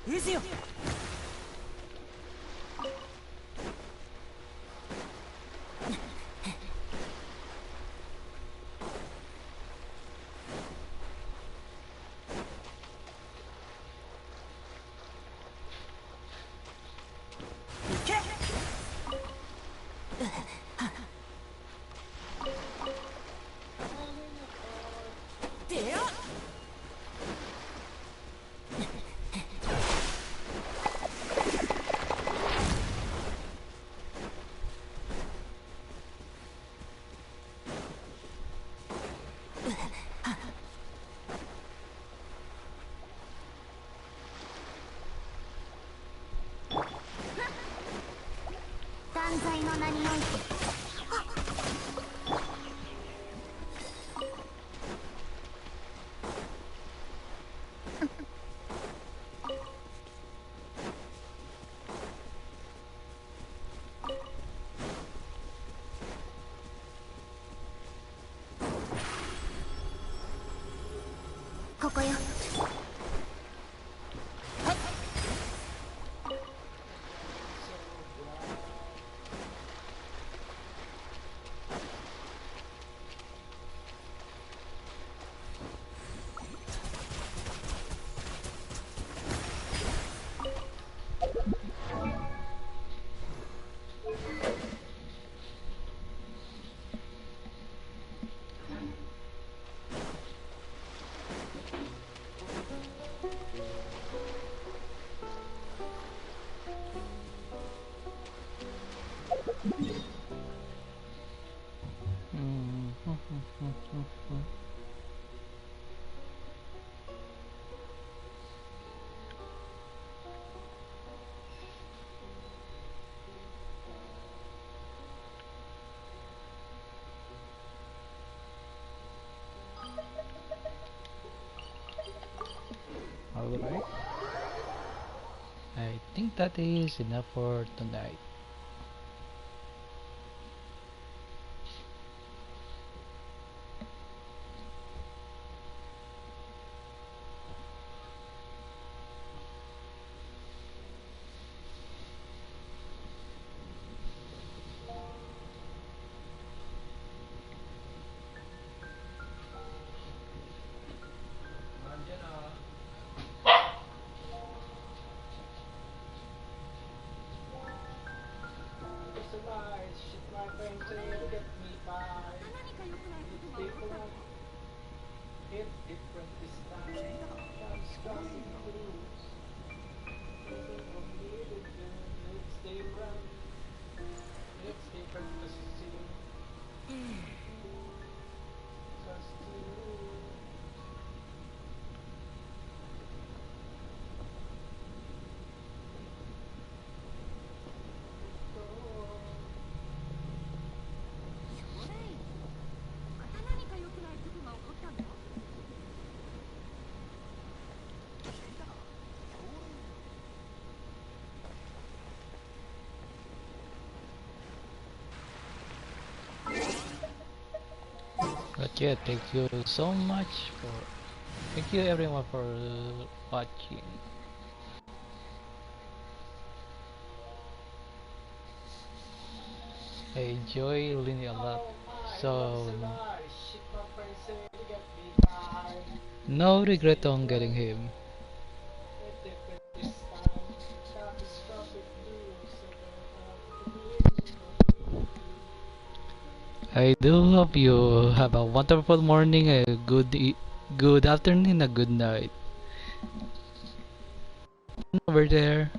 [SPEAKER 2] Is you?
[SPEAKER 4] ここよ。
[SPEAKER 1] Alright. I think that is enough for tonight. But yeah, thank you so much for thank you everyone for watching. I enjoy Lyney a lot. So no regret on getting him. I do hope you have a wonderful morning, a good afternoon, a good night. Over there.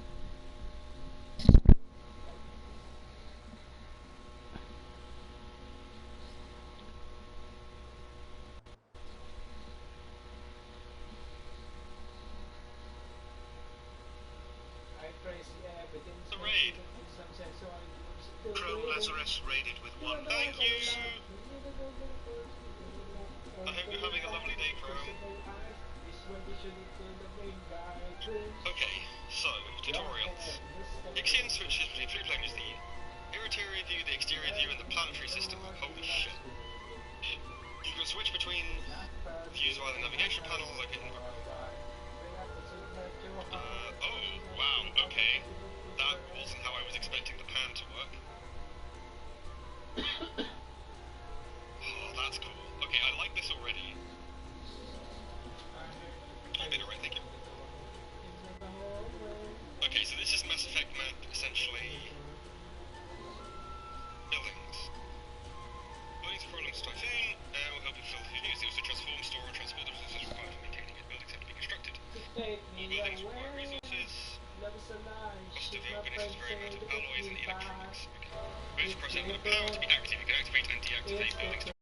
[SPEAKER 6] The raid. Chrome Lazarus raided with one. Thank you! I hope you're having a lovely day, Chrome. Okay, so, tutorials. Ixion switches between three planes: the interior view, the exterior view, and the planetary system. Holy shit. You can switch between views via the navigation panel located in the oh, wow, okay. That wasn't how I was expecting the pan to work. Oh, that's cool. Okay, I like this already. I did it right, thank you. Okay, so this is Mass Effect map, essentially. Buildings. Buildings are problems to Typhoon, will help you fulfill the news. They also transform, store, and transport the resources required for maintaining it. Buildings have to be constructed. All buildings require resources. Cost of the organisms vary both of alloys and electronics. Okay. Both cross element of power to be active. You can activate and deactivate buildings to